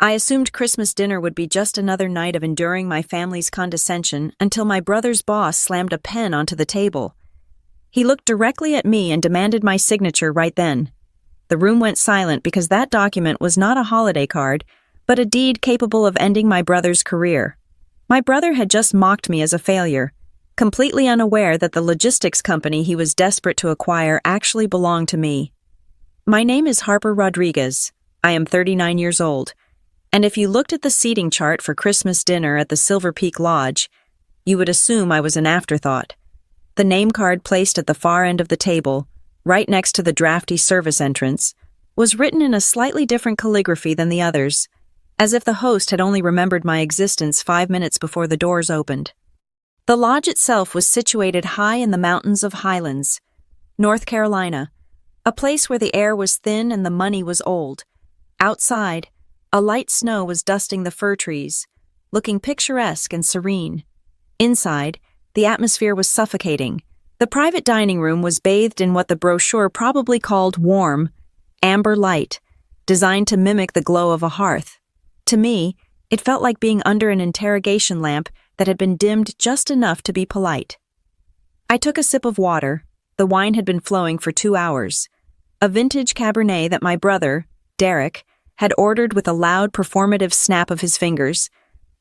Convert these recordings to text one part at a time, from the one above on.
I assumed Christmas dinner would be just another night of enduring my family's condescension until my brother's boss slammed a pen onto the table. He looked directly at me and demanded my signature right then. The room went silent because that document was not a holiday card, but a deed capable of ending my brother's career. My brother had just mocked me as a failure, completely unaware that the logistics company he was desperate to acquire actually belonged to me. My name is Harper Rodriguez. I am 39 years old. And if you looked at the seating chart for Christmas dinner at the Silver Peak Lodge, you would assume I was an afterthought. The name card placed at the far end of the table, right next to the drafty service entrance, was written in a slightly different calligraphy than the others, as if the host had only remembered my existence 5 minutes before the doors opened. The lodge itself was situated high in the mountains of Highlands, North Carolina, a place where the air was thin and the money was old. Outside, a light snow was dusting the fir trees, looking picturesque and serene. Inside, the atmosphere was suffocating. The private dining room was bathed in what the brochure probably called warm, amber light, designed to mimic the glow of a hearth. To me, it felt like being under an interrogation lamp that had been dimmed just enough to be polite. I took a sip of water. The wine had been flowing for 2 hours. A vintage Cabernet that my brother, Derek, had ordered with a loud performative snap of his fingers.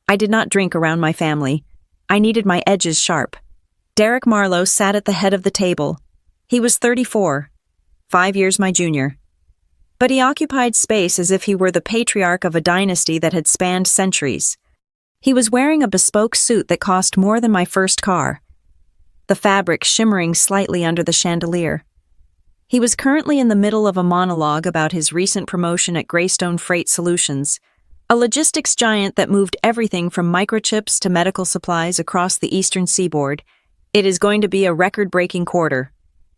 I did not drink around my family. I needed my edges sharp. Derek Marlowe sat at the head of the table. He was 34, 5 years my junior. But he occupied space as if he were the patriarch of a dynasty that had spanned centuries. He was wearing a bespoke suit that cost more than my first car, the fabric shimmering slightly under the chandelier. He was currently in the middle of a monologue about his recent promotion at Greystone Freight Solutions, a logistics giant that moved everything from microchips to medical supplies across the eastern seaboard. "It is going to be a record-breaking quarter,"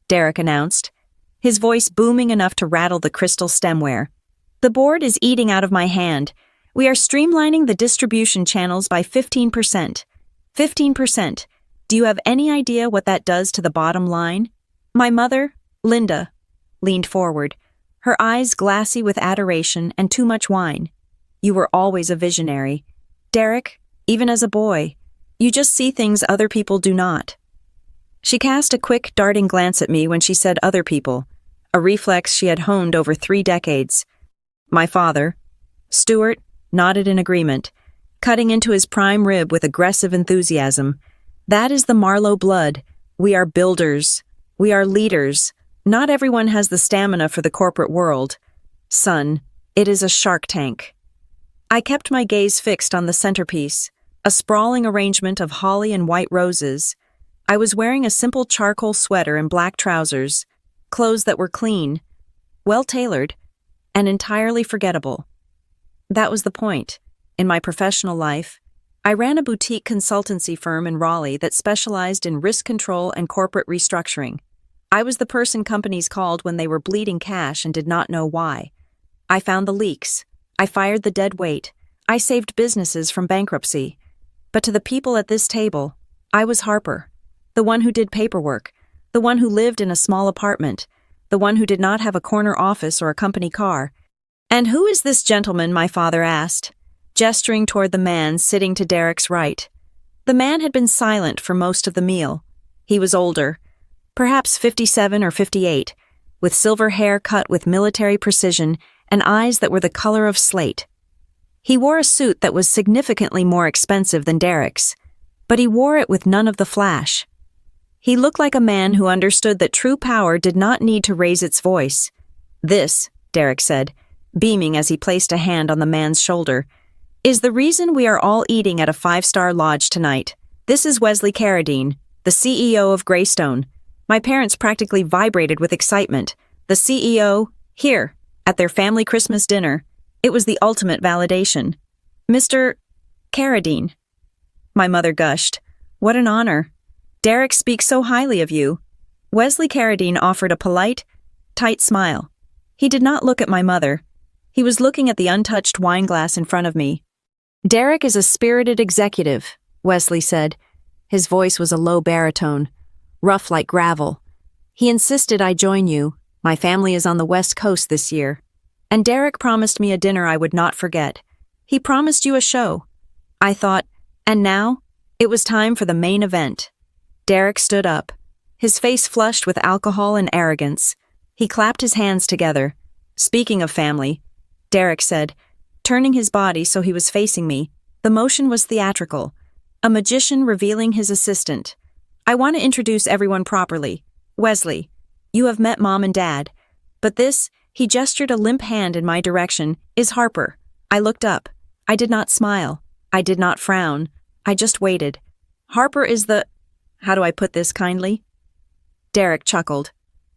Derek announced, his voice booming enough to rattle the crystal stemware. "The board is eating out of my hand. We are streamlining the distribution channels by 15%. 15%. Do you have any idea what that does to the bottom line?" My mother, Linda, leaned forward, her eyes glassy with adoration and too much wine. "You were always a visionary. Derek, even as a boy, you just see things other people do not." She cast a quick, darting glance at me when she said other people, a reflex she had honed over 3 decades. My father, Stuart, nodded in agreement, cutting into his prime rib with aggressive enthusiasm. "That is the Marlowe blood. We are builders. We are leaders. Not everyone has the stamina for the corporate world. Son, it is a shark tank." I kept my gaze fixed on the centerpiece, a sprawling arrangement of holly and white roses. I was wearing a simple charcoal sweater and black trousers, clothes that were clean, well-tailored, and entirely forgettable. That was the point. In my professional life, I ran a boutique consultancy firm in Raleigh that specialized in risk control and corporate restructuring. I was the person companies called when they were bleeding cash and did not know why. I found the leaks. I fired the dead weight. I saved businesses from bankruptcy. But to the people at this table, I was Harper, the one who did paperwork, the one who lived in a small apartment, the one who did not have a corner office or a company car. "And who is this gentleman?" my father asked, gesturing toward the man sitting to Derek's right. The man had been silent for most of the meal. He was older, perhaps 57 or 58, with silver hair cut with military precision and eyes that were the color of slate. He wore a suit that was significantly more expensive than Derek's, but he wore it with none of the flash. He looked like a man who understood that true power did not need to raise its voice. "This," Derek said, beaming as he placed a hand on the man's shoulder, "is the reason we are all eating at a 5-star lodge tonight. This is Wesley Carradine, the CEO of Greystone." My parents practically vibrated with excitement. The CEO, here, at their family Christmas dinner. It was the ultimate validation. "Mr. Carradine." My mother gushed. "What an honor. Derek speaks so highly of you." Wesley Carradine offered a polite, tight smile. He did not look at my mother. He was looking at the untouched wine glass in front of me. "Derek is a spirited executive," Wesley said. His voice was a low baritone, rough like gravel. "He insisted I join you. My family is on the West Coast this year. And Derek promised me a dinner I would not forget. He promised you a show. I thought, and now? It was time for the main event. Derek stood up, his face flushed with alcohol and arrogance. He clapped his hands together. Speaking of family, Derek said, turning his body so he was facing me. The motion was theatrical, a magician revealing his assistant. I want to introduce everyone properly. Wesley, you have met Mom and Dad. But this, he gestured a limp hand in my direction, is Harper. I looked up. I did not smile. I did not frown. I just waited. Harper is the... How do I put this kindly? Derek chuckled.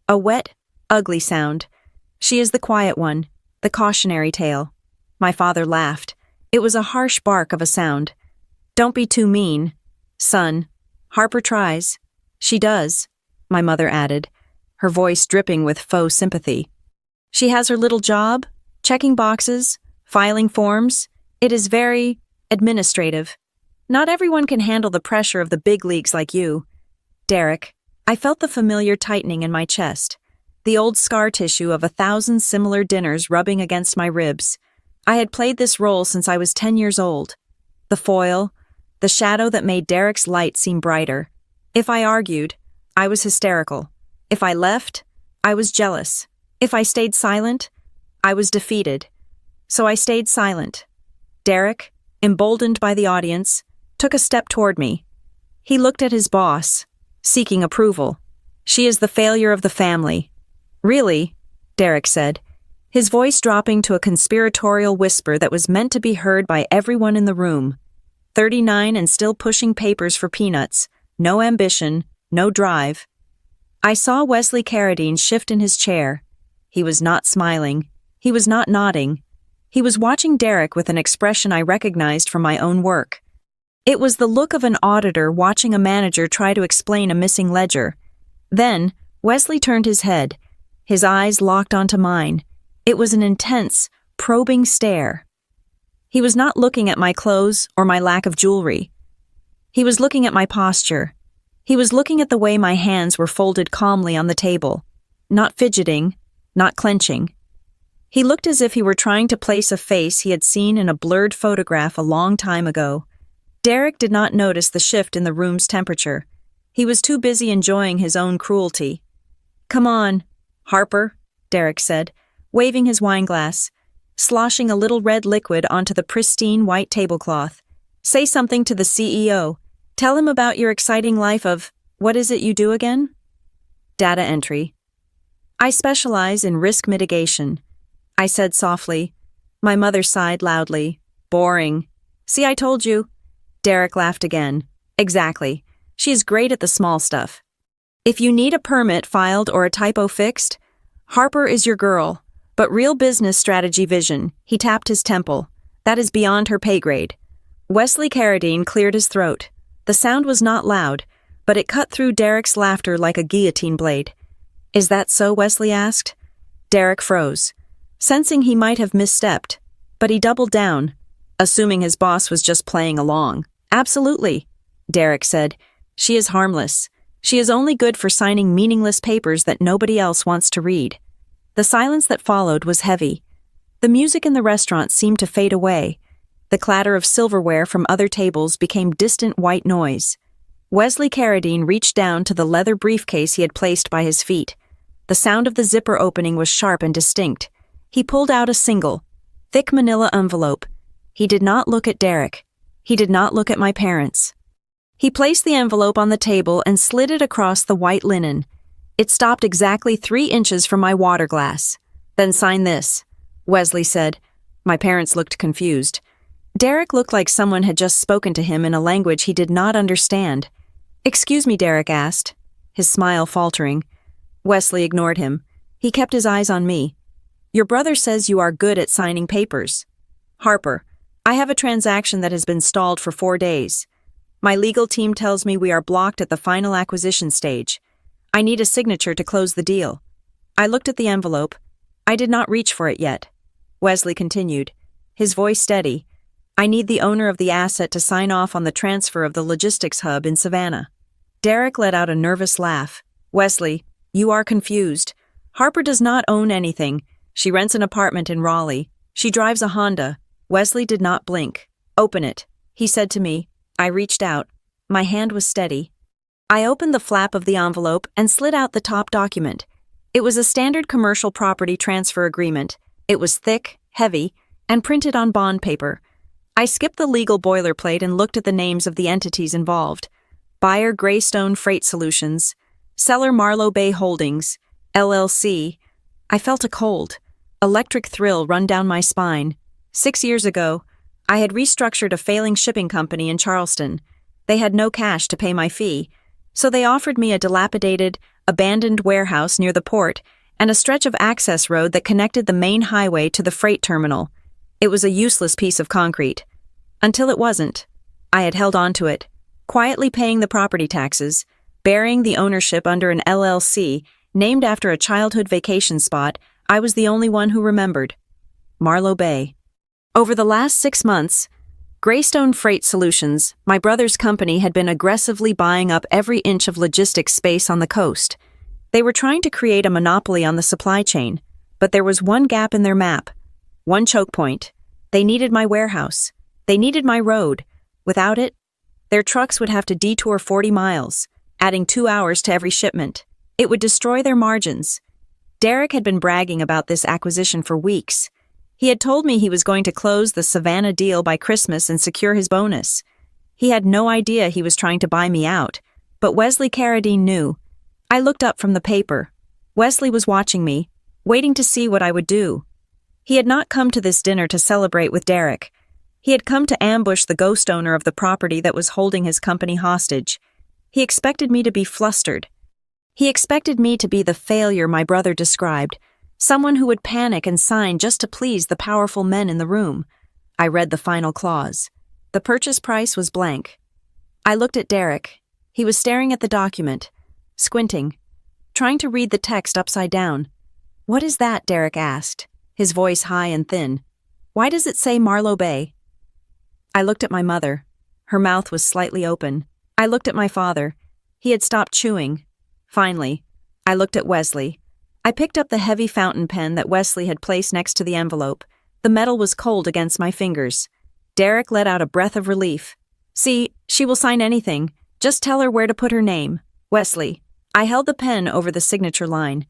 A wet, ugly sound. She is the quiet one, the cautionary tale. My father laughed. It was a harsh bark of a sound. Don't be too mean. Son, Harper tries. She does, my mother added, her voice dripping with faux sympathy. She has her little job, checking boxes, filing forms. It is very administrative. Not everyone can handle the pressure of the big leagues like you. Derek, I felt the familiar tightening in my chest, the old scar tissue of 1,000 similar dinners rubbing against my ribs. I had played this role since I was 10 years old. The foil, the shadow that made Derek's light seem brighter. If I argued, I was hysterical. If I left, I was jealous. If I stayed silent, I was defeated. So I stayed silent. Derek, emboldened by the audience, took a step toward me. He looked at his boss, seeking approval. She is the failure of the family. Really? Derek said, his voice dropping to a conspiratorial whisper that was meant to be heard by everyone in the room. 39 and still pushing papers for peanuts. No ambition, no drive. I saw Wesley Carradine shift in his chair. He was not smiling. He was not nodding. He was watching Derek with an expression I recognized from my own work. It was the look of an auditor watching a manager try to explain a missing ledger. Then, Wesley turned his head. His eyes locked onto mine. It was an intense, probing stare. He was not looking at my clothes or my lack of jewelry. He was looking at my posture. He was looking at the way my hands were folded calmly on the table, not fidgeting, not clenching. He looked as if he were trying to place a face he had seen in a blurred photograph a long time ago. Derek did not notice the shift in the room's temperature. He was too busy enjoying his own cruelty. Come on, Harper, Derek said, waving his wineglass, sloshing a little red liquid onto the pristine white tablecloth. Say something to the CEO. Tell him about your exciting life of, what is it you do again? Data entry. I specialize in risk mitigation. I said softly. My mother sighed loudly. Boring. See, I told you. Derek laughed again. Exactly. She is great at the small stuff. If you need a permit filed or a typo fixed, Harper is your girl. But real business strategy vision, he tapped his temple. That is beyond her pay grade. Wesley Carradine cleared his throat. The sound was not loud, but it cut through Derek's laughter like a guillotine blade. Is that so? Wesley asked. Derek froze, sensing he might have misstepped, but he doubled down, assuming his boss was just playing along. Absolutely, Derek said. She is harmless. She is only good for signing meaningless papers that nobody else wants to read. The silence that followed was heavy. The music in the restaurant seemed to fade away. The clatter of silverware from other tables became distant white noise. Wesley Carradine reached down to the leather briefcase he had placed by his feet. The sound of the zipper opening was sharp and distinct. He pulled out a single, thick manila envelope. He did not look at Derek. He did not look at my parents. He placed the envelope on the table and slid it across the white linen. It stopped exactly 3 inches from my water glass. Then sign this, Wesley said. My parents looked confused. Derek looked like someone had just spoken to him in a language he did not understand. Excuse me, Derek asked, his smile faltering. Wesley ignored him. He kept his eyes on me. Your brother says you are good at signing papers. Harper, I have a transaction that has been stalled for 4 days. My legal team tells me we are blocked at the final acquisition stage. I need a signature to close the deal. I looked at the envelope. I did not reach for it yet. Wesley continued, his voice steady. I need the owner of the asset to sign off on the transfer of the logistics hub in Savannah. Derek let out a nervous laugh. Wesley, you are confused. Harper does not own anything. She rents an apartment in Raleigh. She drives a Honda. Wesley did not blink. "Open it," he said to me. I reached out. My hand was steady. I opened the flap of the envelope and slid out the top document. It was a standard commercial property transfer agreement. It was thick, heavy, and printed on bond paper. I skipped the legal boilerplate and looked at the names of the entities involved. Buyer Greystone Freight Solutions, seller Marlowe Bay Holdings, LLC. I felt a cold, electric thrill run down my spine. 6 years ago, I had restructured a failing shipping company in Charleston. They had no cash to pay my fee, so they offered me a dilapidated, abandoned warehouse near the port and a stretch of access road that connected the main highway to the freight terminal. It was a useless piece of concrete. Until it wasn't. I had held on to it, quietly paying the property taxes, burying the ownership under an LLC named after a childhood vacation spot. I was the only one who remembered. Marlowe Bay. Over the last 6 months, Greystone Freight Solutions, my brother's company, had been aggressively buying up every inch of logistics space on the coast. They were trying to create a monopoly on the supply chain, but there was one gap in their map, one choke point. They needed my warehouse. They needed my road. Without it, their trucks would have to detour 40 miles, adding 2 hours to every shipment. It would destroy their margins. Derek had been bragging about this acquisition for weeks. He had told me he was going to close the Savannah deal by Christmas and secure his bonus. He had no idea he was trying to buy me out, but Wesley Carradine knew. I looked up from the paper. Wesley was watching me, waiting to see what I would do. He had not come to this dinner to celebrate with Derek. He had come to ambush the ghost owner of the property that was holding his company hostage. He expected me to be flustered. He expected me to be the failure my brother described, someone who would panic and sign just to please the powerful men in the room. I read the final clause. The purchase price was blank. I looked at Derek. He was staring at the document, squinting, trying to read the text upside down. "What is that?" Derek asked, his voice high and thin. "Why does it say Marlowe Bay?" I looked at my mother. Her mouth was slightly open. I looked at my father. He had stopped chewing. Finally, I looked at Wesley. I picked up the heavy fountain pen that Wesley had placed next to the envelope. The metal was cold against my fingers. Derek let out a breath of relief. "See, she will sign anything. Just tell her where to put her name. Wesley." I held the pen over the signature line.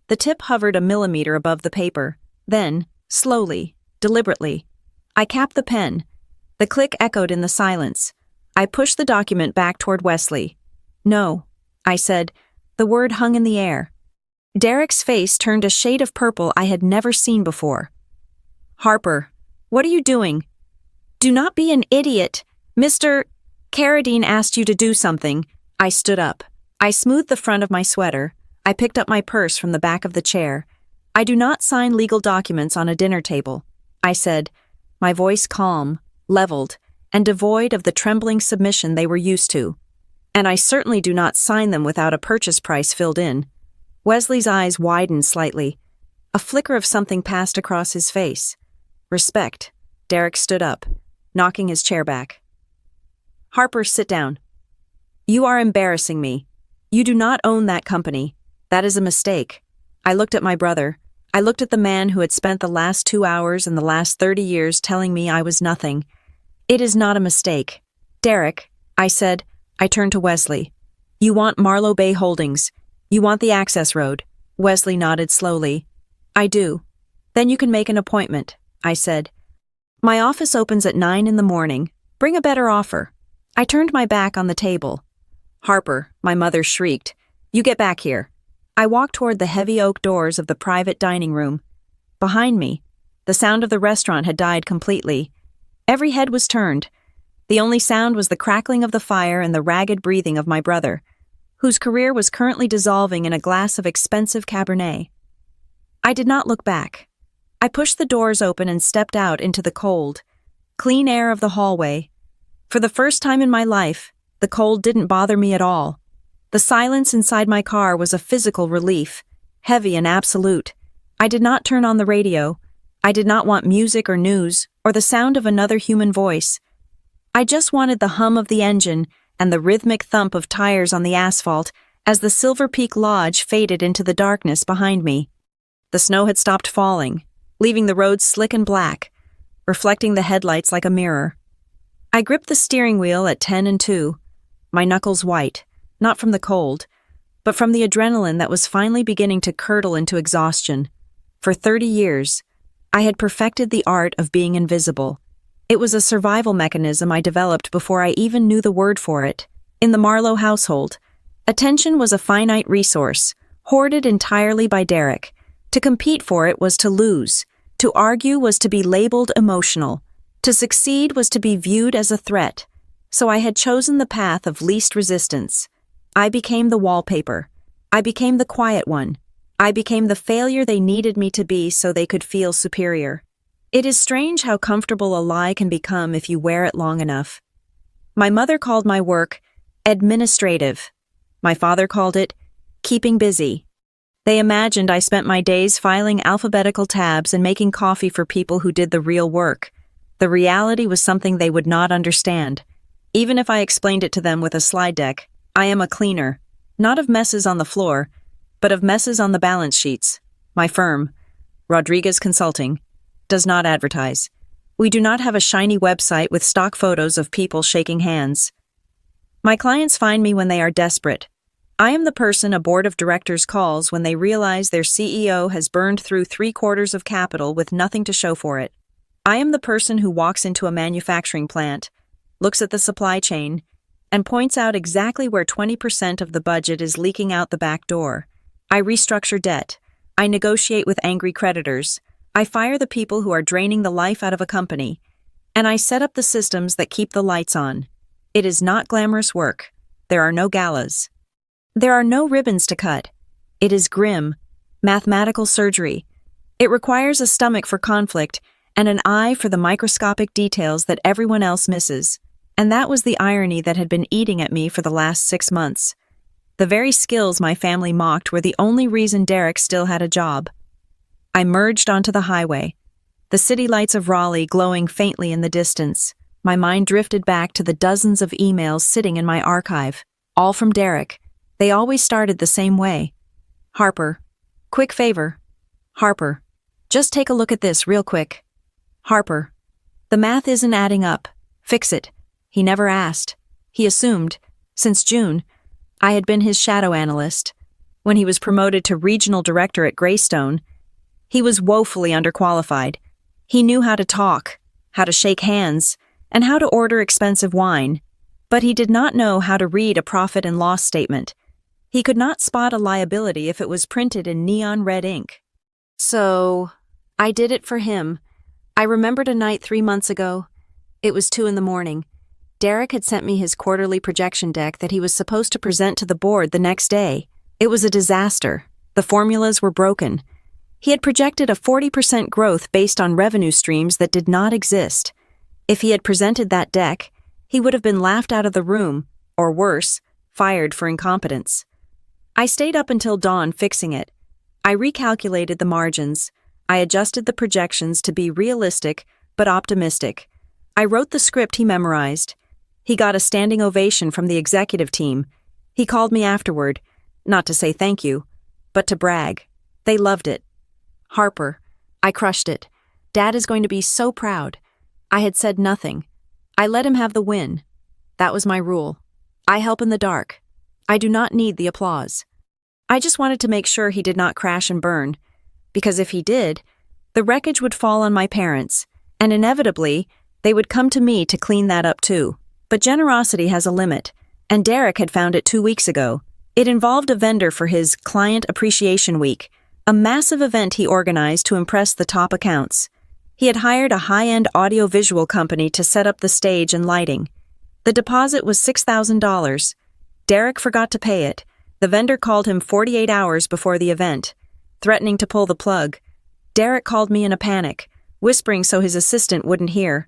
The tip hovered a millimeter above the paper. Then, slowly, deliberately, I capped the pen. The click echoed in the silence. I pushed the document back toward Wesley. "No," I said. The word hung in the air. Derek's face turned a shade of purple I had never seen before. "Harper, what are you doing?" "Do not be an idiot. Mr. Carradine asked you to do something." I stood up. I smoothed the front of my sweater. I picked up my purse from the back of the chair. "I do not sign legal documents on a dinner table," I said, my voice calm, leveled, and devoid of the trembling submission they were used to. "And I certainly do not sign them without a purchase price filled in." Wesley's eyes widened slightly. A flicker of something passed across his face. "Respect." Derek stood up, knocking his chair back. "Harper, sit down. You are embarrassing me. You do not own that company. That is a mistake." I looked at my brother. I looked at the man who had spent the last 2 hours and the last 30 years telling me I was nothing. "It is not a mistake." "Derek," I said. I turned to Wesley. "You want Marlowe Bay Holdings. You want the access road." Wesley nodded slowly. "I do." "Then you can make an appointment," I said. "My office opens at 9 in the morning. Bring a better offer." I turned my back on the table. "Harper," my mother shrieked. "You get back here." I walked toward the heavy oak doors of the private dining room. Behind me, the sound of the restaurant had died completely. Every head was turned. The only sound was the crackling of the fire and the ragged breathing of my brother, whose career was currently dissolving in a glass of expensive Cabernet. I did not look back. I pushed the doors open and stepped out into the cold, clean air of the hallway. For the first time in my life, the cold didn't bother me at all. The silence inside my car was a physical relief, heavy and absolute. I did not turn on the radio. I did not want music or news or the sound of another human voice. I just wanted the hum of the engine and the rhythmic thump of tires on the asphalt as the Silver Peak Lodge faded into the darkness behind me. The snow had stopped falling, leaving the road slick and black, reflecting the headlights like a mirror. I gripped the steering wheel at 10 and 2, my knuckles white, not from the cold, but from the adrenaline that was finally beginning to curdle into exhaustion. For 30 years, I had perfected the art of being invisible. It was a survival mechanism I developed before I even knew the word for it. In the Marlowe household, attention was a finite resource, hoarded entirely by Derek. To compete for it was to lose. To argue was to be labeled emotional. To succeed was to be viewed as a threat. So I had chosen the path of least resistance. I became the wallpaper. I became the quiet one. I became the failure they needed me to be so they could feel superior. It is strange how comfortable a lie can become if you wear it long enough. My mother called my work administrative. My father called it keeping busy. They imagined I spent my days filing alphabetical tabs and making coffee for people who did the real work. The reality was something they would not understand. Even if I explained it to them with a slide deck, I am a cleaner, not of messes on the floor, but of messes on the balance sheets. My firm, Rodriguez Consulting, does not advertise. We do not have a shiny website with stock photos of people shaking hands. My clients find me when they are desperate. I am the person a board of directors calls when they realize their CEO has burned through 3/4 of capital with nothing to show for it. I am the person who walks into a manufacturing plant, looks at the supply chain, and points out exactly where 20% of the budget is leaking out the back door. I restructure debt. I negotiate with angry creditors. I fire the people who are draining the life out of a company. And I set up the systems that keep the lights on. It is not glamorous work. There are no galas. There are no ribbons to cut. It is grim, mathematical surgery. It requires a stomach for conflict and an eye for the microscopic details that everyone else misses. And that was the irony that had been eating at me for the last 6 months. The very skills my family mocked were the only reason Derek still had a job. I merged onto the highway, the city lights of Raleigh glowing faintly in the distance. My mind drifted back to the dozens of emails sitting in my archive, all from Derek. They always started the same way. Harper, quick favor. Harper, just take a look at this real quick. Harper, the math isn't adding up. Fix it. He never asked. He assumed, since June, I had been his shadow analyst. When he was promoted to regional director at Greystone, he was woefully underqualified. He knew how to talk, how to shake hands, and how to order expensive wine, but he did not know how to read a profit and loss statement. He could not spot a liability if it was printed in neon red ink. So, I did it for him. I remembered a night 3 months ago. It was 2 a.m. Derek had sent me his quarterly projection deck that he was supposed to present to the board the next day. It was a disaster. The formulas were broken. He had projected a 40% growth based on revenue streams that did not exist. If he had presented that deck, he would have been laughed out of the room, or worse, fired for incompetence. I stayed up until dawn fixing it. I recalculated the margins. I adjusted the projections to be realistic but optimistic. I wrote the script he memorized. He got a standing ovation from the executive team. He called me afterward, not to say thank you, but to brag. They loved it. Harper, I crushed it. Dad is going to be so proud. I had said nothing. I let him have the win. That was my rule. I help in the dark. I do not need the applause. I just wanted to make sure he did not crash and burn, because if he did, the wreckage would fall on my parents, and inevitably, they would come to me to clean that up too. But generosity has a limit, and Derek had found it 2 weeks ago. It involved a vendor for his Client Appreciation Week, a massive event he organized to impress the top accounts. He had hired a high-end audio-visual company to set up the stage and lighting. The deposit was $6,000. Derek forgot to pay it. The vendor called him 48 hours before the event, threatening to pull the plug. Derek called me in a panic, whispering so his assistant wouldn't hear.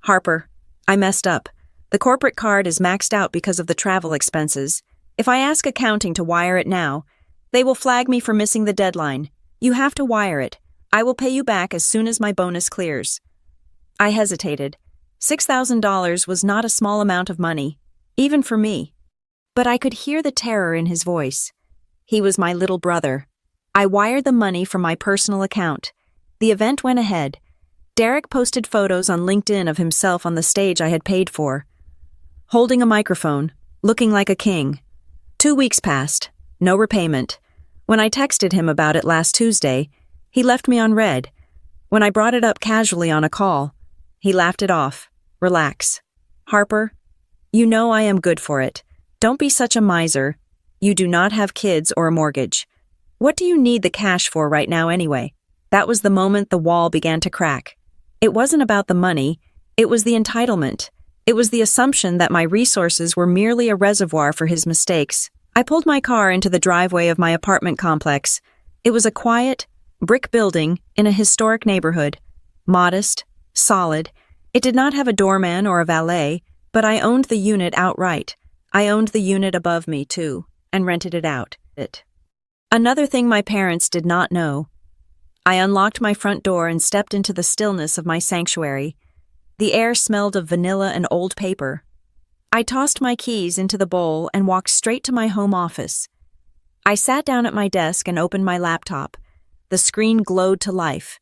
Harper, I messed up. The corporate card is maxed out because of the travel expenses. If I ask accounting to wire it now, they will flag me for missing the deadline. You have to wire it. I will pay you back as soon as my bonus clears. I hesitated. $6,000 was not a small amount of money, even for me. But I could hear the terror in his voice. He was my little brother. I wired the money from my personal account. The event went ahead. Derek posted photos on LinkedIn of himself on the stage I had paid for, holding a microphone, looking like a king. 2 weeks passed. No repayment. When I texted him about it last Tuesday, he left me on read. When I brought it up casually on a call, he laughed it off. Relax. Harper, you know I am good for it. Don't be such a miser. You do not have kids or a mortgage. What do you need the cash for right now anyway? That was the moment the wall began to crack. It wasn't about the money. It was the entitlement. It was the assumption that my resources were merely a reservoir for his mistakes. I pulled my car into the driveway of my apartment complex. It was a quiet, brick building in a historic neighborhood. Modest, solid. It did not have a doorman or a valet, but I owned the unit outright. I owned the unit above me, too, and rented it out. Another thing my parents did not know. I unlocked my front door and stepped into the stillness of my sanctuary. The air smelled of vanilla and old paper. I tossed my keys into the bowl and walked straight to my home office. I sat down at my desk and opened my laptop. The screen glowed to life,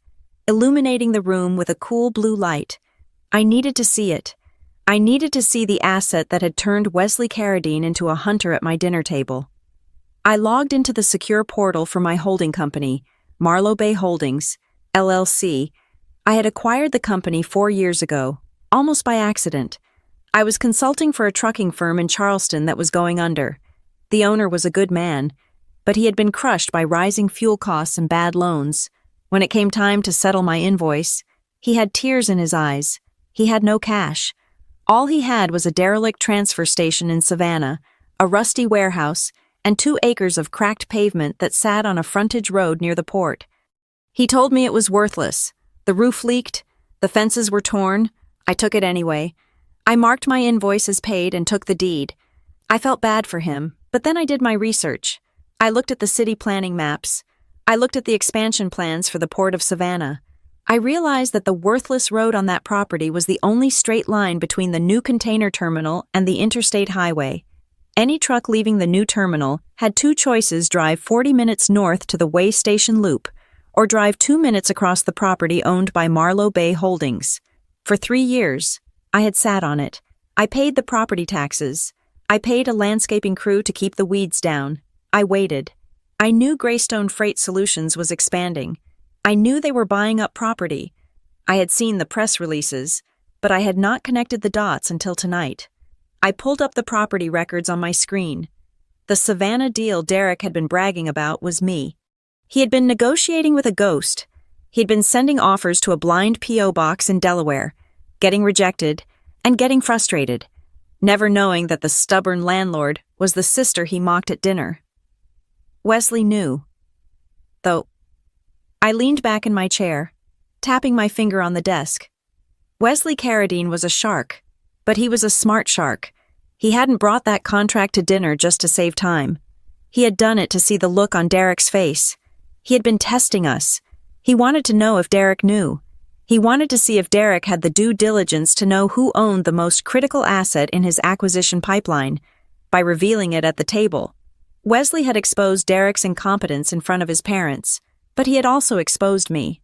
illuminating the room with a cool blue light. I needed to see it. I needed to see the asset that had turned Wesley Carradine into a hunter at my dinner table. I logged into the secure portal for my holding company, Marlowe Bay Holdings, LLC. I had acquired the company 4 years ago, almost by accident. I was consulting for a trucking firm in Charleston that was going under. The owner was a good man, but he had been crushed by rising fuel costs and bad loans. When it came time to settle my invoice, he had tears in his eyes. He had no cash. All he had was a derelict transfer station in Savannah, a rusty warehouse, and 2 acres of cracked pavement that sat on a frontage road near the port. He told me it was worthless. The roof leaked. The fences were torn. I took it anyway. I marked my invoice as paid and took the deed. I felt bad for him, but then I did my research. I looked at the city planning maps. I looked at the expansion plans for the Port of Savannah. I realized that the worthless road on that property was the only straight line between the new container terminal and the interstate highway. Any truck leaving the new terminal had 2 choices: drive 40 minutes north to the Way Station Loop, or drive 2 minutes across the property owned by Marlowe Bay Holdings. For 3 years, I had sat on it. I paid the property taxes. I paid a landscaping crew to keep the weeds down. I waited. I knew Greystone Freight Solutions was expanding. I knew they were buying up property. I had seen the press releases, but I had not connected the dots until tonight. I pulled up the property records on my screen. The Savannah deal Derek had been bragging about was me. He had been negotiating with a ghost. He had been sending offers to a blind P.O. box in Delaware, getting rejected, and getting frustrated, never knowing that the stubborn landlord was the sister he mocked at dinner. Wesley knew. Though, I leaned back in my chair, tapping my finger on the desk. Wesley Carradine was a shark, but he was a smart shark. He hadn't brought that contract to dinner just to save time. He had done it to see the look on Derek's face. He had been testing us. He wanted to know if Derek knew. He wanted to see if Derek had the due diligence to know who owned the most critical asset in his acquisition pipeline, by revealing it at the table. Wesley had exposed Derek's incompetence in front of his parents, but he had also exposed me.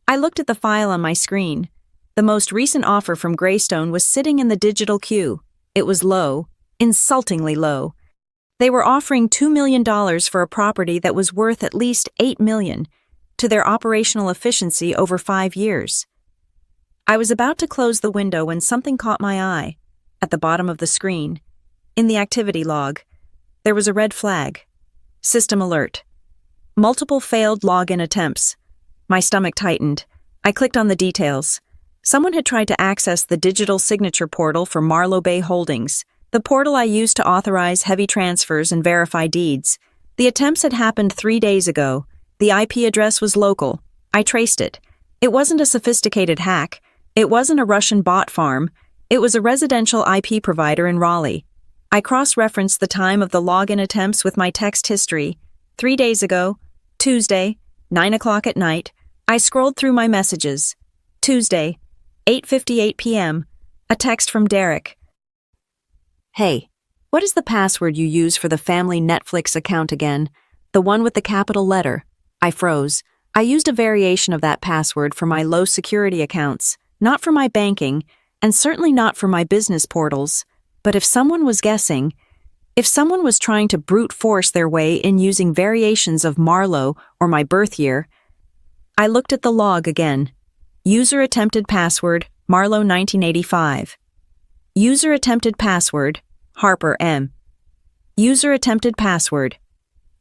I looked at the file on my screen. The most recent offer from Greystone was sitting in the digital queue. It was low, insultingly low. They were offering $2 million for a property that was worth at least $8 million to their operational efficiency over 5 years. I was about to close the window when something caught my eye. At the bottom of the screen, in the activity log, there was a red flag. System alert. Multiple failed login attempts. My stomach tightened. I clicked on the details. Someone had tried to access the digital signature portal for Marlowe Bay Holdings, the portal I used to authorize heavy transfers and verify deeds. The attempts had happened 3 days ago. The IP address was local. I traced it. It wasn't a sophisticated hack. It wasn't a Russian bot farm. It was a residential IP provider in Raleigh. I cross-referenced the time of the login attempts with my text history. 3 days ago, Tuesday, 9 o'clock at night, I scrolled through my messages. Tuesday, 8:58 p.m., a text from Derek. Hey, what is the password you use for the family Netflix account again? The one with the capital letter. I froze. I used a variation of that password for my low-security accounts, not for my banking, and certainly not for my business portals. But if someone was guessing, if someone was trying to brute force their way in using variations of Marlowe or my birth year, I looked at the log again. User attempted password, Marlowe 1985. User attempted password, Harper M. User attempted password,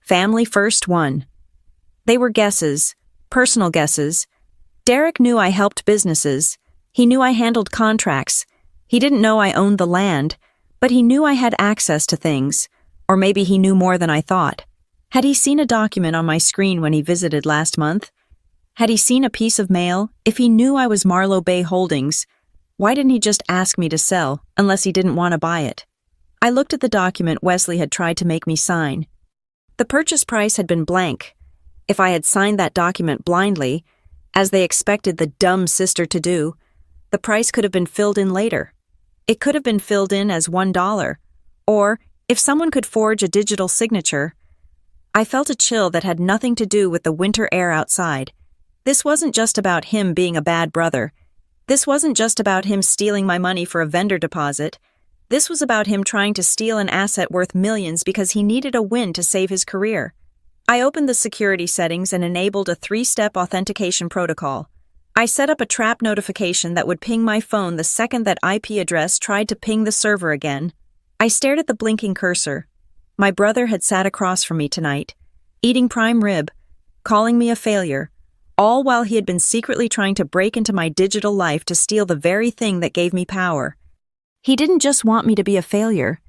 Family First 1. They were guesses, personal guesses. Derek knew I helped businesses. He knew I handled contracts. He didn't know I owned the land, but he knew I had access to things, or maybe he knew more than I thought. Had he seen a document on my screen when he visited last month? Had he seen a piece of mail? If he knew I was Marlowe Bay Holdings, why didn't he just ask me to sell, unless he didn't want to buy it? I looked at the document Wesley had tried to make me sign. The purchase price had been blank. If I had signed that document blindly, as they expected the dumb sister to do, the price could have been filled in later. It could have been filled in as $1, or if someone could forge a digital signature. I felt a chill that had nothing to do with the winter air outside. This wasn't just about him being a bad brother. This wasn't just about him stealing my money for a vendor deposit. This was about him trying to steal an asset worth millions because he needed a win to save his career. I opened the security settings and enabled a 3-step authentication protocol. I set up a trap notification that would ping my phone the second that IP address tried to ping the server again. I stared at the blinking cursor. My brother had sat across from me tonight, eating prime rib, calling me a failure, all while he had been secretly trying to break into my digital life to steal the very thing that gave me power. He didn't just want me to be a failure.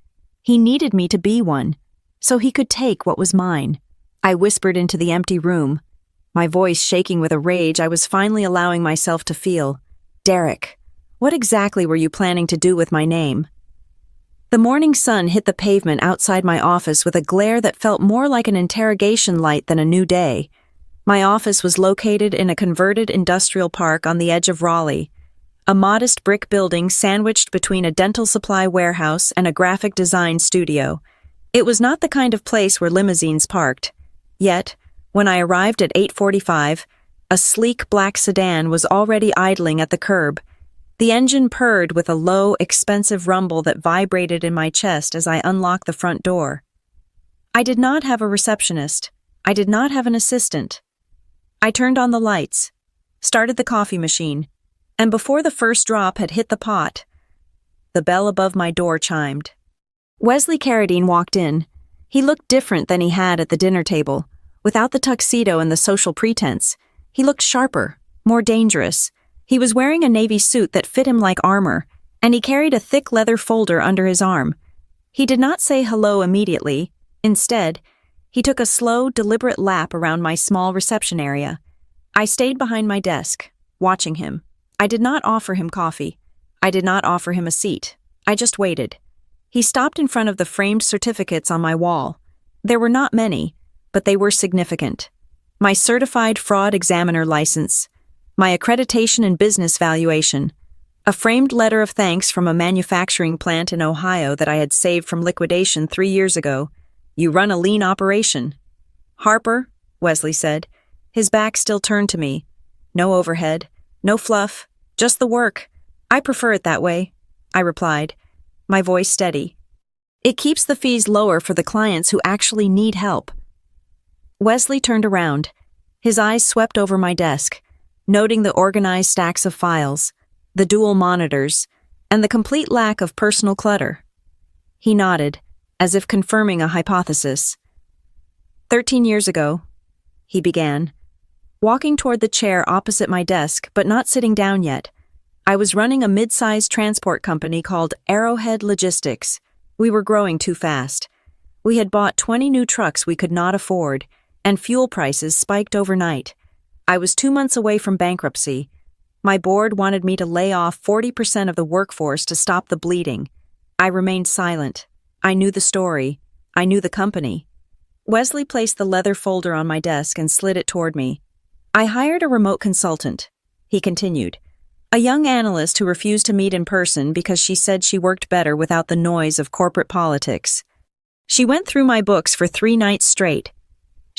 He needed me to be one, so he could take what was mine. I whispered into the empty room, my voice shaking with a rage I was finally allowing myself to feel. Derek, what exactly were you planning to do with my name? The morning sun hit the pavement outside my office with a glare that felt more like an interrogation light than a new day. My office was located in a converted industrial park on the edge of Raleigh, a modest brick building sandwiched between a dental supply warehouse and a graphic design studio. It was not the kind of place where limousines parked. Yet, when I arrived at 8:45, a sleek black sedan was already idling at the curb. The engine purred with a low, expensive rumble that vibrated in my chest as I unlocked the front door. I did not have a receptionist. I did not have an assistant. I turned on the lights, started the coffee machine, and before the first drop had hit the pot, the bell above my door chimed. Wesley Carradine walked in. He looked different than he had at the dinner table. Without the tuxedo and the social pretense, he looked sharper, more dangerous. He was wearing a navy suit that fit him like armor, and he carried a thick leather folder under his arm. He did not say hello immediately. Instead, he took a slow, deliberate lap around my small reception area. I stayed behind my desk, watching him. I did not offer him coffee. I did not offer him a seat. I just waited. He stopped in front of the framed certificates on my wall. There were not many, but they were significant. My certified fraud examiner license, my accreditation and business valuation, a framed letter of thanks from a manufacturing plant in Ohio that I had saved from liquidation 3 years ago. You run a lean operation. Harper, Wesley said, his back still turned to me. No overhead, no fluff, just the work. I prefer it that way, I replied, my voice steady. It keeps the fees lower for the clients who actually need help. Wesley turned around. His eyes swept over my desk, noting the organized stacks of files, the dual monitors, and the complete lack of personal clutter. He nodded, as if confirming a hypothesis. 13 years ago, he began, walking toward the chair opposite my desk but not sitting down yet. I was running a mid-sized transport company called Arrowhead Logistics. We were growing too fast. We had bought 20 new trucks we could not afford, and fuel prices spiked overnight. I was 2 months away from bankruptcy. My board wanted me to lay off 40% of the workforce to stop the bleeding. I remained silent. I knew the story. I knew the company. Wesley placed the leather folder on my desk and slid it toward me. I hired a remote consultant, he continued, a young analyst who refused to meet in person because she said she worked better without the noise of corporate politics. She went through my books for 3 nights straight.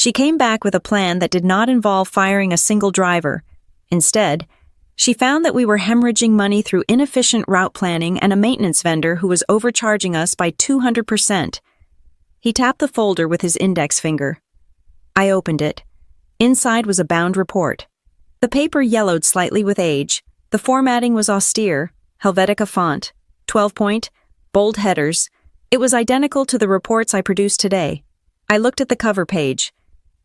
She came back with a plan that did not involve firing a single driver. Instead, she found that we were hemorrhaging money through inefficient route planning and a maintenance vendor who was overcharging us by 200%. He tapped the folder with his index finger. I opened it. Inside was a bound report. The paper yellowed slightly with age. The formatting was austere, Helvetica font, 12-point, bold headers. It was identical to the reports I produced today. I looked at the cover page.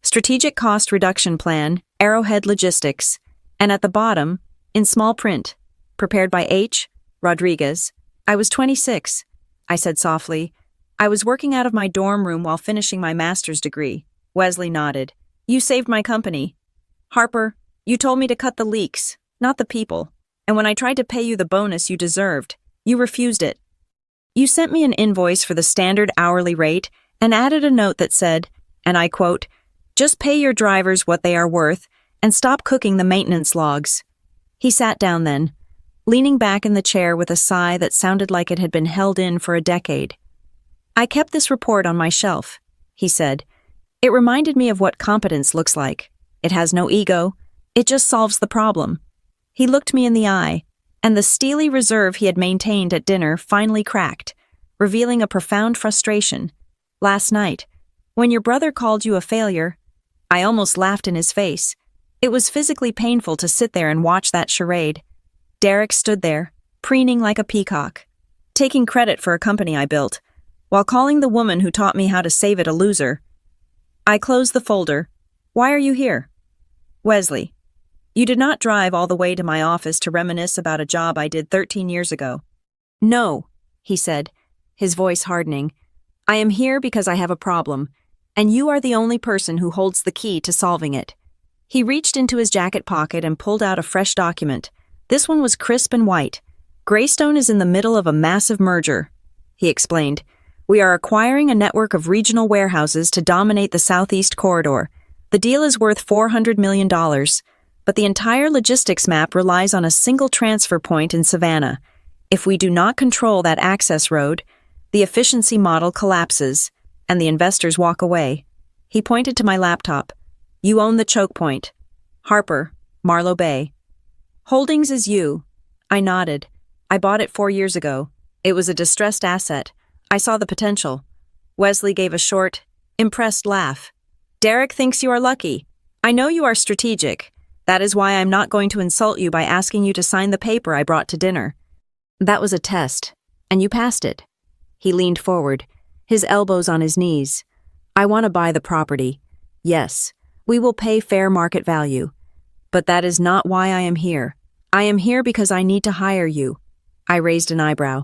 Strategic Cost Reduction Plan, Arrowhead Logistics, and at the bottom, in small print, prepared by H. Rodriguez. I was 26, I said softly. I was working out of my dorm room while finishing my master's degree. Wesley nodded. You saved my company. Harper, you told me to cut the leaks, not the people. And when I tried to pay you the bonus you deserved, you refused it. You sent me an invoice for the standard hourly rate and added a note that said, and I quote, just pay your drivers what they are worth and stop cooking the maintenance logs. He sat down then, leaning back in the chair with a sigh that sounded like it had been held in for a decade. I kept this report on my shelf, he said. It reminded me of what competence looks like. It has no ego. It just solves the problem. He looked me in the eye, and the steely reserve he had maintained at dinner finally cracked, revealing a profound frustration. Last night, when your brother called you a failure, I almost laughed in his face. It was physically painful to sit there and watch that charade. Derek stood there, preening like a peacock, taking credit for a company I built, while calling the woman who taught me how to save it a loser. I closed the folder. Why are you here? Wesley, you did not drive all the way to my office to reminisce about a job I did 13 years ago. No, he said, his voice hardening. I am here because I have a problem, and you are the only person who holds the key to solving it. He reached into his jacket pocket and pulled out a fresh document. This one was crisp and white. Greystone is in the middle of a massive merger, he explained. We are acquiring a network of regional warehouses to dominate the Southeast Corridor. The deal is worth $400 million, but the entire logistics map relies on a single transfer point in Savannah. If we do not control that access road, the efficiency model collapses, and the investors walk away. He pointed to my laptop. You own the choke point. Harper, Marlow Bay. Holdings is you. I nodded. I bought it 4 years ago. It was a distressed asset. I saw the potential. Wesley gave a short, impressed laugh. Derek thinks you are lucky. I know you are strategic. That is why I'm not going to insult you by asking you to sign the paper I brought to dinner. That was a test, and you passed it. He leaned forward, his elbows on his knees. I want to buy the property. Yes, we will pay fair market value. But that is not why I am here. I am here because I need to hire you. I raised an eyebrow.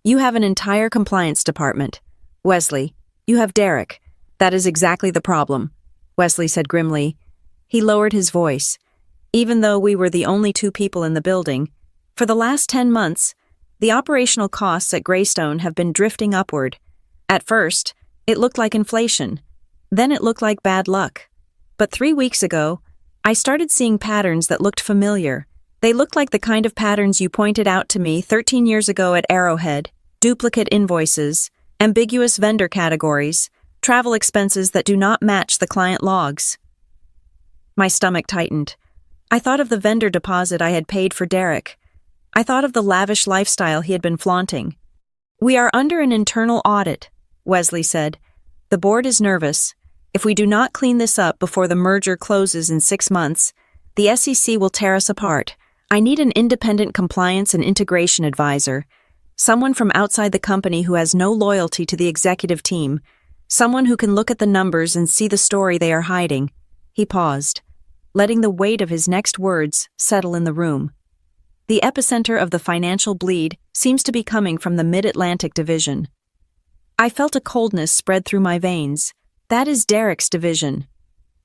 You have an entire compliance department. Wesley, you have Derek. That is exactly the problem, Wesley said grimly. He lowered his voice. Even though we were the only 2 people in the building, for the last 10 months, the operational costs at Greystone have been drifting upward. At first, it looked like inflation. Then it looked like bad luck. But 3 weeks ago, I started seeing patterns that looked familiar. They looked like the kind of patterns you pointed out to me 13 years ago at Arrowhead: duplicate invoices, ambiguous vendor categories, travel expenses that do not match the client logs. My stomach tightened. I thought of the vendor deposit I had paid for Derek. I thought of the lavish lifestyle he had been flaunting. We are under an internal audit, Wesley said. The board is nervous. If we do not clean this up before the merger closes in 6 months, the SEC will tear us apart. I need an independent compliance and integration advisor, someone from outside the company who has no loyalty to the executive team, someone who can look at the numbers and see the story they are hiding. He paused, letting the weight of his next words settle in the room. The epicenter of the financial bleed seems to be coming from the Mid-Atlantic division. I felt a coldness spread through my veins. That is Derek's division.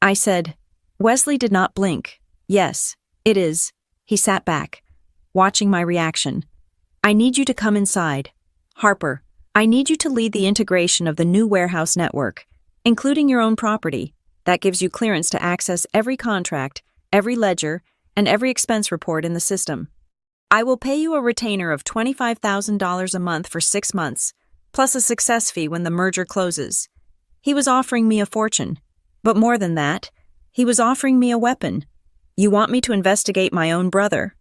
I said. Wesley did not blink. Yes, it is. He sat back, watching my reaction. I need you to come inside. Harper, I need you to lead the integration of the new warehouse network, including your own property. That gives you clearance to access every contract, every ledger, and every expense report in the system. I will pay you a retainer of $25,000 a month for 6 months, plus a success fee when the merger closes. He was offering me a fortune. But more than that, he was offering me a weapon. "You want me to investigate my own brother?"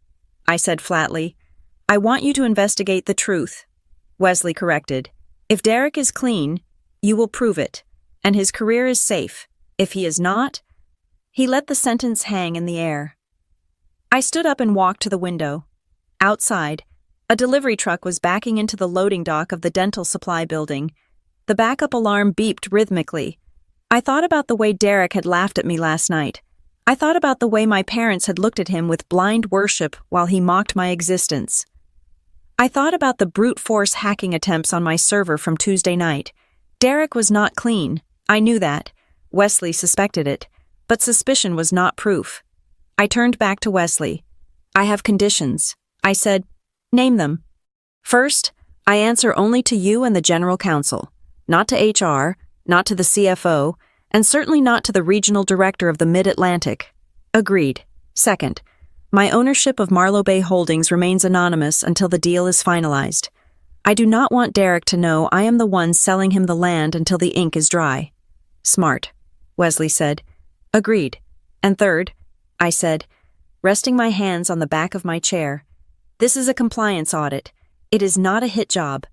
I said flatly. "I want you to investigate the truth," Wesley corrected. "If Derek is clean, you will prove it, and his career is safe. If he is not—" He let the sentence hang in the air. I stood up and walked to the window. Outside, a delivery truck was backing into the loading dock of the dental supply building. The backup alarm beeped rhythmically. I thought about the way Derek had laughed at me last night. I thought about the way my parents had looked at him with blind worship while he mocked my existence. I thought about the brute force hacking attempts on my server from Tuesday night. Derek was not clean. I knew that. Wesley suspected it. But suspicion was not proof. I turned back to Wesley. "I have conditions," I said. "Name them." "First, I answer only to you and the General Counsel. Not to HR, not to the CFO, and certainly not to the Regional Director of the Mid-Atlantic." "Agreed." "Second, my ownership of Marlow Bay Holdings remains anonymous until the deal is finalized. I do not want Derek to know I am the one selling him the land until the ink is dry." "Smart," Wesley said. "Agreed." "And third," I said, resting my hands on the back of my chair, "this is a compliance audit. It is not a hit job.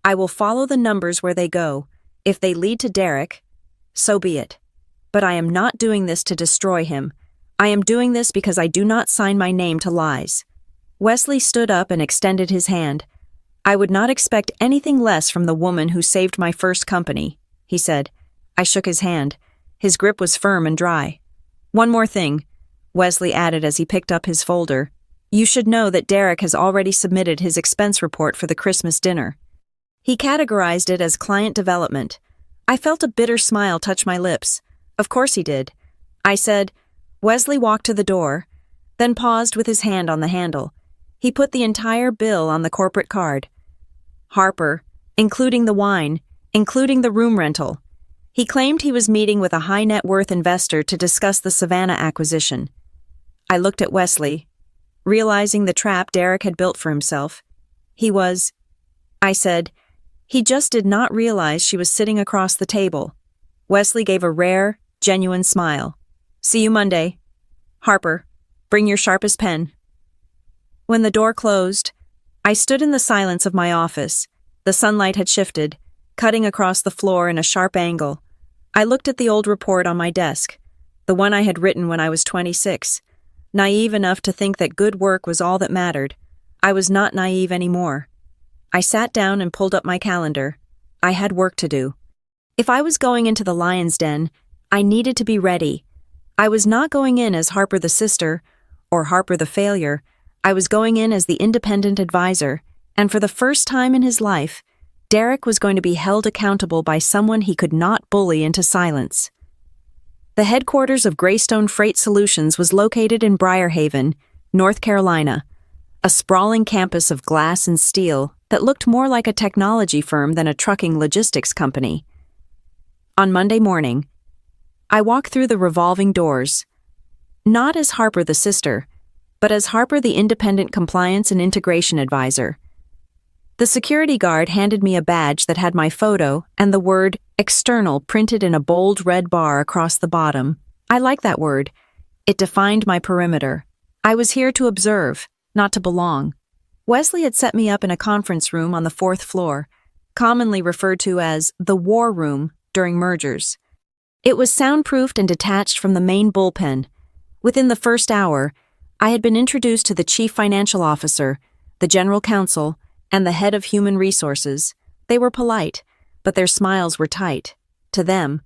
I will follow the numbers where they go. If they lead to Derek, so be it. But I am not doing this to destroy him. I am doing this because I do not sign my name to lies." Wesley stood up and extended his hand. "I would not expect anything less from the woman who saved my first company," he said. I shook his hand. His grip was firm and dry. "One more thing," Wesley added as he picked up his folder. "You should know that Derek has already submitted his expense report for the Christmas dinner." He categorized it as client development. I felt a bitter smile touch my lips. Of course he did. I said. Wesley walked to the door, then paused with his hand on the handle. He put the entire bill on the corporate card. "Harper, including the wine, including the room rental." He claimed he was meeting with a high-net-worth investor to discuss the Savannah acquisition. I looked at Wesley, realizing the trap Derek had built for himself. I said, he just did not realize she was sitting across the table. Wesley gave a rare, genuine smile. "See you Monday. Harper, bring your sharpest pen." When the door closed, I stood in the silence of my office. The sunlight had shifted, cutting across the floor in a sharp angle. I looked at the old report on my desk, the one I had written when I was 26. Naive enough to think that good work was all that mattered, I was not naive anymore. I sat down and pulled up my calendar. I had work to do. If I was going into the lion's den, I needed to be ready. I was not going in as Harper the sister, or Harper the failure. I was going in as the independent advisor, and for the first time in his life, Derek was going to be held accountable by someone he could not bully into silence. The headquarters of Greystone Freight Solutions was located in Briarhaven, North Carolina, a sprawling campus of glass and steel that looked more like a technology firm than a trucking logistics company. On Monday morning, I walked through the revolving doors, not as Harper the sister, but as Harper the independent compliance and integration advisor. The security guard handed me a badge that had my photo and the word external printed in a bold red bar across the bottom. I liked that word. It defined my perimeter. I was here to observe, not to belong. Wesley had set me up in a conference room on the 4th floor, commonly referred to as the war room during mergers. It was soundproofed and detached from the main bullpen. Within the first hour, I had been introduced to the chief financial officer, the general counsel, and the head of human resources. They were polite, but their smiles were tight. To them,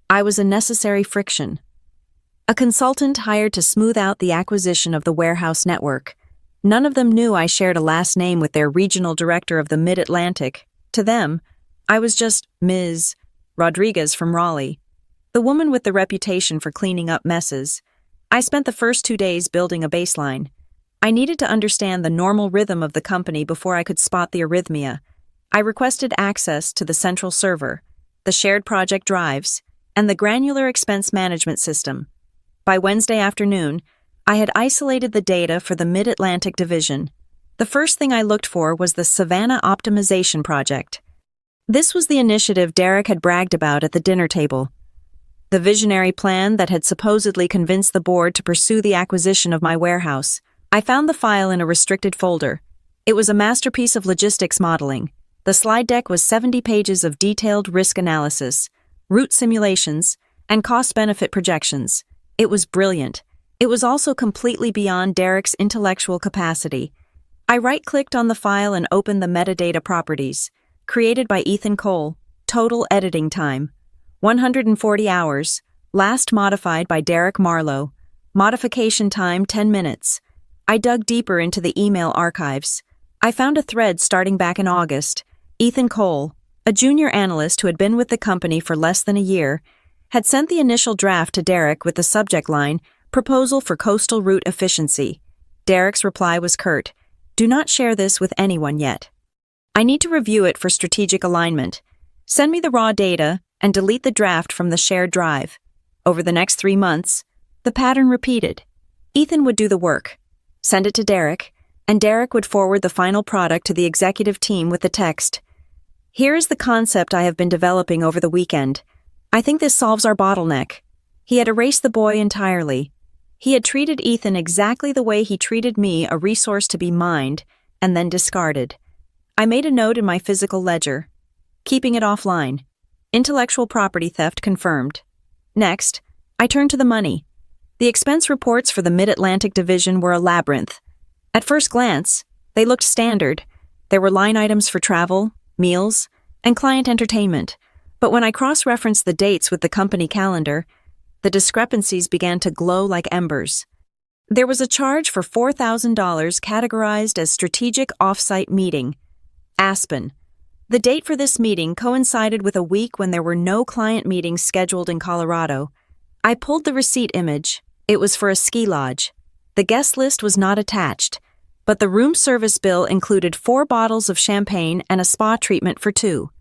I was a necessary friction. A consultant hired to smooth out the acquisition of the warehouse network. None of them knew I shared a last name with their regional director of the Mid-Atlantic. To them, I was just Ms. Rodriguez from Raleigh, the woman with the reputation for cleaning up messes. I spent the first 2 days building a baseline. I needed to understand the normal rhythm of the company before I could spot the arrhythmia. I requested access to the central server, the shared project drives, and the granular expense management system. By Wednesday afternoon, I had isolated the data for the Mid-Atlantic division. The first thing I looked for was the Savannah Optimization Project. This was the initiative Derek had bragged about at the dinner table. the visionary plan that had supposedly convinced the board to pursue the acquisition of my warehouse. I found the file in a restricted folder. It was a masterpiece of logistics modeling. The slide deck was 70 pages of detailed risk analysis, route simulations, and cost-benefit projections. It was brilliant. It was also completely beyond Derek's intellectual capacity. I right-clicked on the file and opened the metadata properties. Created by Ethan Cole. Total editing time: 140 hours. Last modified by Derek Marlowe. Modification time 10 minutes. I dug deeper into the email archives. I found a thread starting back in August. Ethan Cole, a junior analyst who had been with the company for less than a year, had sent the initial draft to Derek with the subject line, "Proposal for Coastal Route Efficiency." Derek's reply was curt, "Do not share this with anyone yet. I need to review it for strategic alignment. Send me the raw data and delete the draft from the shared drive." Over the next 3 months, the pattern repeated. Ethan would do the work, send it to Derek, and Derek would forward the final product to the executive team with the text, "Here is the concept I have been developing over the weekend. I think this solves our bottleneck." He had erased the boy entirely. He had treated Ethan exactly the way he treated me, a resource to be mined and then discarded. I made a note in my physical ledger, keeping it offline. Intellectual property theft confirmed. Next, I turned to the money. The expense reports for the Mid-Atlantic division were a labyrinth. At first glance, they looked standard. There were line items for travel, meals, and client entertainment. But when I cross-referenced the dates with the company calendar, the discrepancies began to glow like embers. There was a charge for $4,000 categorized as strategic off-site meeting. Aspen. The date for this meeting coincided with a week when there were no client meetings scheduled in Colorado. I pulled the receipt image. It was for a ski lodge. The guest list was not attached, but the room service bill included 4 bottles of champagne and a spa treatment for 2.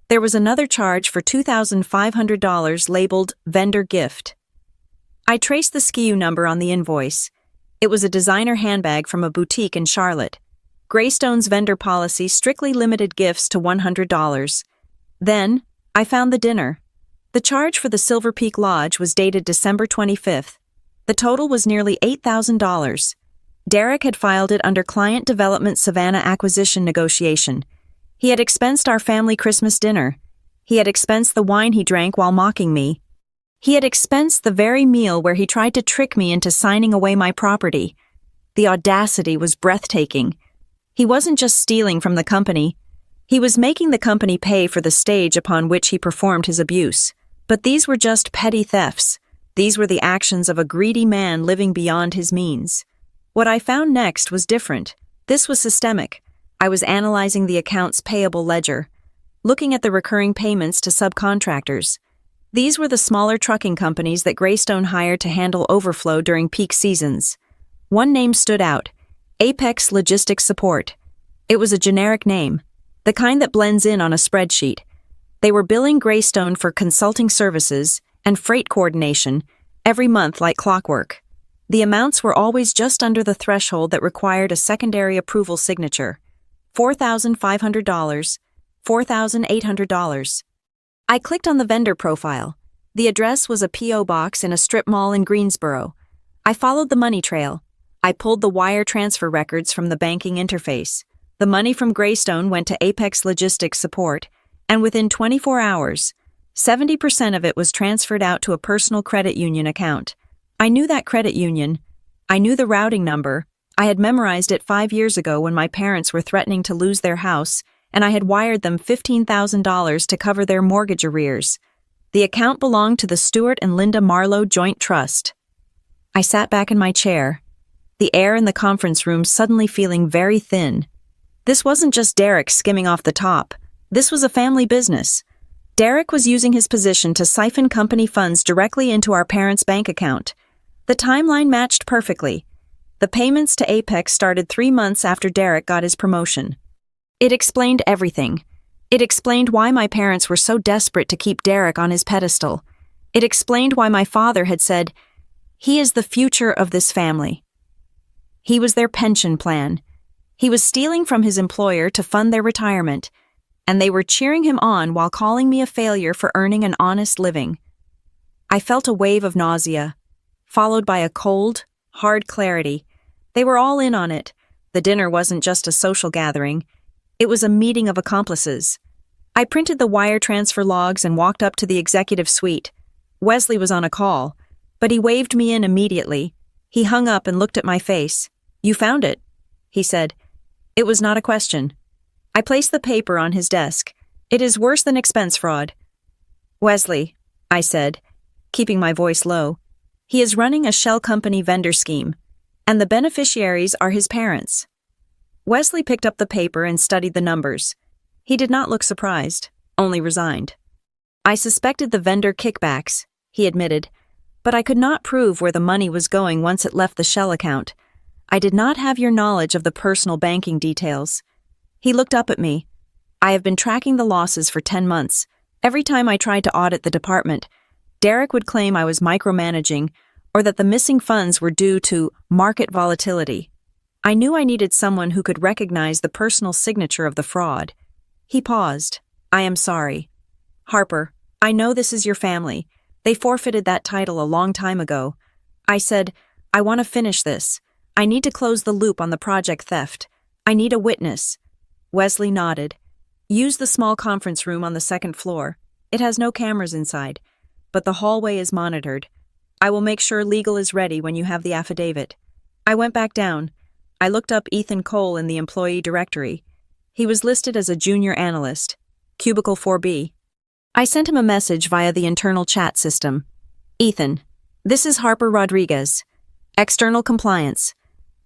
There was another charge for $2,500 labeled vendor gift. I traced the SKU number on the invoice. It was a designer handbag from a boutique in Charlotte. Greystone's vendor policy strictly limited gifts to $100. Then, I found the dinner. The charge for the Silver Peak Lodge was dated December 25th. The total was nearly $8,000. Derek had filed it under Client Development Savannah Acquisition Negotiation. He had expensed our family Christmas dinner. He had expensed the wine he drank while mocking me. He had expensed the very meal where he tried to trick me into signing away my property. The audacity was breathtaking. He wasn't just stealing from the company. He was making the company pay for the stage upon which he performed his abuse. But these were just petty thefts. These were the actions of a greedy man living beyond his means. What I found next was different. This was systemic. I was analyzing the accounts payable ledger, looking at the recurring payments to subcontractors. These were the smaller trucking companies that Greystone hired to handle overflow during peak seasons. One name stood out: Apex Logistics Support. It was a generic name, the kind that blends in on a spreadsheet. They were billing Greystone for consulting services and freight coordination every month like clockwork. The amounts were always just under the threshold that required a secondary approval signature: $4,500, $4,800. I clicked on the vendor profile. The address was a P.O. box in a strip mall in Greensboro. I followed the money trail. I pulled the wire transfer records from the banking interface. The money from Greystone went to Apex Logistics Support, and within 24 hours, 70% of it was transferred out to a personal credit union account. I knew that credit union. I knew the routing number. I had memorized it 5 years ago when my parents were threatening to lose their house, and I had wired them $15,000 to cover their mortgage arrears. The account belonged to the Stuart and Linda Marlowe Joint Trust. I sat back in my chair, the air in the conference room suddenly feeling very thin. This wasn't just Derek skimming off the top. This was a family business. Derek was using his position to siphon company funds directly into our parents' bank account. The timeline matched perfectly. The payments to Apex started 3 months after Derek got his promotion. It explained everything. It explained why my parents were so desperate to keep Derek on his pedestal. It explained why my father had said, "He is the future of this family." He was their pension plan. He was stealing from his employer to fund their retirement, and they were cheering him on while calling me a failure for earning an honest living. I felt a wave of nausea, followed by a cold, hard clarity. They were all in on it. The dinner wasn't just a social gathering. It was a meeting of accomplices. I printed the wire transfer logs and walked up to the executive suite. Wesley was on a call, but he waved me in immediately. He hung up and looked at my face. "You found it," he said. It was not a question. I placed the paper on his desk. "It is worse than expense fraud." "Wesley," I said, keeping my voice low, "he is running a shell company vendor scheme, and the beneficiaries are his parents." Wesley picked up the paper and studied the numbers. He did not look surprised, only resigned. "I suspected the vendor kickbacks," he admitted, "but I could not prove where the money was going once it left the shell account. I did not have your knowledge of the personal banking details." He looked up at me. "I have been tracking the losses for 10 months. Every time I tried to audit the department, Derek would claim I was micromanaging or that the missing funds were due to market volatility. I knew I needed someone who could recognize the personal signature of the fraud." He paused. "I am sorry. Harper, I know this is your family. They forfeited that title a long time ago." I said, "I want to finish this. I need to close the loop on the project theft. I need a witness." Wesley nodded. "Use the small conference room on the second floor. It has no cameras inside, but the hallway is monitored. I will make sure legal is ready when you have the affidavit." I went back down. I looked up Ethan Cole in the employee directory. He was listed as a junior analyst, cubicle 4B. I sent him a message via the internal chat system. "Ethan, this is Harper Rodriguez. External compliance.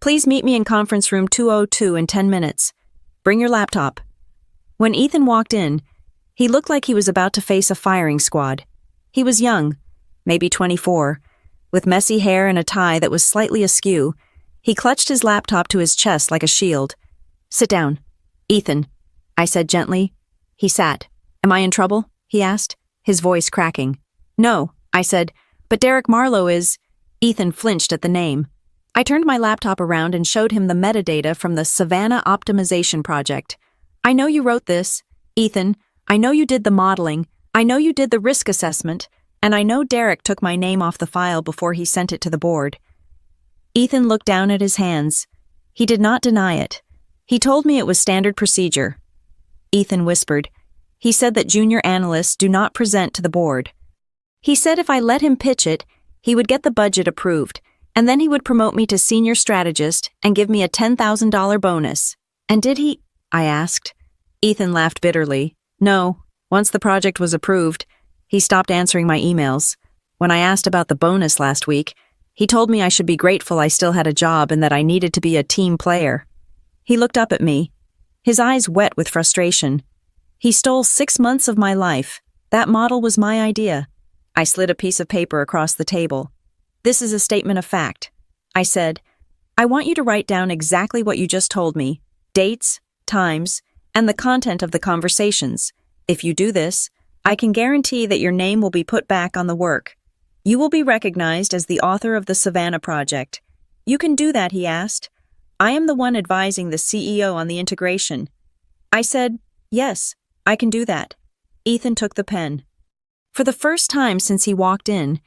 Please meet me in conference room 202 in 10 minutes. Bring your laptop." When Ethan walked in, he looked like he was about to face a firing squad. He was young, maybe 24, with messy hair and a tie that was slightly askew. He clutched his laptop to his chest like a shield. "Sit down." "Ethan," I said gently. He sat. "Am I in trouble?" he asked, his voice cracking. "No," I said, "but Derek Marlowe is—" Ethan flinched at the name. I turned my laptop around and showed him the metadata from the Savannah Optimization Project. "I know you wrote this, Ethan. I know you did the modeling. I know you did the risk assessment. And I know Derek took my name off the file before he sent it to the board." Ethan looked down at his hands. He did not deny it. "He told me it was standard procedure." Ethan whispered. "He said that junior analysts do not present to the board. He said if I let him pitch it, he would get the budget approved, and then he would promote me to senior strategist and give me a $10,000 bonus." "And did he?" I asked. Ethan laughed bitterly. "No, once the project was approved, he stopped answering my emails. When I asked about the bonus last week, he told me I should be grateful I still had a job and that I needed to be a team player." He looked up at me, his eyes wet with frustration. "He stole 6 months of my life. That model was my idea." I slid a piece of paper across the table. "This is a statement of fact," I said. "I want you to write down exactly what you just told me, dates, times, and the content of the conversations. If you do this, I can guarantee that your name will be put back on the work. You will be recognized as the author of the Savannah Project." "You can do that," he asked. "I am the one advising the CEO on the integration." I said, "Yes, I can do that." Ethan took the pen. For the first time since he walked in,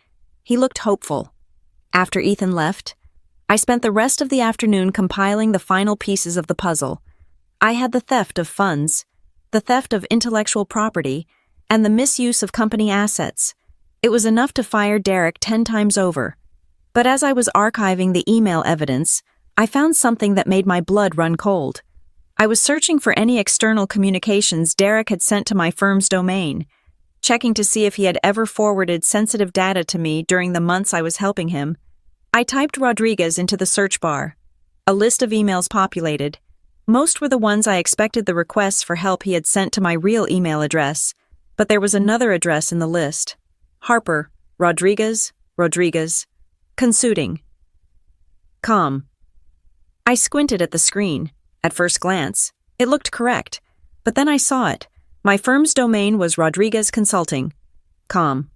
he looked hopeful. After Ethan left, I spent the rest of the afternoon compiling the final pieces of the puzzle. I had the theft of funds, the theft of intellectual property, and the misuse of company assets. It was enough to fire Derek 10 times over. But as I was archiving the email evidence, I found something that made my blood run cold. I was searching for any external communications Derek had sent to my firm's domain, checking to see if he had ever forwarded sensitive data to me during the months I was helping him. I typed Rodriguez into the search bar. A list of emails populated. Most were the ones I expected the requests for help he had sent to my real email address, but there was another address in the list. Harper, Rodriguez, Consuting. Com. I squinted at the screen. At first glance, it looked correct, but then I saw it. My firm's domain was Rodriguez Consulting. Com.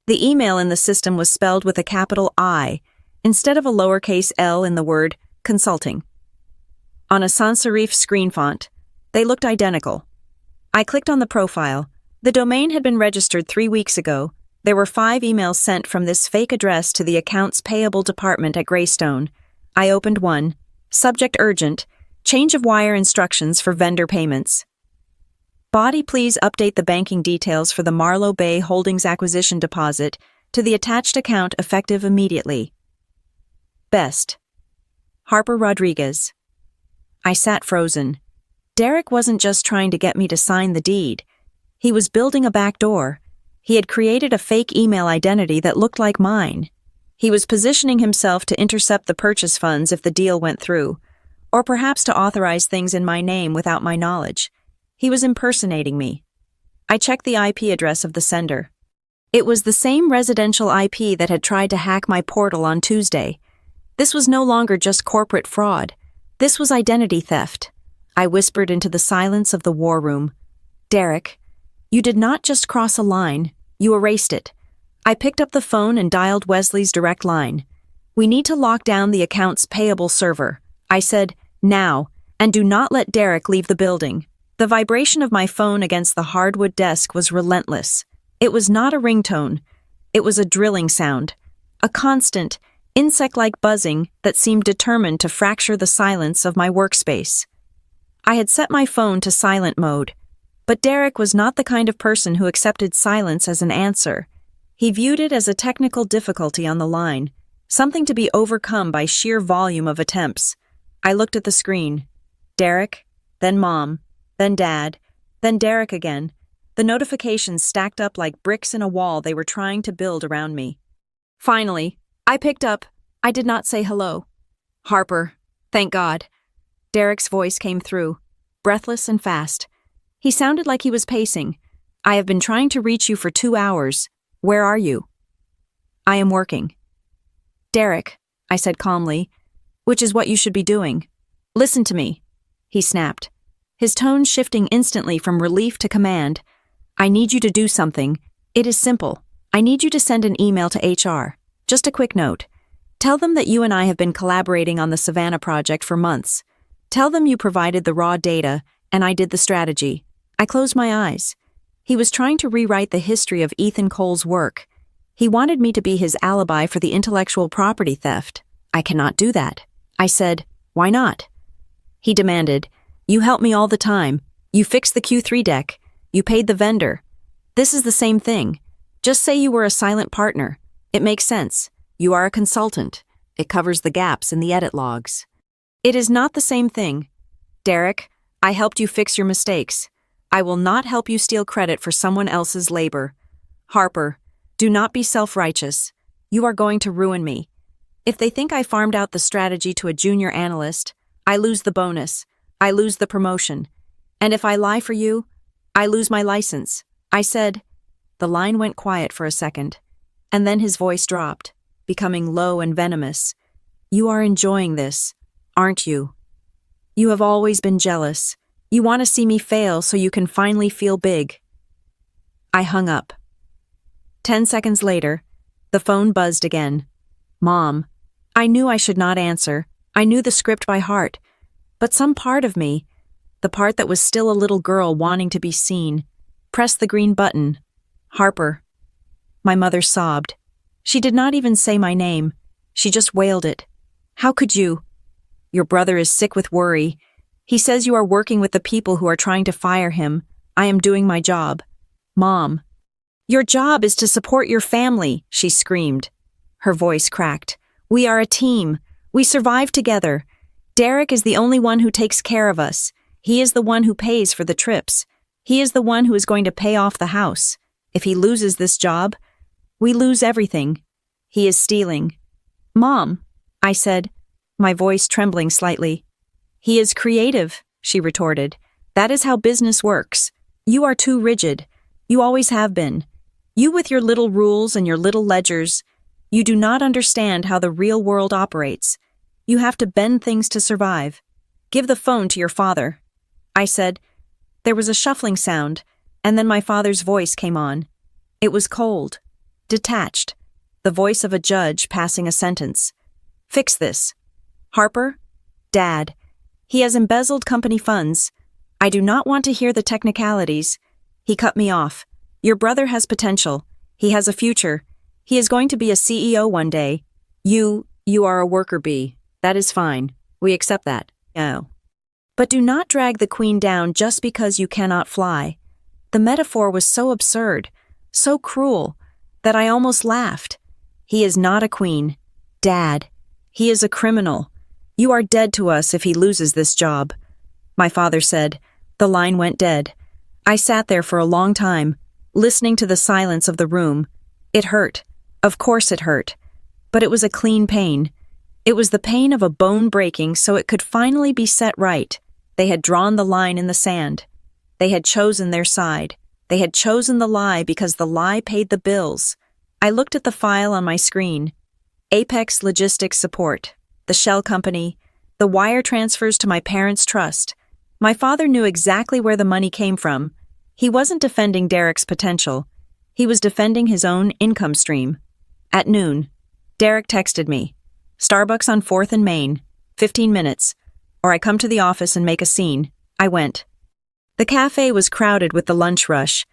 The email in the system was spelled with a capital I instead of a lowercase l in the word consulting. On a sans serif screen font, they looked identical. I clicked on the profile. The domain had been registered 3 weeks ago, There were 5 emails sent from this fake address to the accounts payable department at Greystone. I opened one. Subject urgent. Change of wire instructions for vendor payments. Body, please update the banking details for the Marlow Bay Holdings acquisition deposit to the attached account effective immediately. Best. Harper Rodriguez. I sat frozen. Derek wasn't just trying to get me to sign the deed. He was building a backdoor. He had created a fake email identity that looked like mine. He was positioning himself to intercept the purchase funds if the deal went through, or perhaps to authorize things in my name without my knowledge. He was impersonating me. I checked the IP address of the sender. It was the same residential IP that had tried to hack my portal on Tuesday. This was no longer just corporate fraud. This was identity theft. I whispered into the silence of the war room. Derek, you did not just cross a line, you erased it. I picked up the phone and dialed Wesley's direct line. We need to lock down the accounts payable server. I said, now, and do not let Derek leave the building. The vibration of my phone against the hardwood desk was relentless. It was not a ringtone. It was a drilling sound. A constant, insect-like buzzing that seemed determined to fracture the silence of my workspace. I had set my phone to silent mode, but Derek was not the kind of person who accepted silence as an answer. He viewed it as a technical difficulty on the line, something to be overcome by sheer volume of attempts. I looked at the screen. Derek, then Mom, then Dad, then Derek again. The notifications stacked up like bricks in a wall they were trying to build around me. Finally, I picked up. I did not say hello. Harper, thank God. Derek's voice came through, breathless and fast. He sounded like he was pacing. I have been trying to reach you for 2 hours. Where are you? I am working. Derek, I said calmly, which is what you should be doing. Listen to me, he snapped, his tone shifting instantly from relief to command. I need you to do something. It is simple. I need you to send an email to HR. Just a quick note. Tell them that you and I have been collaborating on the Savannah project for months. Tell them you provided the raw data, and I did the strategy. I closed my eyes. He was trying to rewrite the history of Ethan Cole's work. He wanted me to be his alibi for the intellectual property theft. I cannot do that. I said, why not? He demanded, you help me all the time. You fixed the Q3 deck. You paid the vendor. This is the same thing. Just say you were a silent partner. It makes sense. You are a consultant. It covers the gaps in the edit logs. It is not the same thing. Derek, I helped you fix your mistakes. I will not help you steal credit for someone else's labor. Harper, do not be self-righteous. You are going to ruin me. If they think I farmed out the strategy to a junior analyst, I lose the bonus. I lose the promotion. And if I lie for you, I lose my license. I said. The line went quiet for a second, and then his voice dropped, becoming low and venomous. You are enjoying this, aren't you? You have always been jealous. You want to see me fail so you can finally feel big. I hung up. 10 seconds later, the phone buzzed again. Mom. I knew I should not answer. I knew the script by heart. But some part of me, the part that was still a little girl wanting to be seen, pressed the green button. Harper. My mother sobbed. She did not even say my name. She just wailed it. How could you? Your brother is sick with worry. He says you are working with the people who are trying to fire him. I am doing my job. Mom. Your job is to support your family, she screamed. Her voice cracked. We are a team. We survive together. Derek is the only one who takes care of us. He is the one who pays for the trips. He is the one who is going to pay off the house. If he loses this job, we lose everything. He is stealing. Mom, I said, my voice trembling slightly. He is creative, she retorted. That is how business works. You are too rigid. You always have been. You with your little rules and your little ledgers. You do not understand how the real world operates. You have to bend things to survive. Give the phone to your father. I said. There was a shuffling sound, and then my father's voice came on. It was cold, detached, the voice of a judge passing a sentence. Fix this. Harper? Dad. He has embezzled company funds. I do not want to hear the technicalities. He cut me off. Your brother has potential. He has a future. He is going to be a CEO one day. You are a worker bee. That is fine. We accept that. No. But do not drag the queen down just because you cannot fly. The metaphor was so absurd, so cruel, that I almost laughed. He is not a queen. Dad. He is a criminal. You are dead to us if he loses this job. My father said. The line went dead. I sat there for a long time, listening to the silence of the room. It hurt. Of course it hurt. But it was a clean pain. It was the pain of a bone breaking so it could finally be set right. They had drawn the line in the sand. They had chosen their side. They had chosen the lie because the lie paid the bills. I looked at the file on my screen. Apex Logistics Support, the shell company, the wire transfers to my parents' trust. My father knew exactly where the money came from. He wasn't defending Derek's potential. He was defending his own income stream. At noon, Derek texted me. Starbucks on 4th and Main, 15 minutes, or I come to the office and make a scene. I went. The cafe was crowded with the lunch rush,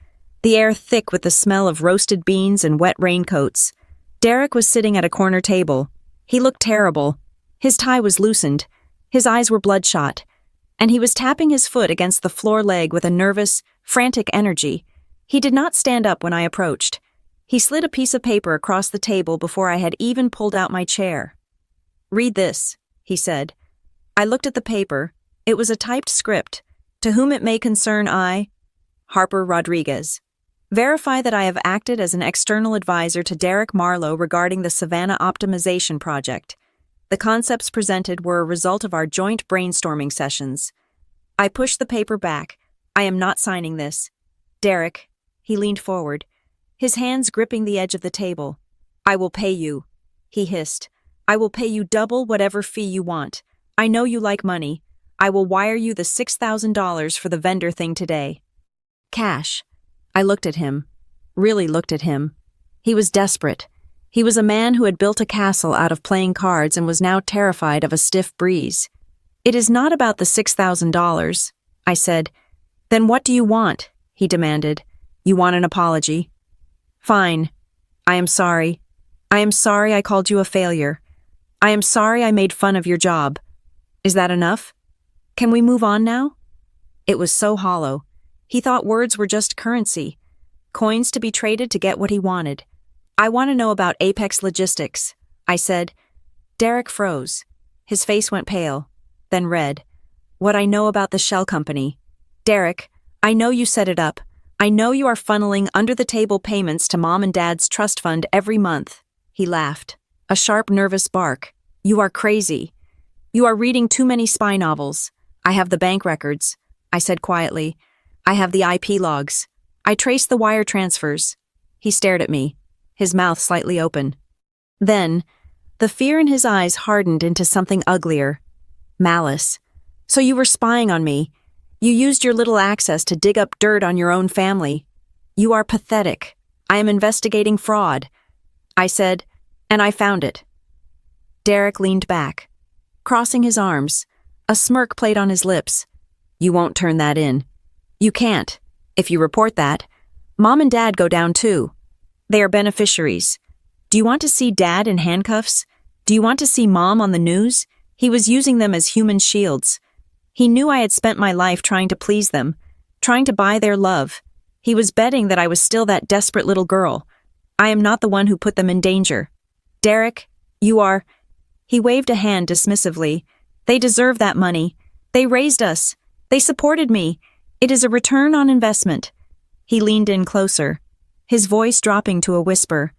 the air thick with the smell of roasted beans and wet raincoats. Derek was sitting at a corner table. He looked terrible. His tie was loosened. His eyes were bloodshot. And he was tapping his foot against the floor leg with a nervous, frantic energy. He did not stand up when I approached. He slid a piece of paper across the table before I had even pulled out my chair. Read this, he said. I looked at the paper. It was a typed script. To whom it may concern I, Harper Rodriguez, verify that I have acted as an external advisor to Derek Marlowe regarding the Savannah Optimization Project. The concepts presented were a result of our joint brainstorming sessions. I pushed the paper back. I am not signing this. Derek, he leaned forward, his hands gripping the edge of the table. I will pay you, he hissed. I will pay you double whatever fee you want. I know you like money. I will wire you the $6,000 for the vendor thing today. Cash. I looked at him. Really looked at him. He was desperate. He was a man who had built a castle out of playing cards and was now terrified of a stiff breeze. It is not about the $6,000, I said. Then what do you want? He demanded. You want an apology? Fine. I am sorry. I am sorry I called you a failure. I am sorry I made fun of your job. Is that enough? Can we move on now? It was so hollow. He thought words were just currency, coins to be traded to get what he wanted. I want to know about Apex Logistics, I said. Derek froze. His face went pale, then red. What I know about the shell company. Derek, I know you set it up. I know you are funneling under-the-table payments to Mom and Dad's trust fund every month. He laughed. A sharp, nervous bark. You are crazy. You are reading too many spy novels. I have the bank records, I said quietly. I have the IP logs. I traced the wire transfers. He stared at me, his mouth slightly open. Then, the fear in his eyes hardened into something uglier. Malice. So you were spying on me. You used your little access to dig up dirt on your own family. You are pathetic. I am investigating fraud. I said, and I found it. Derek leaned back, crossing his arms. A smirk played on his lips. You won't turn that in. You can't. If you report that, Mom and Dad go down too. They are beneficiaries. Do you want to see Dad in handcuffs? Do you want to see Mom on the news? He was using them as human shields. He knew I had spent my life trying to please them, trying to buy their love. He was betting that I was still that desperate little girl. I am not the one who put them in danger. Derek, you are... He waved a hand dismissively. They deserve that money. They raised us. They supported me. It is a return on investment. He leaned in closer, his voice dropping to a whisper.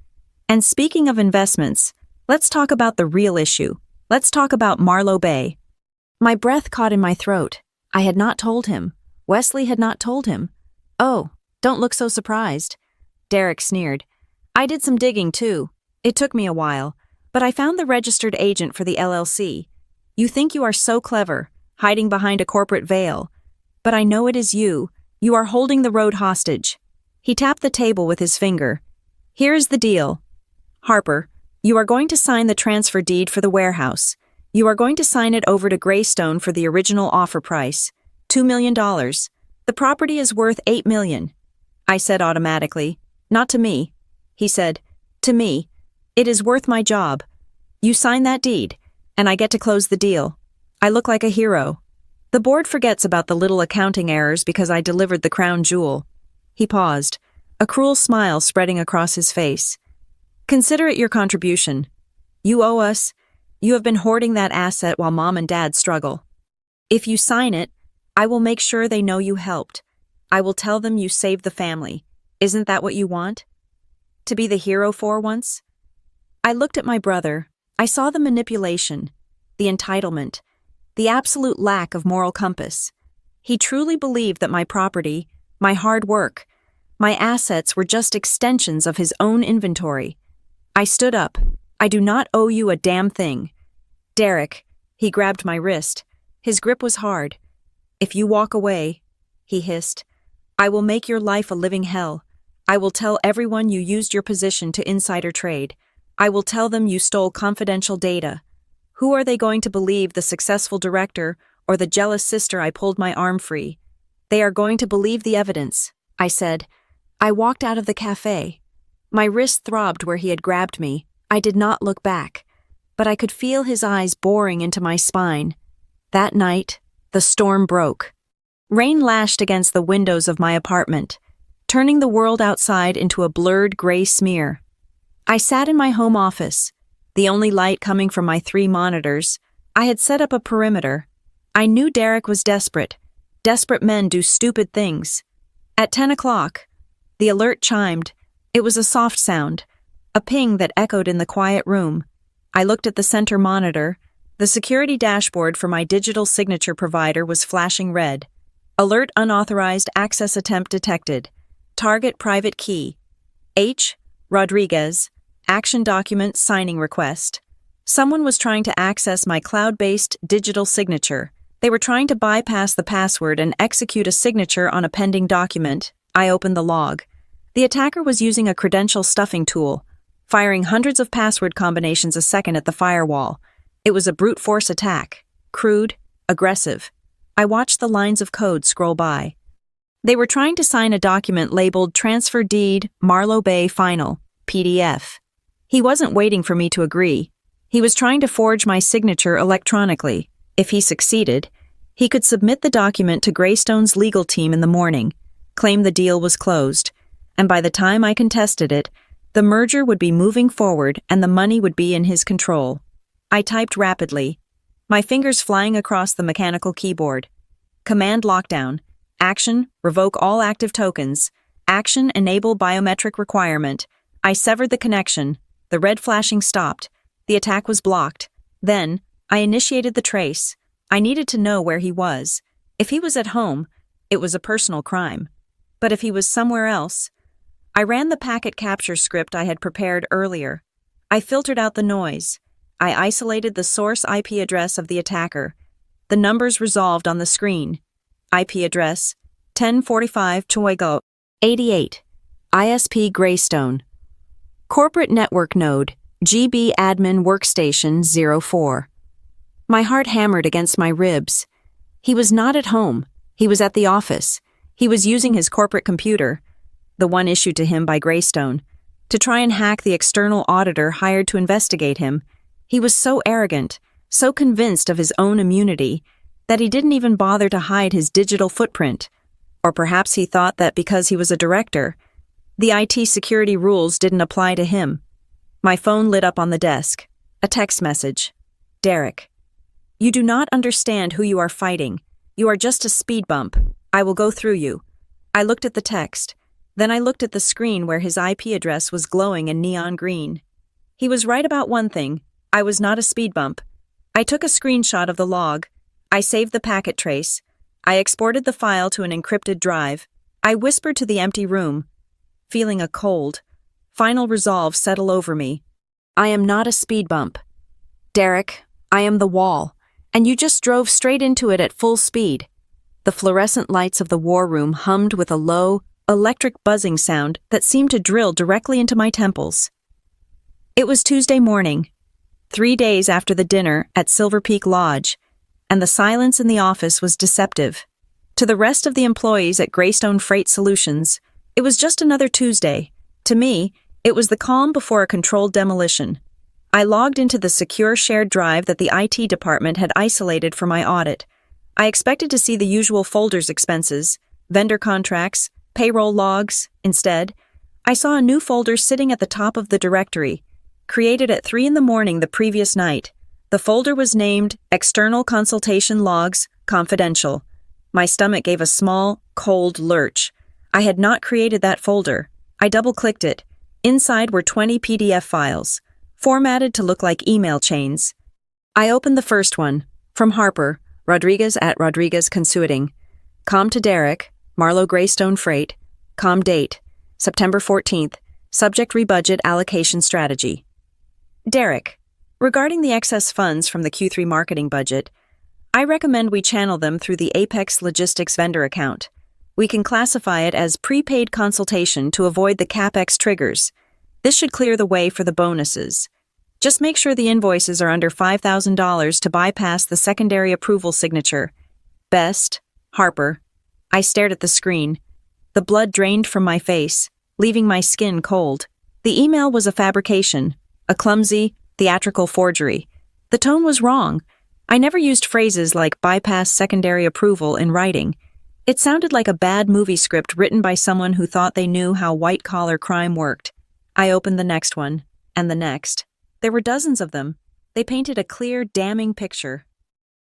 And speaking of investments, let's talk about the real issue. Let's talk about Marlowe Bay. My breath caught in my throat. I had not told him. Wesley had not told him. Oh, don't look so surprised. Derek sneered. I did some digging too. It took me a while, but I found the registered agent for the LLC. You think you are so clever, hiding behind a corporate veil. But I know it is you. You are holding the road hostage. He tapped the table with his finger. Here is the deal. Harper, you are going to sign the transfer deed for the warehouse. You are going to sign it over to Greystone for the original offer price, $2 million. The property is worth $8 million. I said automatically, not to me. he said. To me. It is worth my job. You sign that deed, and I get to close the deal. I look like a hero. The board forgets about the little accounting errors because I delivered the crown jewel. He paused, a cruel smile spreading across his face. Consider it your contribution. You owe us. You have been hoarding that asset while Mom and Dad struggle. If you sign it, I will make sure they know you helped. I will tell them you saved the family. Isn't that what you want? To be the hero for once? I looked at my brother. I saw the manipulation, the entitlement, the absolute lack of moral compass. He truly believed that my property, my hard work, my assets were just extensions of his own inventory. I stood up. I do not owe you a damn thing. Derek, he grabbed my wrist. His grip was hard. If you walk away, he hissed, I will make your life a living hell. I will tell everyone you used your position to insider trade. I will tell them you stole confidential data. Who are they going to believe, the successful director or the jealous sister I pulled my arm free? They are going to believe the evidence, I said. I walked out of the cafe. My wrist throbbed where he had grabbed me. I did not look back, but I could feel his eyes boring into my spine. That night, the storm broke. Rain lashed against the windows of my apartment, turning the world outside into a blurred gray smear. I sat in my home office, the only light coming from my 3 monitors. I had set up a perimeter. I knew Derek was desperate. Desperate men do stupid things. At 10 o'clock, the alert chimed. It was a soft sound, a ping that echoed in the quiet room. I looked at the center monitor. The security dashboard for my digital signature provider was flashing red. Alert: unauthorized access attempt detected. Target private key. H. Rodriguez. Action document signing request. Someone was trying to access my cloud-based digital signature. They were trying to bypass the password and execute a signature on a pending document. I opened the log. The attacker was using a credential stuffing tool, firing hundreds of password combinations a second at the firewall. It was a brute force attack. Crude, aggressive. I watched the lines of code scroll by. They were trying to sign a document labeled Transfer Deed, Marlow Bay Final, PDF. He wasn't waiting for me to agree. He was trying to forge my signature electronically. If he succeeded, he could submit the document to Greystone's legal team in the morning, claim the deal was closed, and by the time I contested it, the merger would be moving forward and the money would be in his control. I typed rapidly, my fingers flying across the mechanical keyboard. Command lockdown. Action, revoke all active tokens. Action, enable biometric requirement. I severed the connection. The red flashing stopped. The attack was blocked. Then, I initiated the trace. I needed to know where he was. If he was at home, it was a personal crime. But if he was somewhere else, I ran the packet capture script I had prepared earlier. I filtered out the noise. I isolated the source IP address of the attacker. The numbers resolved on the screen. IP address, 1045 Chuego, 88. ISP Greystone. Corporate network node, GB admin workstation 04. My heart hammered against my ribs. He was not at home. He was at the office. He was using his corporate computer, the one issued to him by Greystone, to try and hack the external auditor hired to investigate him. He was so arrogant, so convinced of his own immunity, that he didn't even bother to hide his digital footprint. Or perhaps he thought that because he was a director, the IT security rules didn't apply to him. My phone lit up on the desk. A text message. Derek. You do not understand who you are fighting. You are just a speed bump. I will go through you. I looked at the text. Then I looked at the screen where his IP address was glowing in neon green. He was right about one thing. I was not a speed bump. I took a screenshot of the log. I saved the packet trace. I exported the file to an encrypted drive. I whispered to the empty room, feeling a cold, final resolve settle over me. I am not a speed bump. Derek, I am the wall, and you just drove straight into it at full speed. The fluorescent lights of the war room hummed with a low, electric buzzing sound that seemed to drill directly into my temples. It was Tuesday morning, 3 days after the dinner at Silver Peak Lodge, and the silence in the office was deceptive. To the rest of the employees at Greystone Freight Solutions, it was just another Tuesday. To me, It was the calm before a controlled demolition. I logged into the secure shared drive that the IT department had isolated for my audit. I expected to see the usual folders: expenses, vendor contracts, payroll logs. Instead, I saw a new folder sitting at the top of the directory, created at 3 a.m. the previous night. The folder was named External Consultation Logs, Confidential. My stomach gave a small, cold lurch. I had not created that folder. I double-clicked it. Inside were 20 PDF files, formatted to look like email chains. I opened the first one, from Harper, Rodriguez at Rodriguez Consuiting. Com to Derek, Marlowe Greystone Freight. Com date, September 14th. Subject: rebudget allocation strategy. Derek, regarding the excess funds from the Q3 marketing budget, I recommend we channel them through the Apex Logistics vendor account. We can classify it as prepaid consultation to avoid the CapEx triggers. This should clear the way for the bonuses. Just make sure the invoices are under $5,000 to bypass the secondary approval signature. Best, Harper. I stared at the screen. The blood drained from my face, leaving my skin cold. The email was a fabrication, a clumsy, theatrical forgery. The tone was wrong. I never used phrases like bypass secondary approval in writing. It sounded like a bad movie script written by someone who thought they knew how white-collar crime worked. I opened the next one, and the next. There were dozens of them. They painted a clear, damning picture.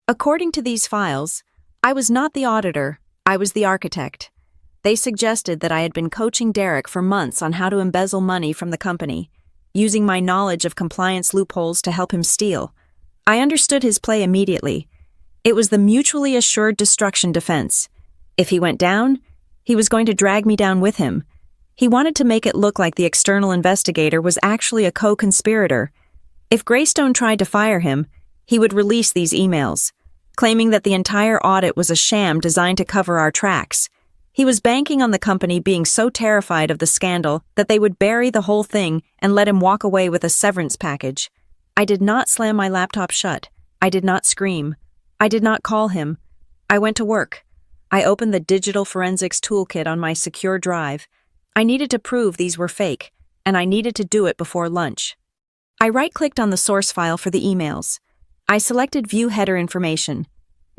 According to these files, I was not the auditor, I was the architect. They suggested that I had been coaching Derek for months on how to embezzle money from the company, using my knowledge of compliance loopholes to help him steal. I understood his play immediately. It was the mutually assured destruction defense. If he went down, he was going to drag me down with him. He wanted to make it look like the external investigator was actually a co-conspirator. If Greystone tried to fire him, he would release these emails, claiming that the entire audit was a sham designed to cover our tracks. He was banking on the company being so terrified of the scandal that they would bury the whole thing and let him walk away with a severance package. I did not slam my laptop shut. I did not scream. I did not call him. I went to work. I opened the digital forensics toolkit on my secure drive. I needed to prove these were fake, and I needed to do it before lunch. I right-clicked on the source file for the emails. I selected View Header Information.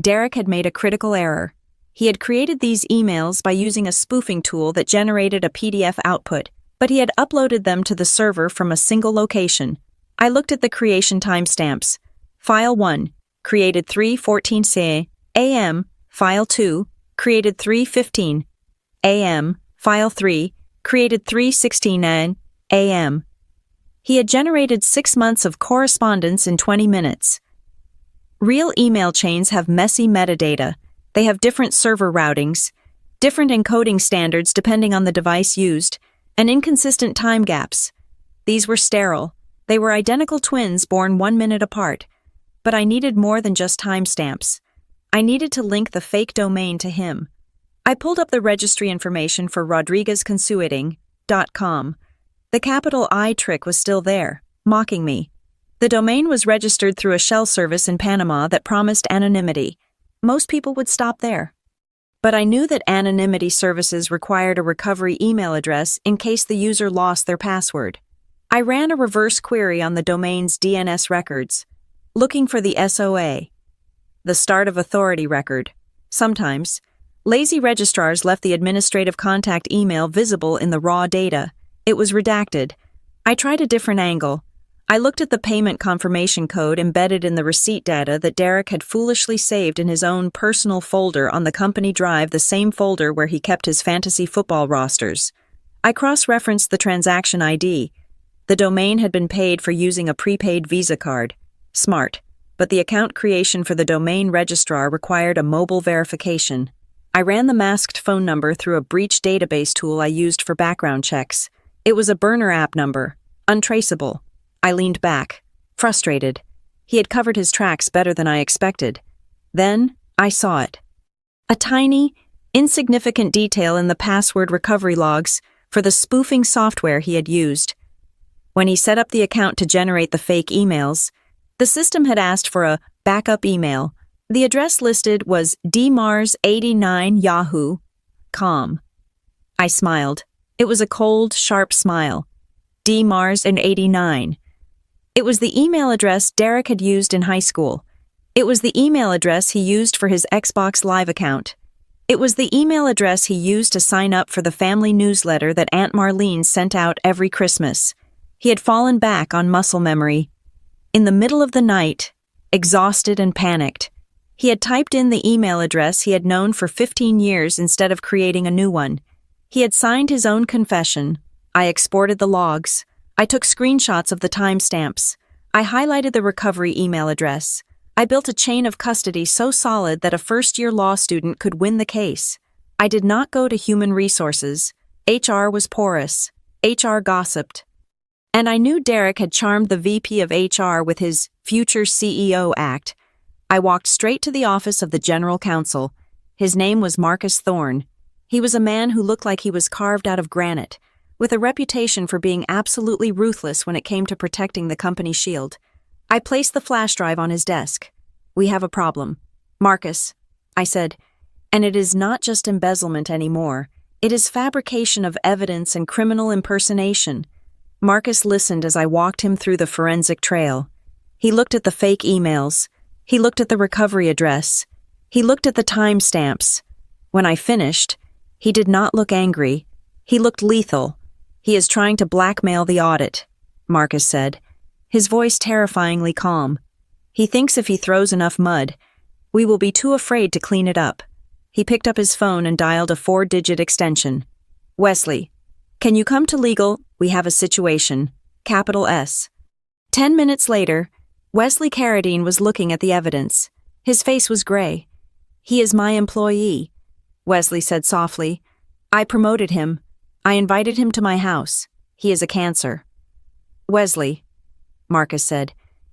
Derek had made a critical error. He had created these emails by using a spoofing tool that generated a PDF output, but he had uploaded them to the server from a single location. I looked at the creation timestamps. File 1, created 3:14 a.m. File 2, created 3:15 a.m. File 3, created 3:16 a.m. He had generated 6 months of correspondence in 20 minutes. Real email chains have messy metadata. They have different server routings, different encoding standards depending on the device used, and inconsistent time gaps. These were sterile. They were identical twins born 1 minute apart. But I needed more than just timestamps. I needed to link the fake domain to him. I pulled up the registry information for rodriguezconsuiting.com. The capital I trick was still there, mocking me. The domain was registered through a shell service in Panama that promised anonymity. Most people would stop there. But I knew that anonymity services required a recovery email address in case the user lost their password. I ran a reverse query on the domain's DNS records, looking for the SOA, the Start of Authority record. Sometimes, lazy registrars left the administrative contact email visible in the raw data. It was redacted. I tried a different angle. I looked at the payment confirmation code embedded in the receipt data that Derek had foolishly saved in his own personal folder on the company drive, the same folder where he kept his fantasy football rosters. I cross-referenced the transaction ID. The domain had been paid for using a prepaid Visa card. Smart. But the account creation for the domain registrar required a mobile verification. I ran the masked phone number through a breach database tool I used for background checks. It was a burner app number, untraceable. I leaned back, frustrated. He had covered his tracks better than I expected. Then, I saw it. A tiny, insignificant detail in the password recovery logs for the spoofing software he had used. When he set up the account to generate the fake emails, the system had asked for a backup email. The address listed was dmars89yahoo.com. I smiled. It was a cold, sharp smile. dmars89. It was the email address Derek had used in high school. It was the email address he used for his Xbox Live account. It was the email address he used to sign up for the family newsletter that Aunt Marlene sent out every Christmas. He had fallen back on muscle memory. In the middle of the night, exhausted and panicked, he had typed in the email address he had known for 15 years instead of creating a new one. He had signed his own confession. I exported the logs. I took screenshots of the timestamps. I highlighted the recovery email address. I built a chain of custody so solid that a first-year law student could win the case. I did not go to human resources. HR was porous. HR gossiped. And I knew Derek had charmed the VP of HR with his future CEO act. I walked straight to the office of the general counsel. His name was Marcus Thorne. He was a man who looked like he was carved out of granite, with a reputation for being absolutely ruthless when it came to protecting the company shield. I placed the flash drive on his desk. "We have a problem. Marcus," I said, "and it is not just embezzlement anymore. It is fabrication of evidence and criminal impersonation." Marcus listened as I walked him through the forensic trail. He looked at the fake emails. He looked at the recovery address. He looked at the timestamps. When I finished, he did not look angry. He looked lethal. "He is trying to blackmail the audit," Marcus said, his voice terrifyingly calm. "He thinks if he throws enough mud, we will be too afraid to clean it up." He picked up his phone and dialed a 4-digit extension. "Wesley, can you come to legal? We have a situation. Capital S." 10 minutes later, Wesley Carradine was looking at the evidence. His face was gray. "He is my employee," Wesley said softly. "I promoted him. I invited him to my house. He is a cancer." "Wesley," Marcus said,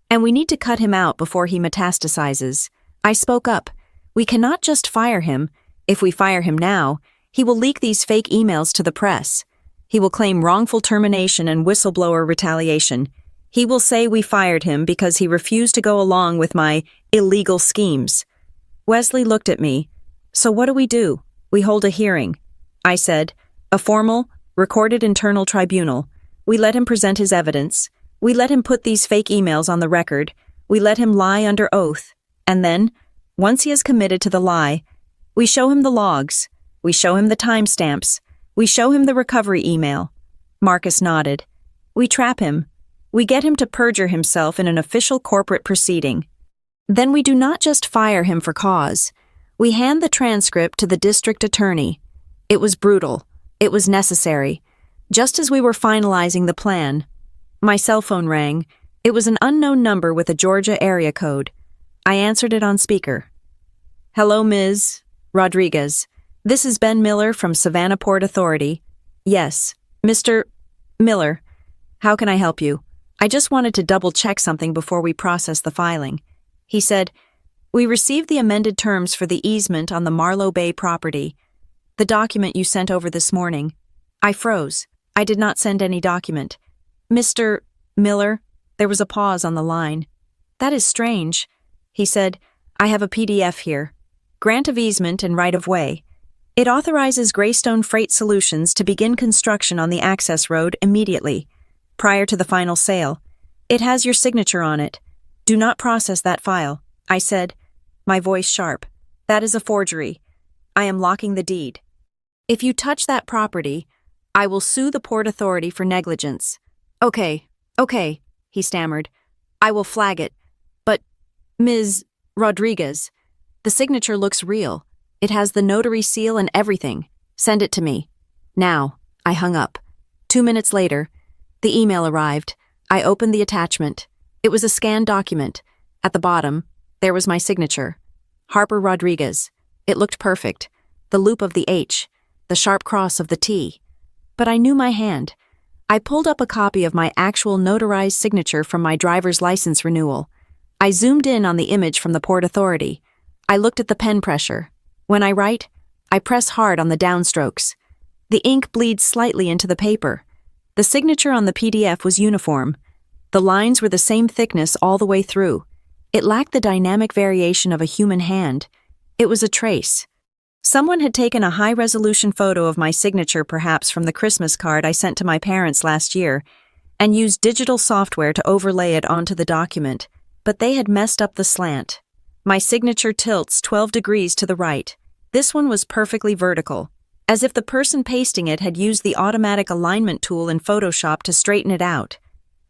"and we need to cut him out before he metastasizes." I spoke up. "We cannot just fire him. If we fire him now, he will leak these fake emails to the press. He will claim wrongful termination and whistleblower retaliation. He will say we fired him because he refused to go along with my illegal schemes." Wesley looked at me. "So what do? We hold a hearing," I said. "A formal, recorded internal tribunal. We let him present his evidence. We let him put these fake emails on the record. We let him lie under oath. And then, once he has committed to the lie, we show him the logs. We show him the timestamps. We show him the recovery email." Marcus nodded. "We trap him. We get him to perjure himself in an official corporate proceeding. Then we do not just fire him for cause. We hand the transcript to the district attorney. It was brutal. It was necessary. Just as we were finalizing the plan, my cell phone rang. It was an unknown number with a Georgia area code. I answered it on speaker. "Hello, Ms. Rodriguez. This is Ben Miller from Savannah Port Authority." "Yes, Mr. Miller. How can I help you?" "I just wanted to double-check something before we process the filing." He said, "We received the amended terms for the easement on the Marlow Bay property. The document you sent over this morning." I froze. I did not send any document. "Mr. Miller?" There was a pause on the line. "That is strange." He said, "I have a PDF here. Grant of easement and right-of-way. It authorizes Greystone Freight Solutions to begin construction on the access road immediately, prior to the final sale. It has your signature on it. Do not process that file." I said, my voice sharp. "That is a forgery. I am locking the deed. If you touch that property, I will sue the Port Authority for negligence." Okay, he stammered. "I will flag it. But, Ms. Rodriguez, the signature looks real. It has the notary seal and everything. Send it to me. Now." I hung up. 2 minutes later, the email arrived. I opened the attachment. It was a scanned document. At the bottom, there was my signature. Harper Rodriguez. It looked perfect. The loop of the H, the sharp cross of the T. But I knew my hand. I pulled up a copy of my actual notarized signature from my driver's license renewal. I zoomed in on the image from the Port Authority. I looked at the pen pressure. When I write, I press hard on the downstrokes. The ink bleeds slightly into the paper. The signature on the PDF was uniform. The lines were the same thickness all the way through. It lacked the dynamic variation of a human hand. It was a trace. Someone had taken a high-resolution photo of my signature, perhaps from the Christmas card I sent to my parents last year, and used digital software to overlay it onto the document, but they had messed up the slant. My signature tilts 12 degrees to the right. This one was perfectly vertical, as if the person pasting it had used the automatic alignment tool in Photoshop to straighten it out.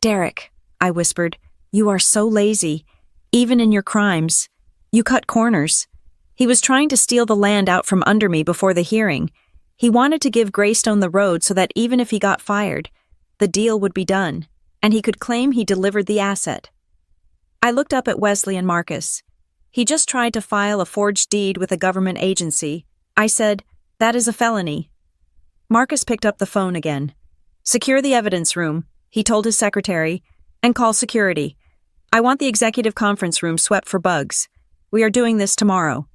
"Derek," I whispered, "you are so lazy. Even in your crimes. You cut corners." He was trying to steal the land out from under me before the hearing. He wanted to give Greystone the road so that even if he got fired, the deal would be done, and he could claim he delivered the asset. I looked up at Wesley and Marcus. "He just tried to file a forged deed with a government agency." I said, "That is a felony." Marcus picked up the phone again. "Secure the evidence room," he told his secretary, "and call security. I want the executive conference room swept for bugs. We are doing this tomorrow."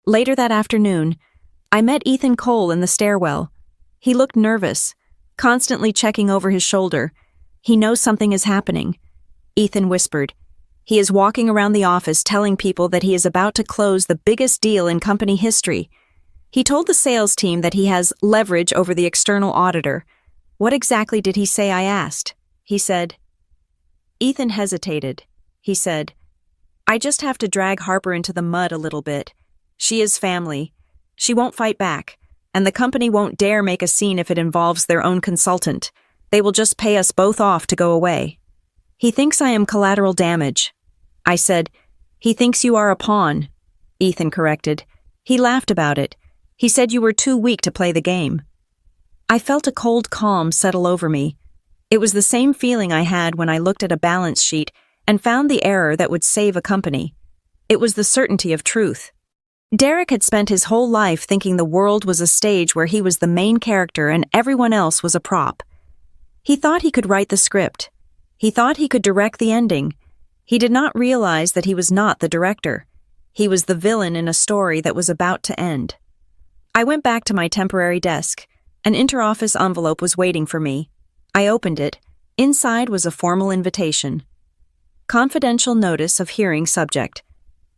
Later that afternoon, I met Ethan Cole in the stairwell. He looked nervous, constantly checking over his shoulder. "He knows something is happening," Ethan whispered. "He is walking around the office telling people that he is about to close the biggest deal in company history. He told the sales team that he has leverage over the external auditor." "What exactly did he say?" I asked. He said. Ethan hesitated. He said, "I just have to drag Harper into the mud a little bit. She is family. She won't fight back, and the company won't dare make a scene if it involves their own consultant. They will just pay us both off to go away. He thinks I am collateral damage." I said, "He thinks you are a pawn," Ethan corrected. "He laughed about it. He said you were too weak to play the game." I felt a cold calm settle over me. It was the same feeling I had when I looked at a balance sheet and found the error that would save a company. It was the certainty of truth. Derek had spent his whole life thinking the world was a stage where he was the main character and everyone else was a prop. He thought he could write the script. He thought he could direct the ending. He did not realize that he was not the director. He was the villain in a story that was about to end. I went back to my temporary desk. An interoffice envelope was waiting for me. I opened it. Inside was a formal invitation. Confidential notice of hearing subject.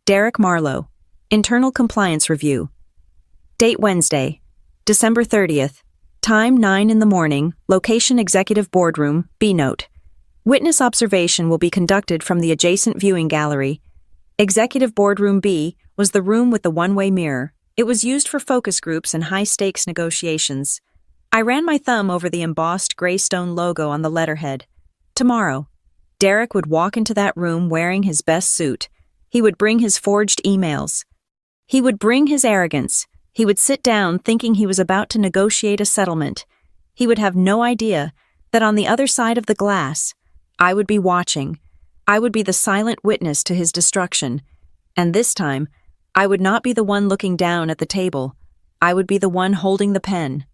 Derek Marlowe. Internal Compliance Review. Date Wednesday, December 30th. Time 9 in the morning. Location Executive Boardroom, B Note. Witness observation will be conducted from the adjacent viewing gallery. Executive Boardroom B was the room with the one-way mirror. It was used for focus groups and high-stakes negotiations. I ran my thumb over the embossed Greystone logo on the letterhead. Tomorrow, Derek would walk into that room wearing his best suit. He would bring his forged emails. He would bring his arrogance. He would sit down thinking he was about to negotiate a settlement. He would have no idea that on the other side of the glass, I would be watching. I would be the silent witness to his destruction. And this time, I would not be the one looking down at the table. I would be the one holding the pen.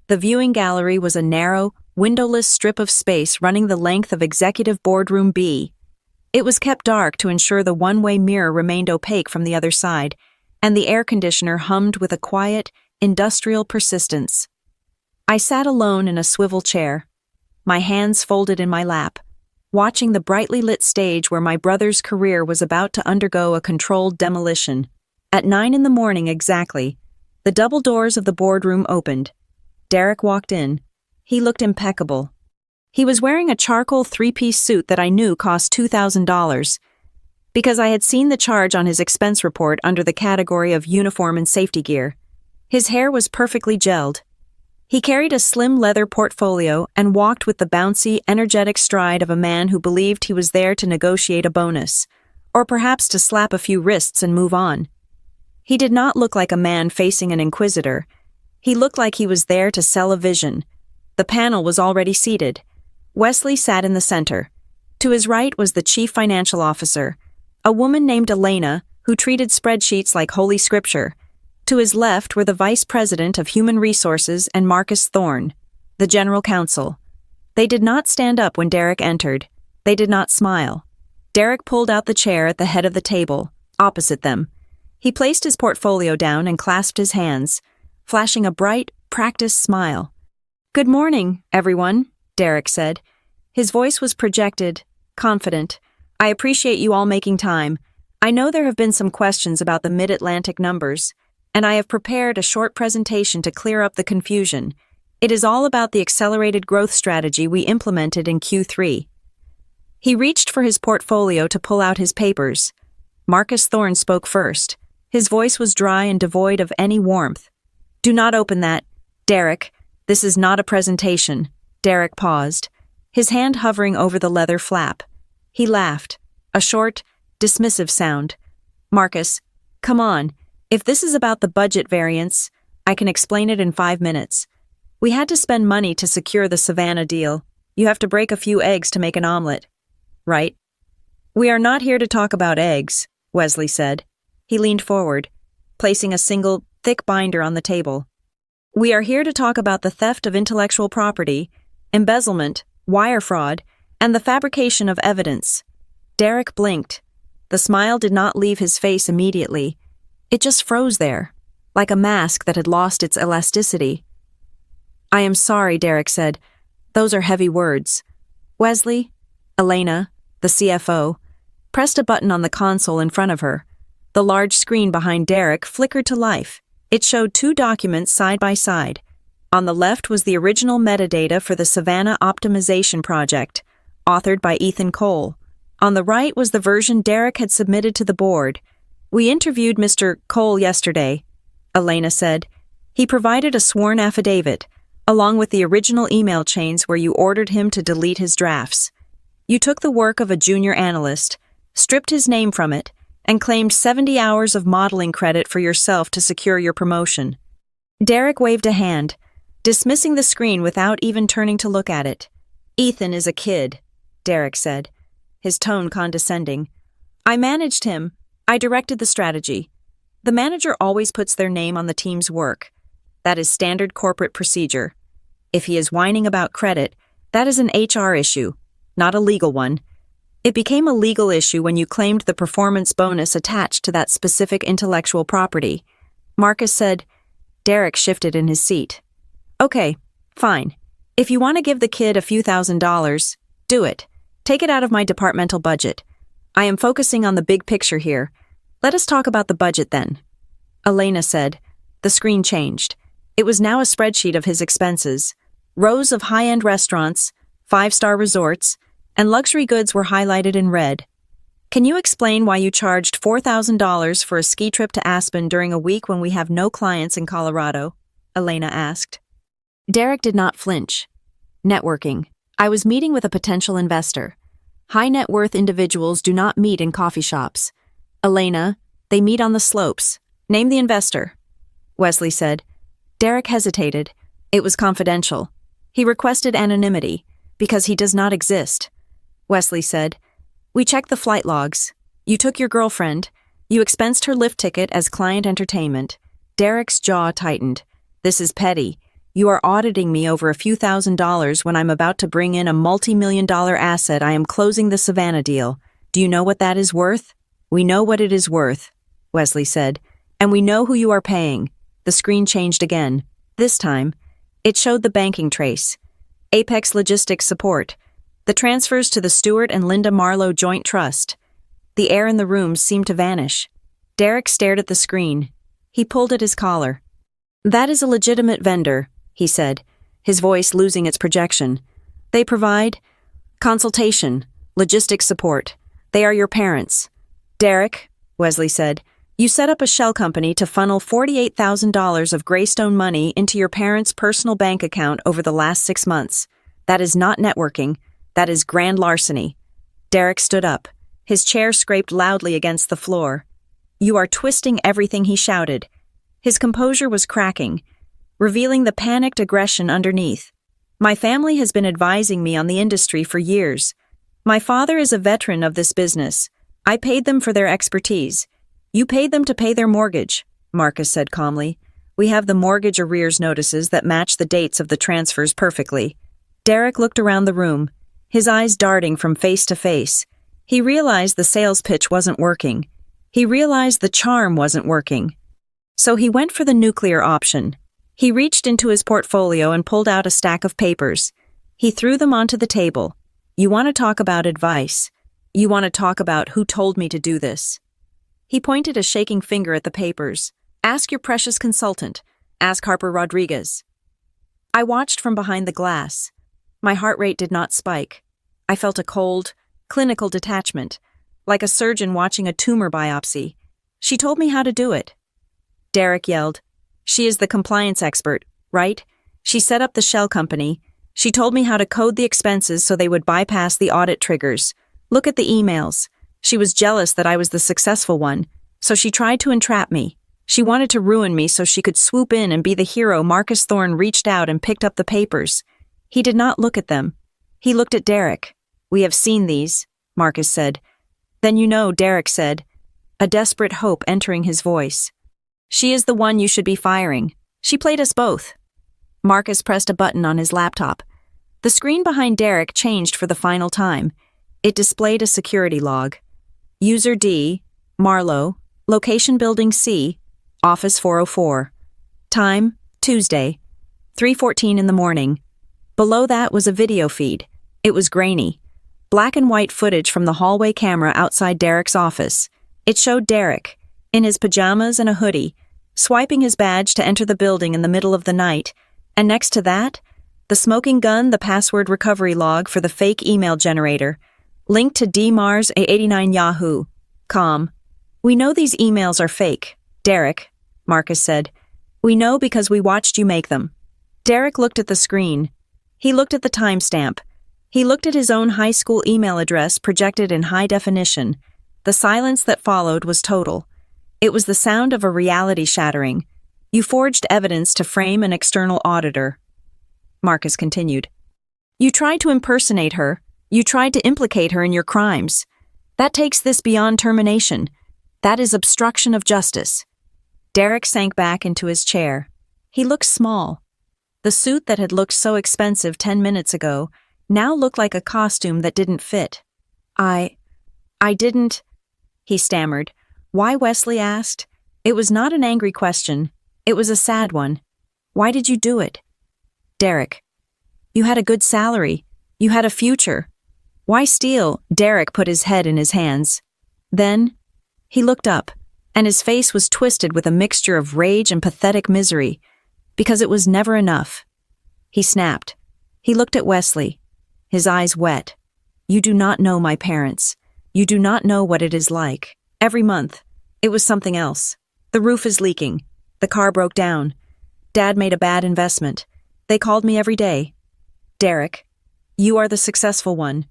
The viewing gallery was a narrow, windowless strip of space running the length of Executive Boardroom B. It was kept dark to ensure the one-way mirror remained opaque from the other side, and the air conditioner hummed with a quiet, industrial persistence. I sat alone in a swivel chair, my hands folded in my lap, watching the brightly lit stage where my brother's career was about to undergo a controlled demolition. At 9 in the morning exactly, the double doors of the boardroom opened. Derek walked in. He looked impeccable. He was wearing a charcoal three-piece suit that I knew cost $2,000, because I had seen the charge on his expense report under the category of uniform and safety gear. His hair was perfectly gelled. He carried a slim leather portfolio and walked with the bouncy, energetic stride of a man who believed he was there to negotiate a bonus, or perhaps to slap a few wrists and move on. He did not look like a man facing an inquisitor. He looked like he was there to sell a vision. The panel was already seated. Wesley sat in the center. To his right was the chief financial officer, a woman named Elena who treated spreadsheets like holy scripture. To his left were the vice president of human resources and Marcus Thorne, the general counsel. They did not stand up when Derek entered. They did not smile. Derek pulled out the chair at the head of the table, opposite them. He placed his portfolio down and clasped his hands, flashing a bright, practiced smile. "Good morning, everyone," Derek said. His voice was projected, confident. "I appreciate you all making time. I know there have been some questions about the Mid-Atlantic numbers, and I have prepared a short presentation to clear up the confusion. It is all about the accelerated growth strategy we implemented in Q3. He reached for his portfolio to pull out his papers. Marcus Thorne spoke first. His voice was dry and devoid of any warmth. "Do not open that, Derek. This is not a presentation." Derek paused, his hand hovering over the leather flap. He laughed, a short, dismissive sound. "Marcus, come on. If this is about the budget variance, I can explain it in 5 minutes. We had to spend money to secure the Savannah deal. You have to break a few eggs to make an omelet. Right?" "We are not here to talk about eggs," Wesley said. He leaned forward, placing a single, thick binder on the table. "We are here to talk about the theft of intellectual property, embezzlement, wire fraud, and the fabrication of evidence." Derek blinked. The smile did not leave his face immediately. It just froze there, like a mask that had lost its elasticity. "I am sorry," Derek said. "Those are heavy words." Wesley, Elena, the CFO, pressed a button on the console in front of her. The large screen behind Derek flickered to life. It showed 2 documents side by side. On the left was the original metadata for the Savannah Optimization Project, authored by Ethan Cole. On the right was the version Derek had submitted to the board. "We interviewed Mr. Cole yesterday," Elena said. "He provided a sworn affidavit, along with the original email chains where you ordered him to delete his drafts. You took the work of a junior analyst, stripped his name from it, and claimed 70 hours of modeling credit for yourself to secure your promotion." Derek waved a hand, dismissing the screen without even turning to look at it. "Ethan is a kid," Derek said, his tone condescending. "I managed him. I directed the strategy. The manager always puts their name on the team's work. That is standard corporate procedure. If he is whining about credit, that is an HR issue, not a legal one. It became a legal issue when you claimed the performance bonus attached to that specific intellectual property." Marcus said. Derek shifted in his seat. "Okay, fine. If you want to give the kid a few $1,000s, do it. Take it out of my departmental budget. I am focusing on the big picture here. Let us talk about the budget then." Elena said. The screen changed. It was now a spreadsheet of his expenses. Rows of high-end restaurants, 5-star resorts, and luxury goods were highlighted in red. "Can you explain why you charged $4,000 for a ski trip to Aspen during a week when we have no clients in Colorado?" Elena asked. Derek did not flinch. "Networking. I was meeting with a potential investor. High net worth individuals do not meet in coffee shops. Elena, they meet on the slopes. Name the investor." Wesley said. Derek hesitated. It was confidential. He requested anonymity, because he does not exist. Wesley said, "We checked the flight logs. You took your girlfriend. You expensed her lift ticket as client entertainment." Derek's jaw tightened. "This is petty. You are auditing me over a few $1,000s when I'm about to bring in a multi-million-dollar asset. I am closing the Savannah deal. Do you know what that is worth?" "We know what it is worth," Wesley said. "And we know who you are paying." The screen changed again. This time, it showed the banking trace. Apex Logistics Support. The transfers to the Stuart and Linda Marlowe Joint Trust. The air in the room seemed to vanish. Derek stared at the screen. He pulled at his collar. "That is a legitimate vendor," he said, his voice losing its projection. "They provide consultation, logistics support. They are your parents." "Derek," Wesley said, "you set up a shell company to funnel $48,000 of Greystone money into your parents' personal bank account over the last 6 months. That is not networking. That is grand larceny." Derek stood up. His chair scraped loudly against the floor. "You are twisting everything," he shouted. His composure was cracking, revealing the panicked aggression underneath. "My family has been advising me on the industry for years. My father is a veteran of this business. I paid them for their expertise. You paid them to pay their mortgage," Marcus said calmly. "We have the mortgage arrears notices that match the dates of the transfers perfectly." Derek looked around the room, his eyes darting from face to face. He realized the sales pitch wasn't working. He realized the charm wasn't working. So he went for the nuclear option. He reached into his portfolio and pulled out a stack of papers. He threw them onto the table. "You want to talk about advice? You want to talk about who told me to do this?" He pointed a shaking finger at the papers. "Ask your precious consultant. Ask Harper Rodriguez." I watched from behind the glass. My heart rate did not spike. I felt a cold, clinical detachment, like a surgeon watching a tumor biopsy. She told me how to do it. Derek yelled. She is the compliance expert, right? She set up the shell company. She told me how to code the expenses so they would bypass the audit triggers. Look at the emails. She was jealous that I was the successful one, so she tried to entrap me. She wanted to ruin me so she could swoop in and be the hero. Marcus Thorne reached out and picked up the papers. He did not look at them. He looked at Derek. We have seen these, Marcus said. Then you know, Derek said, a desperate hope entering his voice. She is the one you should be firing. She played us both. Marcus pressed a button on his laptop. The screen behind Derek changed for the final time. It displayed a security log. User D, Marlowe, location Building C, Office 404. Time, Tuesday, 3:14 in the morning. Below that was a video feed. It was grainy. Black and white footage from the hallway camera outside Derek's office. It showed Derek, in his pajamas and a hoodie, swiping his badge to enter the building in the middle of the night, and next to that, the smoking gun, the password recovery log for the fake email generator, linked to DMars A89 Yahoo.com. We know these emails are fake, Derek, Marcus said. We know because we watched you make them. Derek looked at the screen. He looked at the timestamp. He looked at his own high school email address projected in high definition. The silence that followed was total. It was the sound of a reality shattering. You forged evidence to frame an external auditor. Marcus continued. You tried to impersonate her. You tried to implicate her in your crimes. That takes this beyond termination. That is obstruction of justice. Derek sank back into his chair. He looked small. The suit that had looked so expensive 10 minutes ago now looked like a costume that didn't fit. I didn't, he stammered. Why, Wesley asked. It was not an angry question. It was a sad one. Why did you do it? Derek. You had a good salary. You had a future. Why steal? Derek put his head in his hands. Then, he looked up, and his face was twisted with a mixture of rage and pathetic misery, because it was never enough. He snapped. He looked at Wesley, his eyes wet. You do not know my parents. You do not know what it is like. Every month, it was something else. The roof is leaking. The car broke down. Dad made a bad investment. They called me every day. Derek, you are the successful one.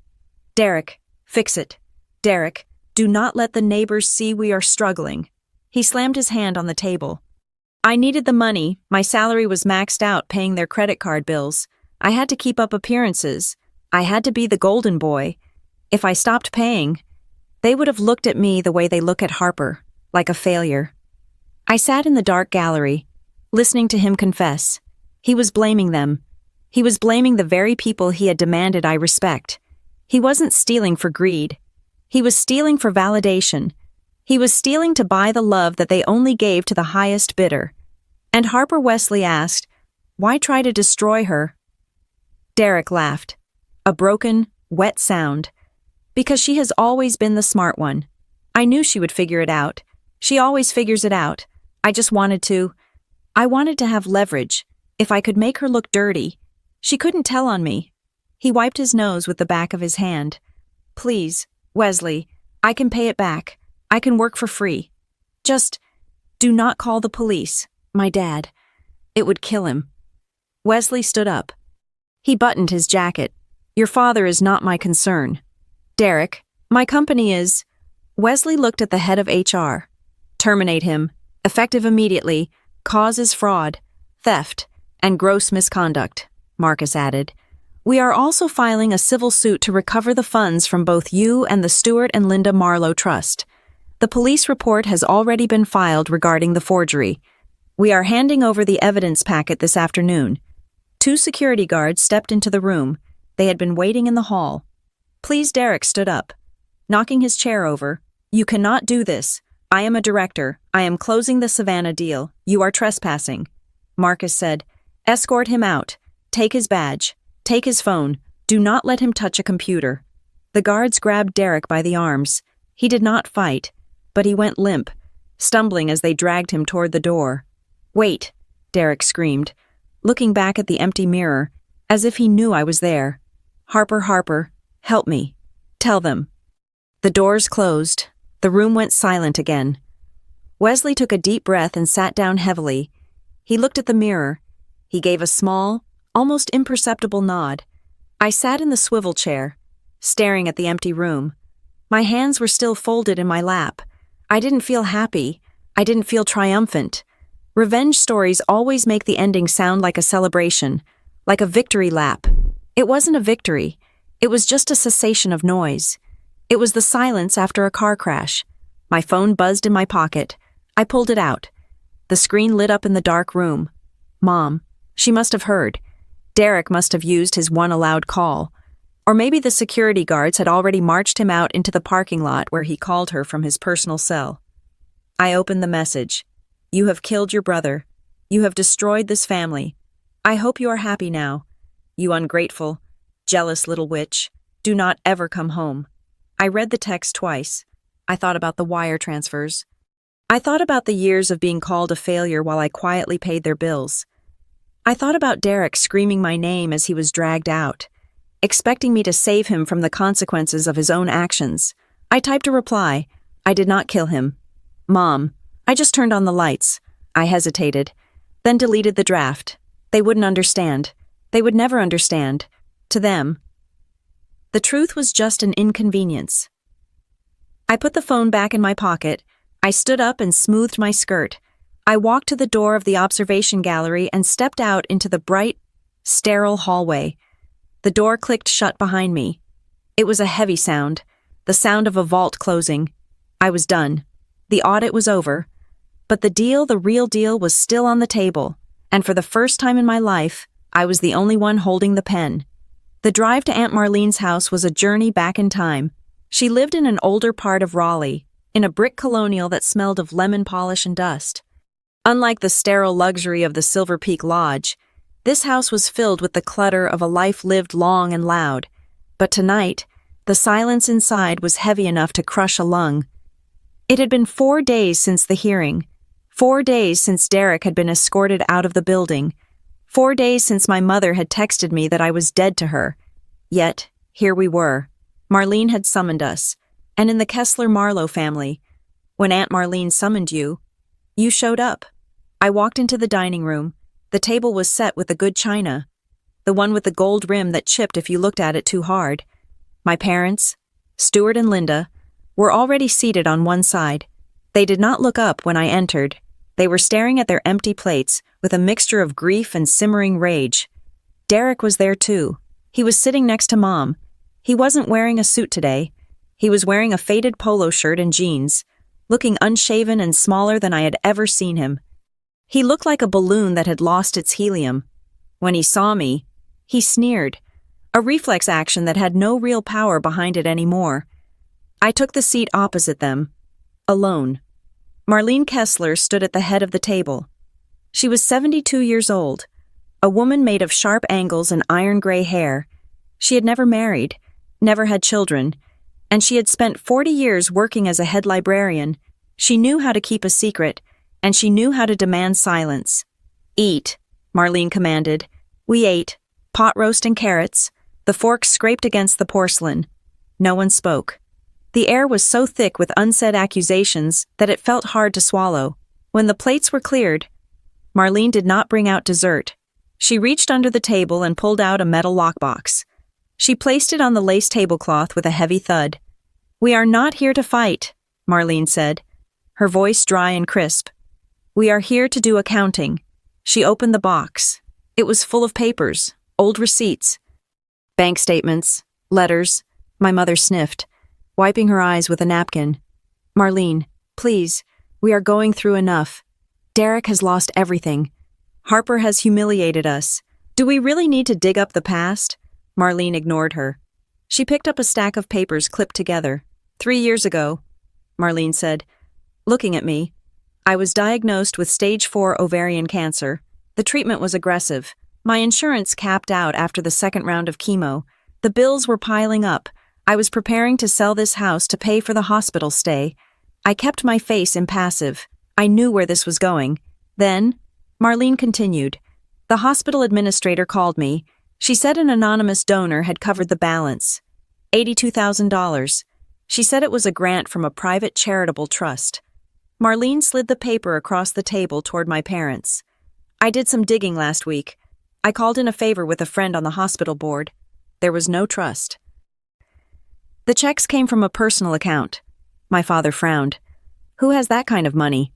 Derek, fix it. Derek, do not let the neighbors see we are struggling. He slammed his hand on the table. I needed the money. My salary was maxed out paying their credit card bills. I had to keep up appearances. I had to be the golden boy. If I stopped paying, they would have looked at me the way they look at Harper, like a failure. I sat in the dark gallery, listening to him confess. He was blaming them. He was blaming the very people he had demanded I respect. He wasn't stealing for greed. He was stealing for validation. He was stealing to buy the love that they only gave to the highest bidder. And Harper Wesley asked, why try to destroy her? Derek laughed. A broken, wet sound. Because she has always been the smart one. I knew she would figure it out. She always figures it out. I just wanted to. I wanted to have leverage. If I could make her look dirty. She couldn't tell on me. He wiped his nose with the back of his hand. Please, Wesley, I can pay it back. I can work for free. Just do not call the police. My dad. It would kill him. Wesley stood up. He buttoned his jacket. Your father is not my concern. Derek, my company is... Wesley looked at the head of HR. Terminate him. Effective immediately. Cause is fraud, theft, and gross misconduct, Marcus added. We are also filing a civil suit to recover the funds from both you and the Stuart and Linda Marlowe Trust. The police report has already been filed regarding the forgery. We are handing over the evidence packet this afternoon. 2 security guards stepped into the room. They had been waiting in the hall. Please, Derek stood up, knocking his chair over. You cannot do this. I am a director. I am closing the Savannah deal. You are trespassing. Marcus said, escort him out. Take his badge. Take his phone. Do not let him touch a computer. The guards grabbed Derek by the arms. He did not fight, but he went limp, stumbling as they dragged him toward the door. Wait, Derek screamed. looking back at the empty mirror, as if he knew I was there. Harper, help me. Tell them." The doors closed. The room went silent again. Wesley took a deep breath and sat down heavily. He looked at the mirror. He gave a small, almost imperceptible nod. I sat in the swivel chair, staring at the empty room. My hands were still folded in my lap. I didn't feel happy. I didn't feel triumphant. Revenge stories always make the ending sound like a celebration, like a victory lap. It wasn't a victory. It was just a cessation of noise. It was the silence after a car crash. My phone buzzed in my pocket. I pulled it out. The screen lit up in the dark room. Mom. She must have heard. Derek must have used his one allowed call. Or maybe the security guards had already marched him out into the parking lot where he called her from his personal cell. I opened the message. "You have killed your brother. You have destroyed this family. I hope you are happy now. You ungrateful, jealous little witch. Do not ever come home." I read the text twice. I thought about the wire transfers. I thought about the years of being called a failure while I quietly paid their bills. I thought about Derek screaming my name as he was dragged out, expecting me to save him from the consequences of his own actions. I typed a reply. I did not kill him. Mom, I just turned on the lights. I hesitated, then deleted the draft. They wouldn't understand. They would never understand. To them, the truth was just an inconvenience. I put the phone back in my pocket. I stood up and smoothed my skirt. I walked to the door of the observation gallery and stepped out into the bright, sterile hallway. The door clicked shut behind me. It was a heavy sound, the sound of a vault closing. I was done. The audit was over. But the real deal was still on the table, and for the first time in my life, I was the only one holding the pen. The drive to Aunt Marlene's house was a journey back in time. She lived in an older part of Raleigh, in a brick colonial that smelled of lemon polish and dust. Unlike the sterile luxury of the Silver Peak Lodge, this house was filled with the clutter of a life lived long and loud. But tonight, the silence inside was heavy enough to crush a lung. It had been 4 days since the hearing, 4 days since Derek had been escorted out of the building, 4 days since my mother had texted me that I was dead to her. Yet, here we were. Marlene had summoned us, and in the Kessler-Marlowe family, when Aunt Marlene summoned you, you showed up. I walked into the dining room. The table was set with the good china, the one with the gold rim that chipped if you looked at it too hard. My parents, Stuart and Linda, were already seated on one side. They did not look up when I entered. They were staring at their empty plates with a mixture of grief and simmering rage. Derek was there too. He was sitting next to Mom. He wasn't wearing a suit today. He was wearing a faded polo shirt and jeans, looking unshaven and smaller than I had ever seen him. He looked like a balloon that had lost its helium. When he saw me, he sneered, a reflex action that had no real power behind it anymore. I took the seat opposite them, alone. Marlene Kessler stood at the head of the table. She was 72 years old, a woman made of sharp angles and iron gray hair. She had never married, never had children, and she had spent 40 years working as a head librarian. She knew how to keep a secret, and she knew how to demand silence. "Eat," Marlene commanded. We ate, pot roast and carrots. The fork scraped against the porcelain. No one spoke. The air was so thick with unsaid accusations that it felt hard to swallow. When the plates were cleared, Marlene did not bring out dessert. She reached under the table and pulled out a metal lockbox. She placed it on the lace tablecloth with a heavy thud. "We are not here to fight," Marlene said, her voice dry and crisp. "We are here to do accounting." She opened the box. It was full of papers, old receipts, bank statements, letters. My mother sniffed, wiping her eyes with a napkin. "Marlene, please, we are going through enough. Derek has lost everything. Harper has humiliated us. Do we really need to dig up the past?" Marlene ignored her. She picked up a stack of papers clipped together. 3 years ago," Marlene said, looking at me, "I was diagnosed with stage 4 ovarian cancer. The treatment was aggressive. My insurance capped out after the second round of chemo. The bills were piling up. I was preparing to sell this house to pay for the hospital stay. I kept my face impassive. I knew where this was going. Then," Marlene continued, The hospital administrator called me. She said an anonymous donor had covered the balance. $82,000. She said it was a grant from a private charitable trust. Marlene slid the paper across the table toward my parents. I did some digging last week. I called in a favor with a friend on the hospital board. There was no trust. The checks came from a personal account. My father frowned. Who has that kind of money?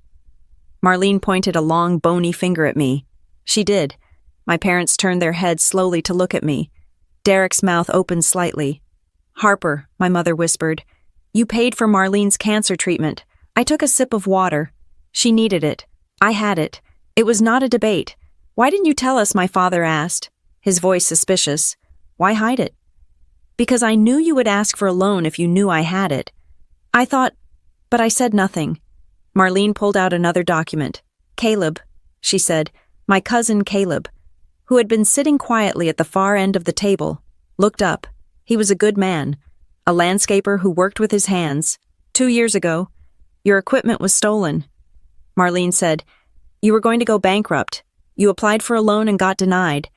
Marlene pointed a long, bony finger at me. She did. My parents turned their heads slowly to look at me. Derek's mouth opened slightly. Harper, my mother whispered. You paid for Marlene's cancer treatment. I took a sip of water. She needed it. I had it. It was not a debate. Why didn't you tell us, my father asked, his voice suspicious. Why hide it? Because I knew you would ask for a loan if you knew I had it. I thought, but I said nothing. Marlene pulled out another document. Caleb, she said, my cousin Caleb, who had been sitting quietly at the far end of the table, looked up. He was a good man, a landscaper who worked with his hands. 2 years ago, your equipment was stolen. Marlene said, you were going to go bankrupt. You applied for a loan and got denied.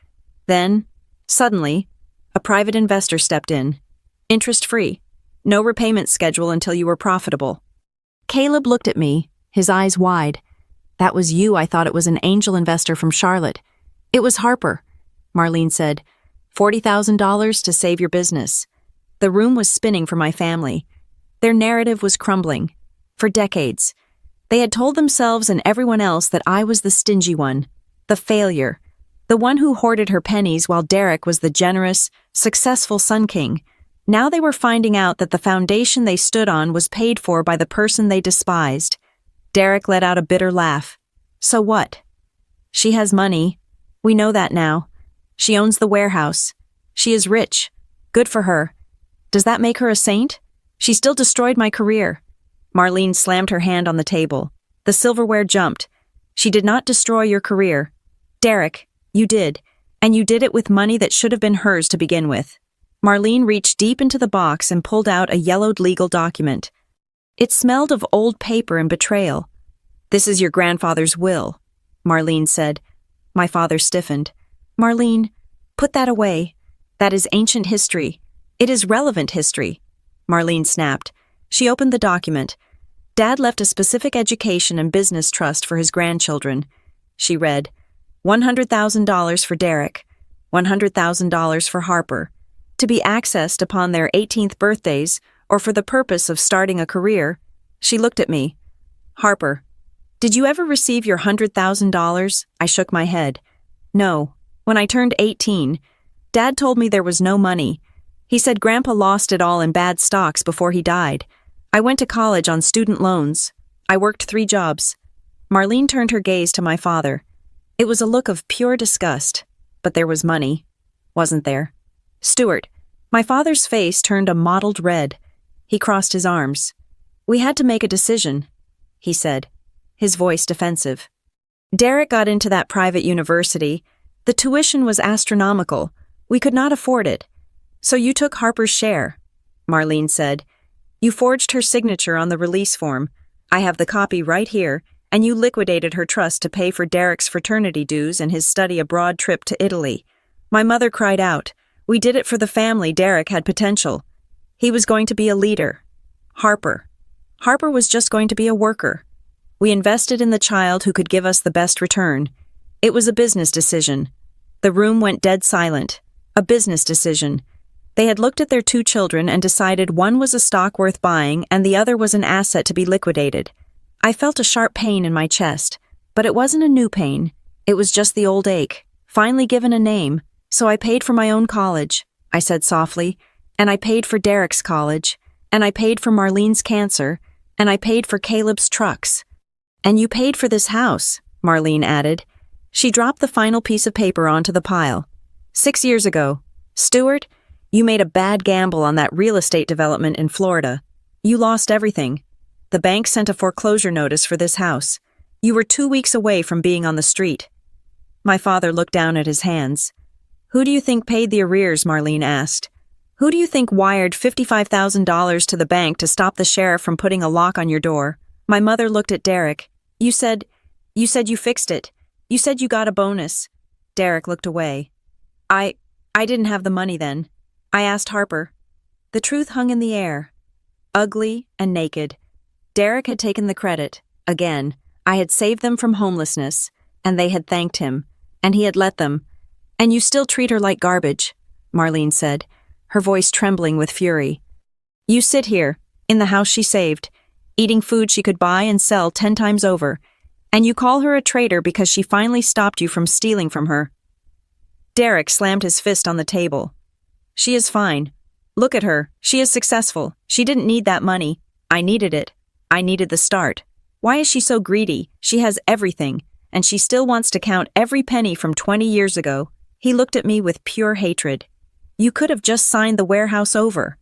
Then, suddenly, a private investor stepped in. Interest-free. No repayment schedule until you were profitable. Caleb looked at me, his eyes wide. That was you. I thought it was an angel investor from Charlotte. It was Harper, Marlene said. $40,000 to save your business. The room was spinning for my family. Their narrative was crumbling. For decades, they had told themselves and everyone else that I was the stingy one, the failure, the one who hoarded her pennies while Derek was the generous, successful Sun King. Now they were finding out that the foundation they stood on was paid for by the person they despised. Derek let out a bitter laugh. So what? She has money. We know that now. She owns the warehouse. She is rich. Good for her. Does that make her a saint? She still destroyed my career. Marlene slammed her hand on the table. The silverware jumped. She did not destroy your career. Derek, you did. And you did it with money that should have been hers to begin with. Marlene reached deep into the box and pulled out a yellowed legal document. It smelled of old paper and betrayal. This is your grandfather's will, Marlene said. My father stiffened. Marlene, put that away. That is ancient history. It is relevant history. Marlene snapped. She opened the document. Dad left a specific education and business trust for his grandchildren. She read, $100,000 for Derek, $100,000 for Harper, to be accessed upon their 18th birthdays or for the purpose of starting a career. She looked at me. Harper, did you ever receive your $100,000? I shook my head. No. When I turned 18, Dad told me there was no money. He said Grandpa lost it all in bad stocks before he died. I went to college on student loans. I worked 3 jobs. Marlene turned her gaze to my father. It was a look of pure disgust, but there was money, wasn't there? Stuart, my father's face turned a mottled red. He crossed his arms. We had to make a decision, he said, his voice defensive. Derek got into that private university. The tuition was astronomical. We could not afford it. So you took Harper's share, Marlene said. You forged her signature on the release form. I have the copy right here. And you liquidated her trust to pay for Derek's fraternity dues and his study abroad trip to Italy. My mother cried out. We did it for the family. Derek had potential. He was going to be a leader. Harper was just going to be a worker. We invested in the child who could give us the best return. It was a business decision. The room went dead silent. A business decision. They had looked at their 2 children and decided one was a stock worth buying and the other was an asset to be liquidated. I felt a sharp pain in my chest, but it wasn't a new pain. It was just the old ache, finally given a name. So I paid for my own college, I said softly, and I paid for Derek's college, and I paid for Marlene's cancer, and I paid for Caleb's trucks. And you paid for this house, Marlene added. She dropped the final piece of paper onto the pile. 6 years ago, Stuart, you made a bad gamble on that real estate development in Florida. You lost everything. The bank sent a foreclosure notice for this house. You were 2 weeks away from being on the street. My father looked down at his hands. Who do you think paid the arrears? Marlene asked. Who do you think wired $55,000 to the bank to stop the sheriff from putting a lock on your door? My mother looked at Derek. You said you fixed it. You said you got a bonus. Derek looked away. I didn't have the money then. I asked Harper. The truth hung in the air. Ugly and naked. Derek had taken the credit. Again, I had saved them from homelessness, and they had thanked him, and he had let them. And you still treat her like garbage, Marlene said, her voice trembling with fury. You sit here, in the house she saved, eating food she could buy and sell 10 times over, and you call her a traitor because she finally stopped you from stealing from her. Derek slammed his fist on the table. She is fine. Look at her. She is successful. She didn't need that money. I needed it. I needed the start. Why is she so greedy? She has everything, and she still wants to count every penny from 20 years ago. He looked at me with pure hatred. You could have just signed the warehouse over.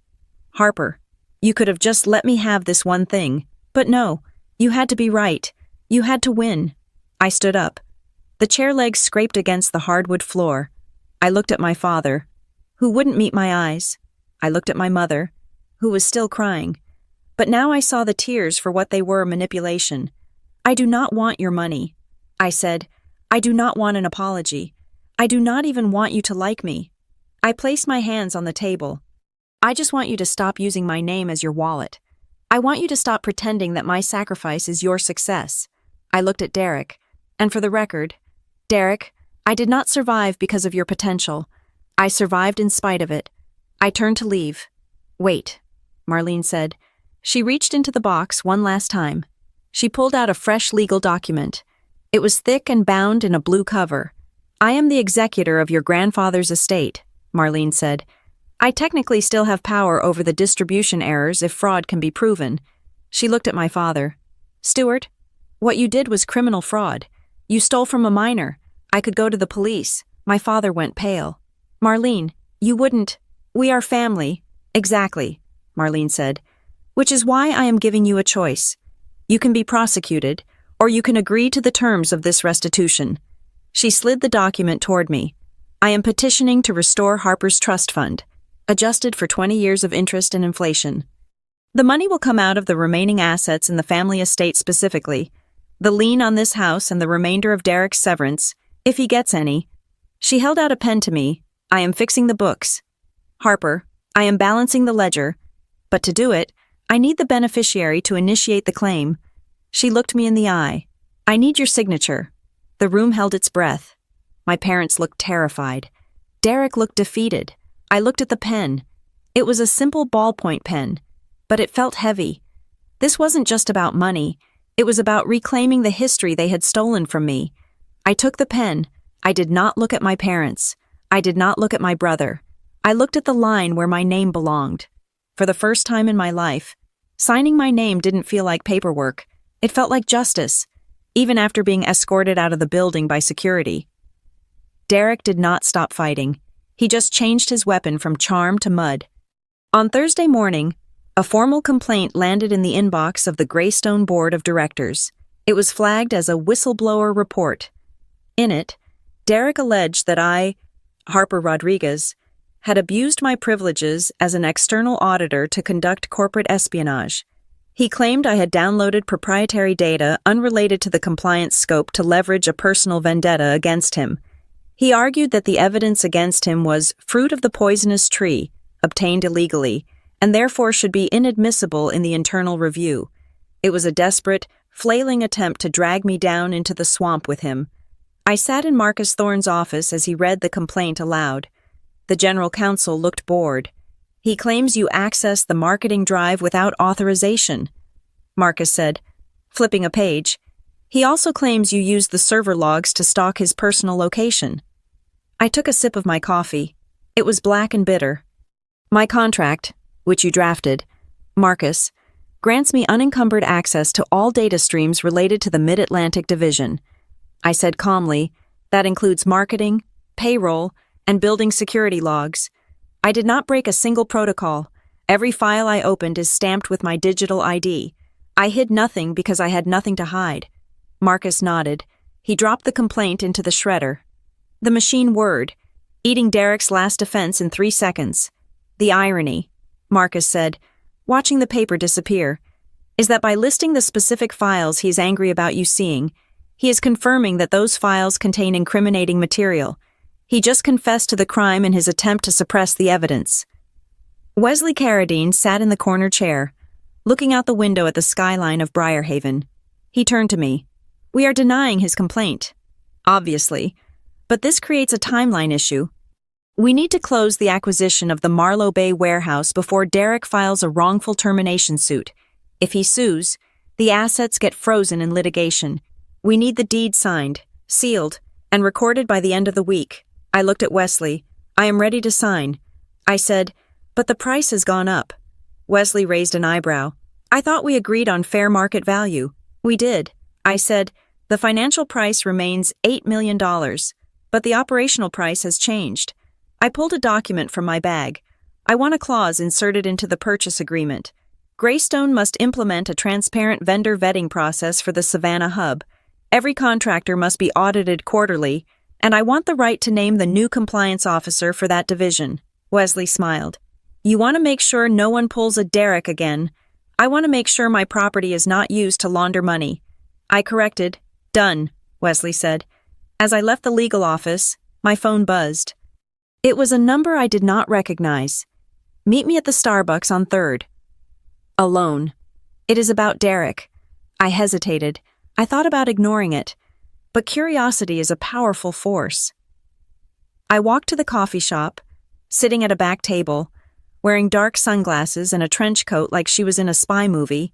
Harper, you could have just let me have this one thing. But no, you had to be right. You had to win. I stood up. The chair legs scraped against the hardwood floor. I looked at my father, who wouldn't meet my eyes. I looked at my mother, who was still crying. But now I saw the tears for what they were, manipulation. I do not want your money. I said, I do not want an apology. I do not even want you to like me. I placed my hands on the table. I just want you to stop using my name as your wallet. I want you to stop pretending that my sacrifice is your success. I looked at Derek, and for the record, Derek, I did not survive because of your potential. I survived in spite of it. I turned to leave. Wait, Marlene said. She reached into the box one last time. She pulled out a fresh legal document. It was thick and bound in a blue cover. I am the executor of your grandfather's estate, Marlene said. I technically still have power over the distribution errors if fraud can be proven. She looked at my father. Stuart, what you did was criminal fraud. You stole from a minor. I could go to the police. My father went pale. Marlene, you wouldn't. We are family. Exactly, Marlene said. Which is why I am giving you a choice. You can be prosecuted, or you can agree to the terms of this restitution. She slid the document toward me. I am petitioning to restore Harper's trust fund, adjusted for 20 years of interest and inflation. The money will come out of the remaining assets in the family estate specifically, the lien on this house and the remainder of Derek's severance, if he gets any. She held out a pen to me. I am fixing the books. Harper, I am balancing the ledger, but to do it, I need the beneficiary to initiate the claim. She looked me in the eye. I need your signature. The room held its breath. My parents looked terrified. Derek looked defeated. I looked at the pen. It was a simple ballpoint pen, but it felt heavy. This wasn't just about money. It was about reclaiming the history they had stolen from me. I took the pen. I did not look at my parents. I did not look at my brother. I looked at the line where my name belonged. For the first time in my life, signing my name didn't feel like paperwork. It felt like justice, even after being escorted out of the building by security. Derek did not stop fighting. He just changed his weapon from charm to mud. On Thursday morning, a formal complaint landed in the inbox of the Greystone Board of Directors. It was flagged as a whistleblower report. In it, Derek alleged that I, Harper Rodriguez, had abused my privileges as an external auditor to conduct corporate espionage. He claimed I had downloaded proprietary data unrelated to the compliance scope to leverage a personal vendetta against him. He argued that the evidence against him was fruit of the poisonous tree, obtained illegally, and therefore should be inadmissible in the internal review. It was a desperate, flailing attempt to drag me down into the swamp with him. I sat in Marcus Thorne's office as he read the complaint aloud. The general counsel looked bored. He claims you accessed the marketing drive without authorization, Marcus said, flipping a page. He also claims you used the server logs to stalk his personal location. I took a sip of my coffee. It was black and bitter. My contract, which you drafted, Marcus, grants me unencumbered access to all data streams related to the Mid-Atlantic Division. I said calmly, that includes marketing, payroll, and building security logs. I did not break a single protocol. Every file I opened is stamped with my digital ID. I hid nothing because I had nothing to hide. Marcus nodded. He dropped the complaint into the shredder. The machine whirred, eating Derek's last offense in 3 seconds. The irony, Marcus said, watching the paper disappear, is that by listing the specific files he's angry about you seeing, he is confirming that those files contain incriminating material. He just confessed to the crime in his attempt to suppress the evidence. Wesley Carradine sat in the corner chair, looking out the window at the skyline of Briarhaven. He turned to me. We are denying his complaint, obviously, but this creates a timeline issue. We need to close the acquisition of the Marlow Bay warehouse before Derek files a wrongful termination suit. If he sues, the assets get frozen in litigation. We need the deed signed, sealed, and recorded by the end of the week. I looked at Wesley. I am ready to sign. I said, but the price has gone up. Wesley raised an eyebrow. I thought we agreed on fair market value. We did. I said, the financial price remains $8 million, but the operational price has changed. I pulled a document from my bag. I want a clause inserted into the purchase agreement. Greystone must implement a transparent vendor vetting process for the Savannah hub. Every contractor must be audited quarterly, and I want the right to name the new compliance officer for that division. Wesley smiled. You want to make sure no one pulls a Derek again. I want to make sure my property is not used to launder money. I corrected. Done, Wesley said. As I left the legal office, my phone buzzed. It was a number I did not recognize. Meet me at the Starbucks on 3rd. Alone. It is about Derek. I hesitated. I thought about ignoring it, but curiosity is a powerful force. I walked to the coffee shop, sitting at a back table, wearing dark sunglasses and a trench coat like she was in a spy movie,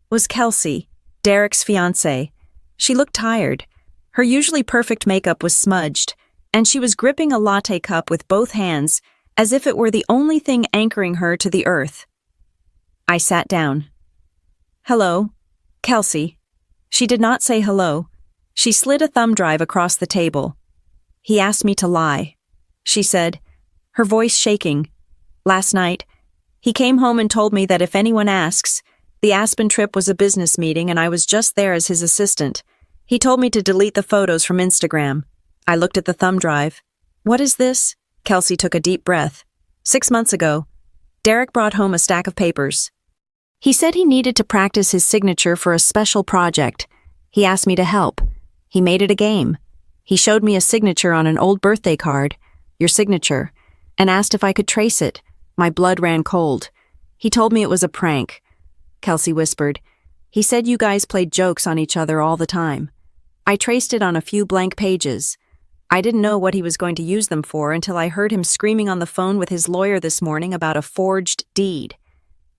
was Kelsey, Derek's fiancée. She looked tired. Her usually perfect makeup was smudged, and she was gripping a latte cup with both hands as if it were the only thing anchoring her to the earth. I sat down. Hello, Kelsey. She did not say hello. She slid a thumb drive across the table. He asked me to lie, she said, her voice shaking. Last night, he came home and told me that if anyone asks, the Aspen trip was a business meeting and I was just there as his assistant. He told me to delete the photos from Instagram. I looked at the thumb drive. What is this? Kelsey took a deep breath. 6 months ago, Derek brought home a stack of papers. He said he needed to practice his signature for a special project. He asked me to help. He made it a game. He showed me a signature on an old birthday card, your signature, and asked if I could trace it. My blood ran cold. He told me it was a prank. Kelsey whispered. He said you guys played jokes on each other all the time. I traced it on a few blank pages. I didn't know what he was going to use them for until I heard him screaming on the phone with his lawyer this morning about a forged deed.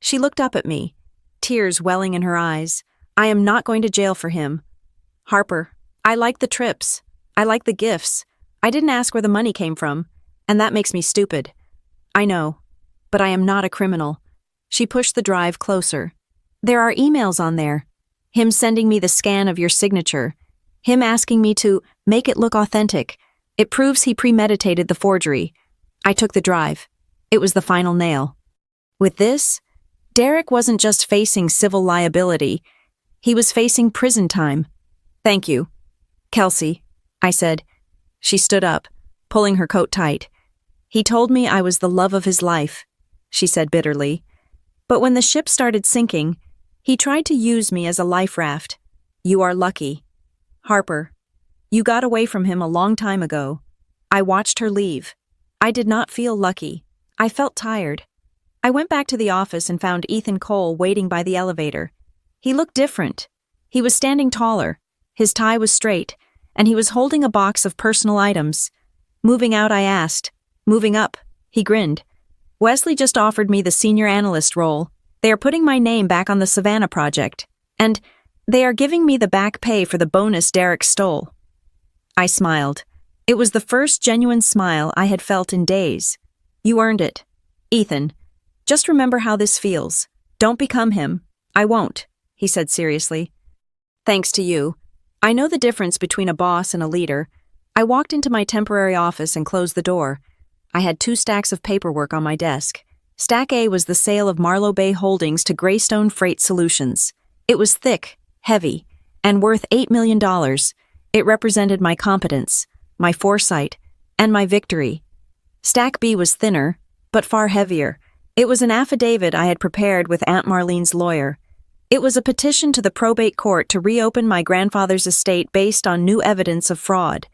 She looked up at me, tears welling in her eyes. I am not going to jail for him. Harper, I like the trips. I like the gifts. I didn't ask where the money came from, and that makes me stupid. I know, but I am not a criminal. She pushed the drive closer. There are emails on there. Him sending me the scan of your signature. Him asking me to make it look authentic. It proves he premeditated the forgery. I took the drive. It was the final nail. With this, Derek wasn't just facing civil liability. He was facing prison time. Thank you, Kelsey, I said. She stood up, pulling her coat tight. He told me I was the love of his life, she said bitterly. But when the ship started sinking, he tried to use me as a life raft. You are lucky. Harper, you got away from him a long time ago. I watched her leave. I did not feel lucky. I felt tired. I went back to the office and found Ethan Cole waiting by the elevator. He looked different. He was standing taller. His tie was straight, and he was holding a box of personal items. Moving out, I asked. Moving up, he grinned. Wesley just offered me the senior analyst role. They are putting my name back on the Savannah project, and they are giving me the back pay for the bonus Derek stole. I smiled. It was the first genuine smile I had felt in days. You earned it. Ethan, just remember how this feels. Don't become him. I won't, he said seriously. Thanks to you. I know the difference between a boss and a leader. I walked into my temporary office and closed the door. I had 2 stacks of paperwork on my desk. Stack A was the sale of Marlow Bay Holdings to Greystone Freight Solutions. It was thick, heavy, and worth $8 million. It represented my competence, my foresight, and my victory. Stack B was thinner, but far heavier. It was an affidavit I had prepared with Aunt Marlene's lawyer. It was a petition to the probate court to reopen my grandfather's estate based on new evidence of fraud.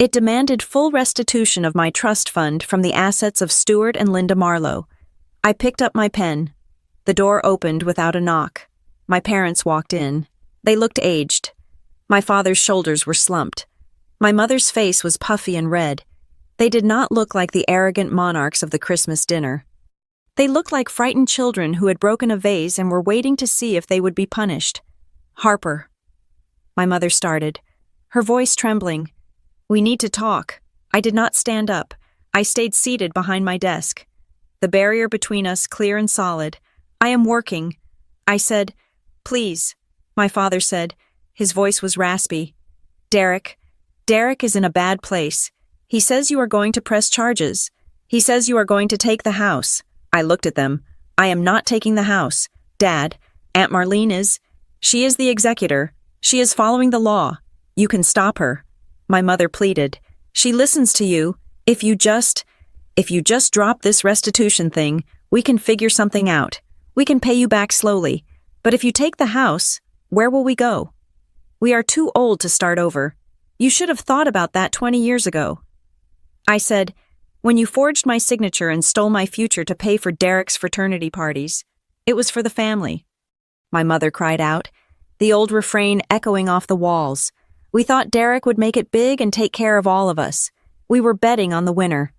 It demanded full restitution of my trust fund from the assets of Stuart and Linda Marlowe. I picked up my pen. The door opened without a knock. My parents walked in. They looked aged. My father's shoulders were slumped. My mother's face was puffy and red. They did not look like the arrogant monarchs of the Christmas dinner. They looked like frightened children who had broken a vase and were waiting to see if they would be punished. "Harper." My mother started, her voice trembling. "We need to talk." I did not stand up. I stayed seated behind my desk. The barrier between us clear and solid. "I am working." I said, "Please." My father said. His voice was raspy. Derek is in a bad place. He says you are going to press charges. He says you are going to take the house." I looked at them. "I am not taking the house. Dad, Aunt Marlene is. She is the executor. She is following the law. You can stop her." My mother pleaded. "She listens to you. If you just drop this restitution thing, we can figure something out. We can pay you back slowly. But if you take the house, where will we go? We are too old to start over. You should have thought about that 20 years ago." I said, "When you forged my signature and stole my future to pay for Derek's fraternity parties, it was for the family." My mother cried out, the old refrain echoing off the walls. "We thought Derek would make it big and take care of all of us. We were betting on the winner."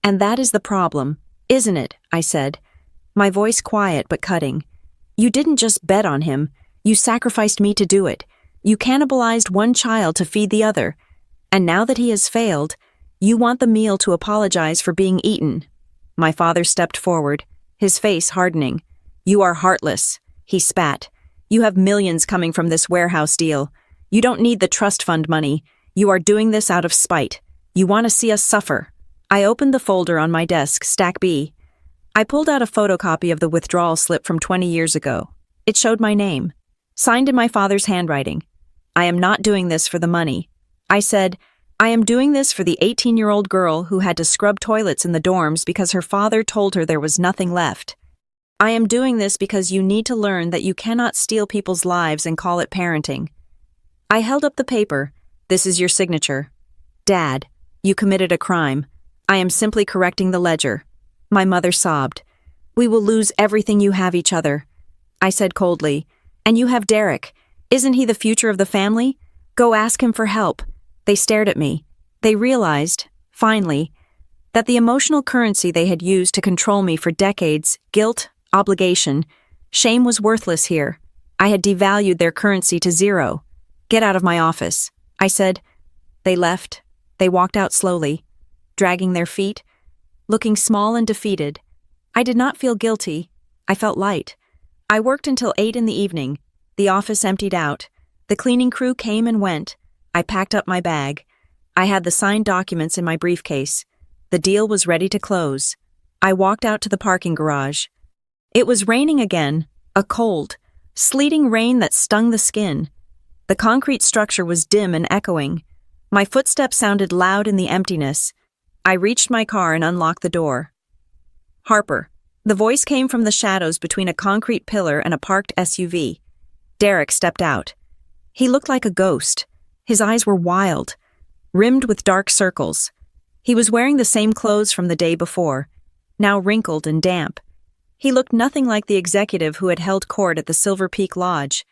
"And that is the problem, isn't it?" I said, my voice quiet but cutting. "You didn't just bet on him. You sacrificed me to do it. You cannibalized one child to feed the other. And now that he has failed, you want the meal to apologize for being eaten." My father stepped forward, his face hardening. "You are heartless," he spat. "You have millions coming from this warehouse deal. You don't need the trust fund money. You are doing this out of spite. You want to see us suffer." I opened the folder on my desk, Stack B. I pulled out a photocopy of the withdrawal slip from 20 years ago. It showed my name, signed in my father's handwriting. "I am not doing this for the money." I said, "I am doing this for the 18-year-old girl who had to scrub toilets in the dorms because her father told her there was nothing left. I am doing this because you need to learn that you cannot steal people's lives and call it parenting." I held up the paper. "This is your signature." "Dad, you committed a crime. I am simply correcting the ledger." My mother sobbed. "We will lose everything you have each other." I said coldly, "And you have Derek. Isn't he the future of the family? Go ask him for help." They stared at me. They realized, finally, that the emotional currency they had used to control me for decades, guilt, obligation, shame was worthless here. I had devalued their currency to zero. "Get out of my office," I said. They left. They walked out slowly, dragging their feet, looking small and defeated. I did not feel guilty. I felt light. I worked until 8 in the evening. The office emptied out. The cleaning crew came and went. I packed up my bag. I had the signed documents in my briefcase. The deal was ready to close. I walked out to the parking garage. It was raining again, a cold, sleeting rain that stung the skin. The concrete structure was dim and echoing. My footsteps sounded loud in the emptiness. I reached my car and unlocked the door. "Harper." The voice came from the shadows between a concrete pillar and a parked SUV. Derek stepped out. He looked like a ghost. His eyes were wild, rimmed with dark circles. He was wearing the same clothes from the day before, now wrinkled and damp. He looked nothing like the executive who had held court at the Silver Peak Lodge.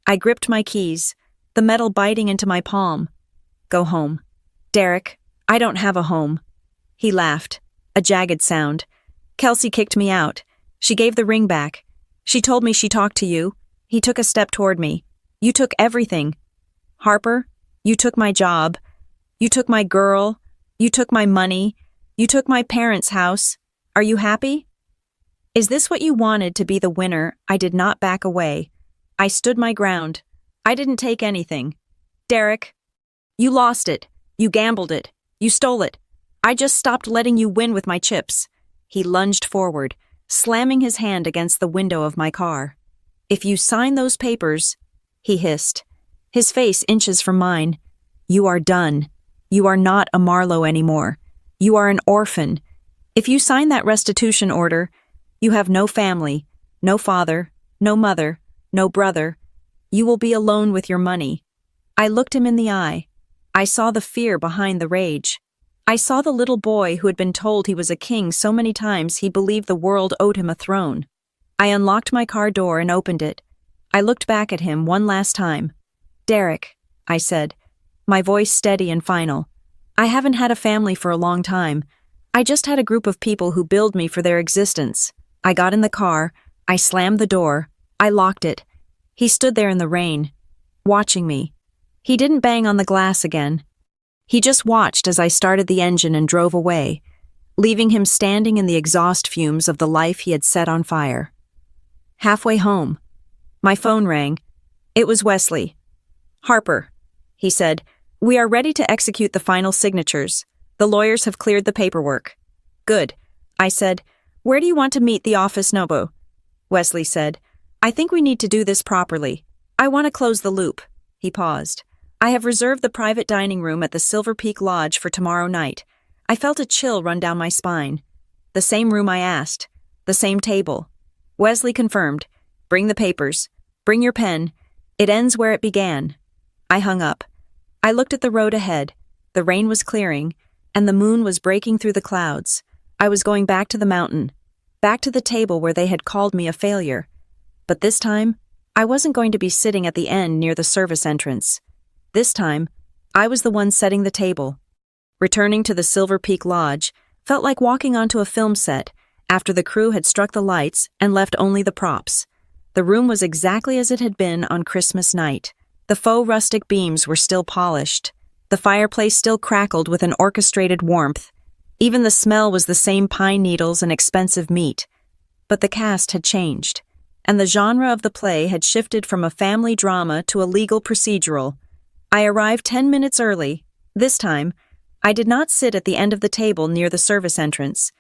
I gripped my keys, the metal biting into my palm. "Go home." "Derek, I don't have a home." He laughed, a jagged sound. "Kelsey kicked me out. She gave the ring back. She told me she talked to you." He took a step toward me. "You took everything. Harper, you took my job. You took my girl. You took my money. You took my parents' house. Are you happy?" Is this what you wanted to be the winner? I did not back away. I stood my ground. I didn't take anything. "Derek, you lost it. You gambled it. You stole it. I just stopped letting you win with my chips." He lunged forward, slamming his hand against the window of my car. "If you sign those papers," he hissed, his face inches from mine, "you are done. You are not a Marlowe anymore. You are an orphan. If you sign that restitution order, you have no family, no father, no mother, no brother. You will be alone with your money." I looked him in the eye. I saw the fear behind the rage. I saw the little boy who had been told he was a king so many times he believed the world owed him a throne. I unlocked my car door and opened it. I looked back at him one last time. "Derek," I said, my voice steady and final. "I haven't had a family for a long time. I just had a group of people who billed me for their existence." I got in the car, I slammed the door, I locked it. He stood there in the rain, watching me. He didn't bang on the glass again. He just watched as I started the engine and drove away, leaving him standing in the exhaust fumes of the life he had set on fire. Halfway home, my phone rang. It was Wesley. "Harper," he said, "we are ready to execute the final signatures. The lawyers have cleared the paperwork." "Good," I said. "Where do you want to meet the office Nobo?" Wesley said, "I think we need to do this properly. I want to close the loop." He paused. "I have reserved the private dining room at the Silver Peak Lodge for tomorrow night." I felt a chill run down my spine. "The same room I asked. The same table." Wesley confirmed. "Bring the papers. Bring your pen. It ends where it began." I hung up. I looked at the road ahead. The rain was clearing, and the moon was breaking through the clouds. I was going back to the mountain, back to the table where they had called me a failure. But this time, I wasn't going to be sitting at the end near the service entrance. This time, I was the one setting the table. Returning to the Silver Peak Lodge felt like walking onto a film set after the crew had struck the lights and left only the props. The room was exactly as it had been on Christmas night. The faux rustic beams were still polished. The fireplace still crackled with an orchestrated warmth. Even the smell was the same pine needles and expensive meat. But the cast had changed, and the genre of the play had shifted from a family drama to a legal procedural. I arrived 10 minutes early. This time, I did not sit at the end of the table near the service entrance.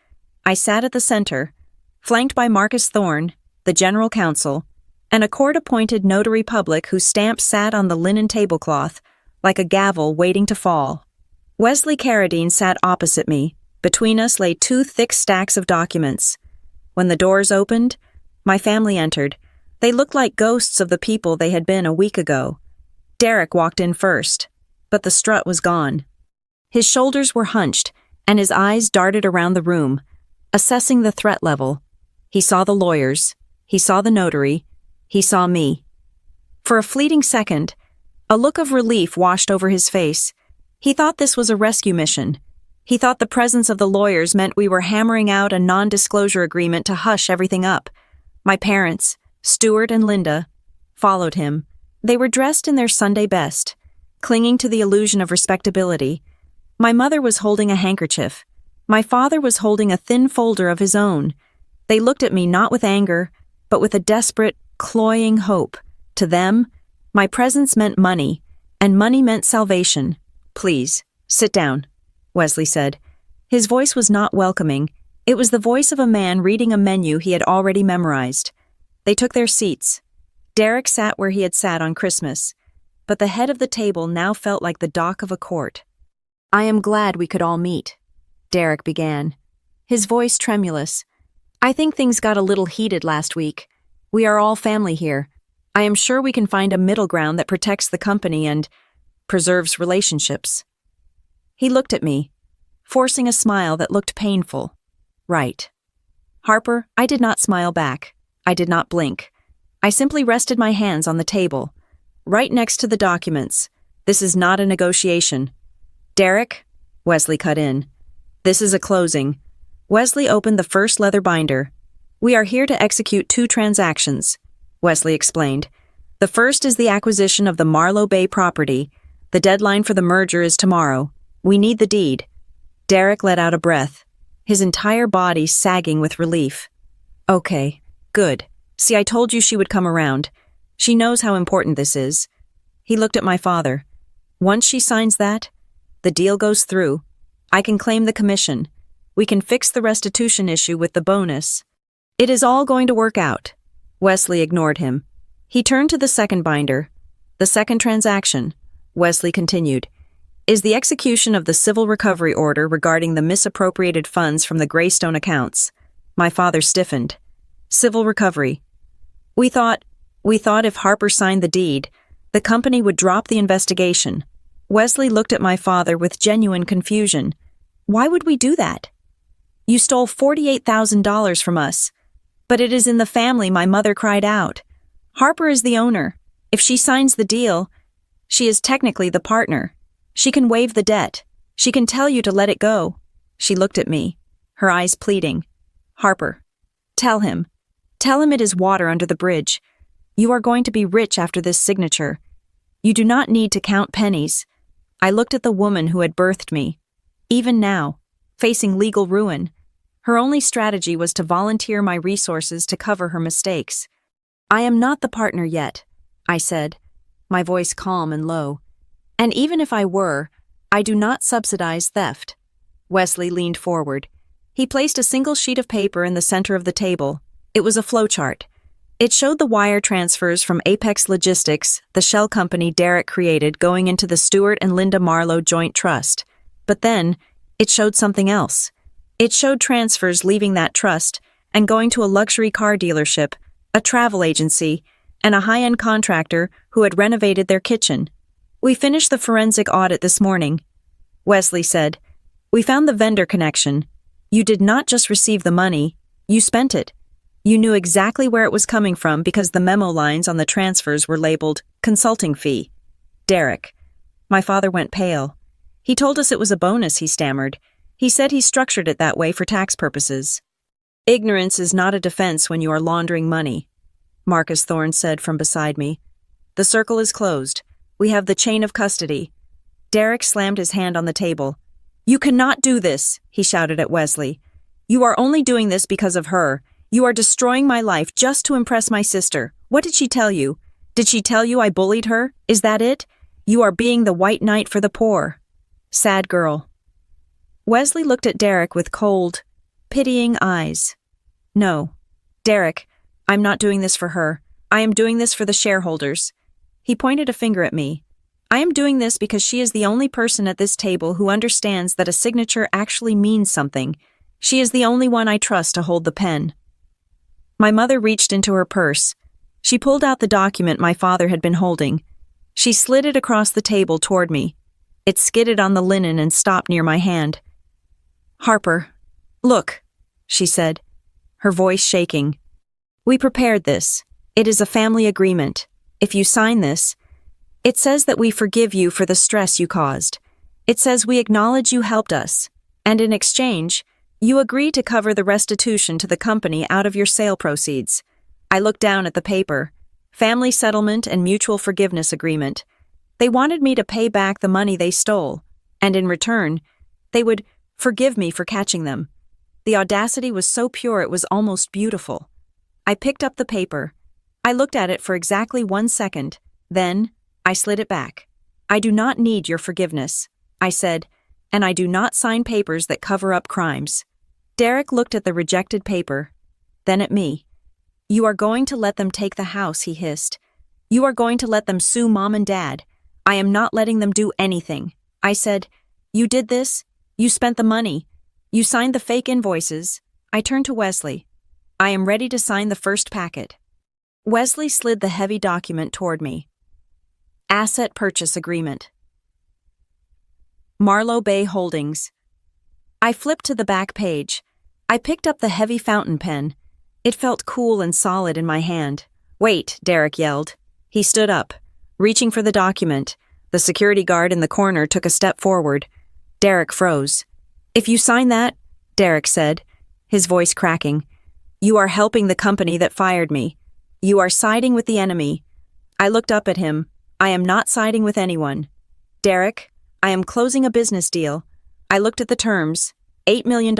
I sat at the center, flanked by Marcus Thorne, the general counsel, and a court-appointed notary public whose stamp sat on the linen tablecloth, like a gavel waiting to fall. Wesley Carradine sat opposite me. Between us lay 2 thick stacks of documents. When the doors opened, my family entered. They looked like ghosts of the people they had been a week ago. Derek walked in first, but the strut was gone. His shoulders were hunched, and his eyes darted around the room, assessing the threat level. He saw the lawyers, he saw the notary, he saw me. For a fleeting second, a look of relief washed over his face. He thought this was a rescue mission. He thought the presence of the lawyers meant we were hammering out a non-disclosure agreement to hush everything up. My parents, Stuart and Linda, followed him. They were dressed in their Sunday best, clinging to the illusion of respectability. My mother was holding a handkerchief. My father was holding a thin folder of his own. They looked at me not with anger, but with a desperate, cloying hope. To them, my presence meant money, and money meant salvation. "Please, sit down," Wesley said. His voice was not welcoming. It was the voice of a man reading a menu he had already memorized. They took their seats. Derek sat where he had sat on Christmas, but the head of the table now felt like the dock of a court. "I am glad we could all meet," Derek began, his voice tremulous. "I think things got a little heated last week. We are all family here. I am sure we can find a middle ground that protects the company and preserves relationships." He looked at me, forcing a smile that looked painful. "Right." "Harper," I did not smile back. I did not blink. I simply rested my hands on the table, right next to the documents. "This is not a negotiation." "Derek," Wesley cut in. "This is a closing." Wesley opened the first leather binder. "We are here to execute 2 transactions," Wesley explained. "The first is the acquisition of the Marlow Bay property. The deadline for the merger is tomorrow. We need the deed." Derek let out a breath, his entire body sagging with relief. "Okay, good. See, I told you she would come around. She knows how important this is." He looked at my father. "Once she signs that, the deal goes through. I can claim the commission. We can fix the restitution issue with the bonus. It is all going to work out." Wesley ignored him. He turned to the second binder. "The second transaction," Wesley continued, "is the execution of the civil recovery order regarding the misappropriated funds from the Greystone accounts." My father stiffened. "Civil recovery. We thought if Harper signed the deed, the company would drop the investigation." Wesley looked at my father with genuine confusion. Why would we do that? You stole $48,000 from us. But it is in the family, my mother cried out. Harper is the owner. If she signs the deal, she is technically the partner. She can waive the debt. She can tell you to let it go. She looked at me, her eyes pleading. Harper, tell him. Tell him it is water under the bridge. You are going to be rich after this signature. You do not need to count pennies. I looked at the woman who had birthed me. Even now, facing legal ruin, her only strategy was to volunteer my resources to cover her mistakes. I am not the partner yet, I said, my voice calm and low. And even if I were, I do not subsidize theft. Wesley leaned forward. He placed a single sheet of paper in the center of the table. It was a flowchart. It showed the wire transfers from Apex Logistics, the shell company Derek created, going into the Stuart and Linda Marlowe Joint Trust. But then, it showed something else. It showed transfers leaving that trust and going to a luxury car dealership, a travel agency, and a high-end contractor who had renovated their kitchen. We finished the forensic audit this morning. Wesley said, we found the vendor connection. You did not just receive the money, you spent it. You knew exactly where it was coming from because the memo lines on the transfers were labeled consulting fee. Derek. My father went pale. He told us it was a bonus, he stammered. He said he structured it that way for tax purposes. Ignorance is not a defense when you are laundering money, Marcus Thorne said from beside me. The circle is closed. We have the chain of custody. Derek slammed his hand on the table. You cannot do this, he shouted at Wesley. You are only doing this because of her. You are destroying my life just to impress my sister. What did she tell you? Did she tell you I bullied her? Is that it? You are being the white knight for the poor. Sad girl. Wesley looked at Derek with cold, pitying eyes. No, Derek, I'm not doing this for her. I am doing this for the shareholders. He pointed a finger at me. I am doing this because she is the only person at this table who understands that a signature actually means something. She is the only one I trust to hold the pen. My mother reached into her purse. She pulled out the document my father had been holding. She slid it across the table toward me. It skidded on the linen and stopped near my hand. Harper, look, she said, her voice shaking. We prepared this. It is a family agreement. If you sign this, it says that we forgive you for the stress you caused. It says we acknowledge you helped us, and in exchange, you agree to cover the restitution to the company out of your sale proceeds. I looked down at the paper. Family settlement and mutual forgiveness agreement. They wanted me to pay back the money they stole, and in return, they would forgive me for catching them. The audacity was so pure it was almost beautiful. I picked up the paper. I looked at it for exactly 1 second. Then, I slid it back. I do not need your forgiveness, I said, and I do not sign papers that cover up crimes. Derek looked at the rejected paper, then at me. You are going to let them take the house, he hissed. You are going to let them sue Mom and Dad. I am not letting them do anything. I said, you did this? You spent the money. You signed the fake invoices. I turned to Wesley. I am ready to sign the first packet. Wesley slid the heavy document toward me. Asset Purchase Agreement. Marlowe Bay Holdings. I flipped to the back page. I picked up the heavy fountain pen. It felt cool and solid in my hand. Wait, Derek yelled. He stood up, reaching for the document. The security guard in the corner took a step forward. Derek froze. If you sign that, Derek said, his voice cracking, you are helping the company that fired me. You are siding with the enemy. I looked up at him. I am not siding with anyone. Derek, I am closing a business deal. I looked at the terms, $8 million.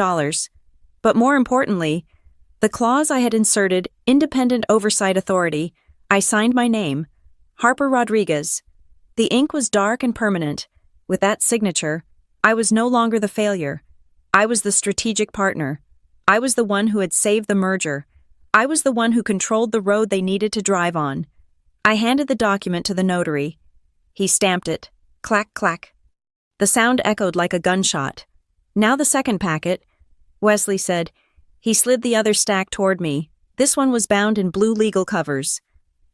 But more importantly, the clause I had inserted, Independent Oversight Authority, I signed my name, Harper Rodriguez. The ink was dark and permanent. With that signature, I was no longer the failure. I was the strategic partner. I was the one who had saved the merger. I was the one who controlled the road they needed to drive on. I handed the document to the notary. He stamped it. Clack, clack. The sound echoed like a gunshot. Now the second packet, Wesley said. He slid the other stack toward me. This one was bound in blue legal covers.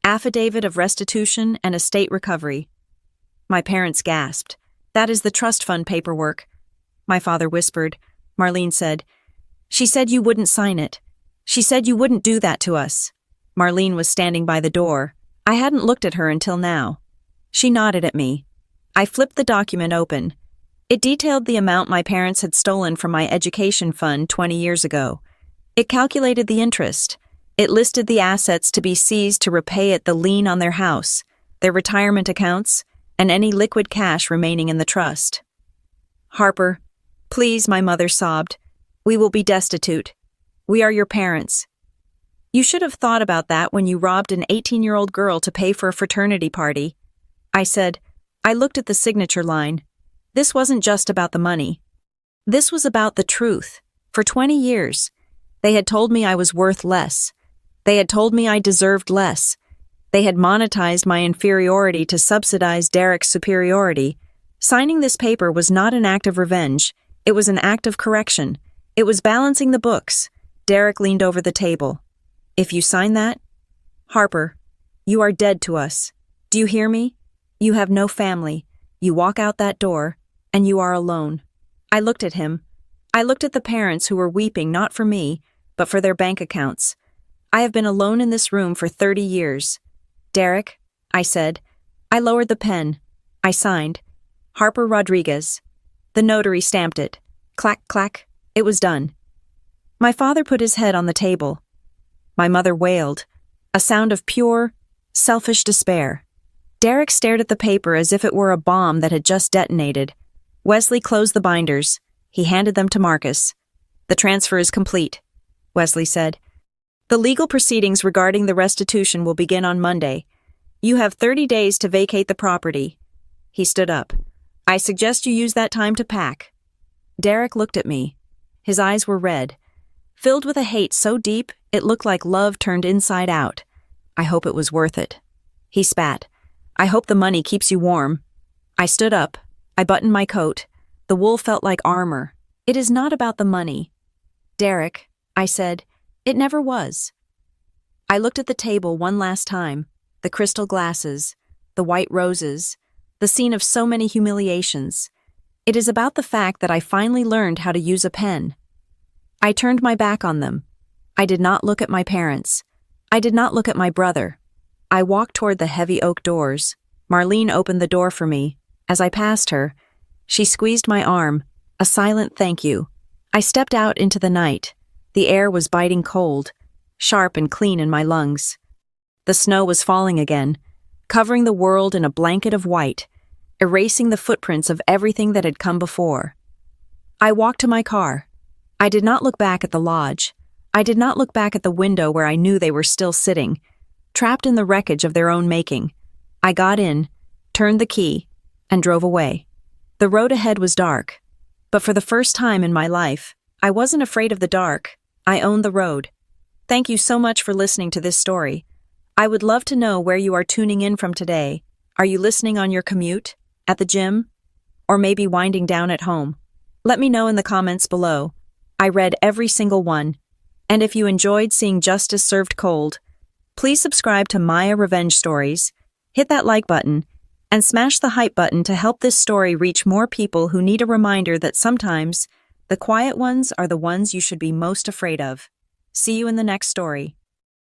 Affidavit of restitution and estate recovery. My parents gasped. That is the trust fund paperwork, my father whispered. Marlene said, "She said you wouldn't sign it. She said you wouldn't do that to us." Marlene was standing by the door. I hadn't looked at her until now. She nodded at me. I flipped the document open. It detailed the amount my parents had stolen from my education fund 20 years ago. It calculated the interest. It listed the assets to be seized to repay it the lien on their house, their retirement accounts, and any liquid cash remaining in the trust. "Harper, please," my mother sobbed. "We will be destitute. We are your parents. You should have thought about that when you robbed an 18-year-old girl to pay for a fraternity party." I said. I looked at the signature line. This wasn't just about the money. This was about the truth. For 20 years, they had told me I was worth less. They had told me I deserved less. They had monetized my inferiority to subsidize Derek's superiority. Signing this paper was not an act of revenge. It was an act of correction. It was balancing the books. Derek leaned over the table. "If you sign that, Harper, you are dead to us. Do you hear me? You have no family. You walk out that door, and you are alone." I looked at him. I looked at the parents who were weeping not for me, but for their bank accounts. I have been alone in this room for 30 years. "Derek," I said. I lowered the pen. I signed. Harper Rodriguez. The notary stamped it. Clack, clack. It was done. My father put his head on the table. My mother wailed, a sound of pure, selfish despair. Derek stared at the paper as if it were a bomb that had just detonated. Wesley closed the binders. He handed them to Marcus. "The transfer is complete," Wesley said. "The legal proceedings regarding the restitution will begin on Monday. You have 30 days to vacate the property." He stood up. "I suggest you use that time to pack." Derek looked at me. His eyes were red, filled with a hate so deep it looked like love turned inside out. "I hope it was worth it." He spat. "I hope the money keeps you warm." I stood up. I buttoned my coat. The wool felt like armor. "It is not about the money." "Derek," I said, "it never was." I looked at the table one last time, the crystal glasses, the white roses, the scene of so many humiliations. It is about the fact that I finally learned how to use a pen. I turned my back on them. I did not look at my parents. I did not look at my brother. I walked toward the heavy oak doors. Marlene opened the door for me. As I passed her, she squeezed my arm, a silent thank you. I stepped out into the night. The air was biting cold, sharp and clean in my lungs. The snow was falling again, covering the world in a blanket of white, erasing the footprints of everything that had come before. I walked to my car. I did not look back at the lodge. I did not look back at the window where I knew they were still sitting, trapped in the wreckage of their own making. I got in, turned the key, and drove away. The road ahead was dark, but for the first time in my life, I wasn't afraid of the dark. I owned the road. Thank you so much for listening to this story. I would love to know where you are tuning in from today. Are you listening on your commute, at the gym, or maybe winding down at home? Let me know in the comments below. I read every single one. And if you enjoyed seeing justice served cold, please subscribe to Lyra Revenge Stories, hit that like button, and smash the hype button to help this story reach more people who need a reminder that sometimes the quiet ones are the ones you should be most afraid of. See you in the next story.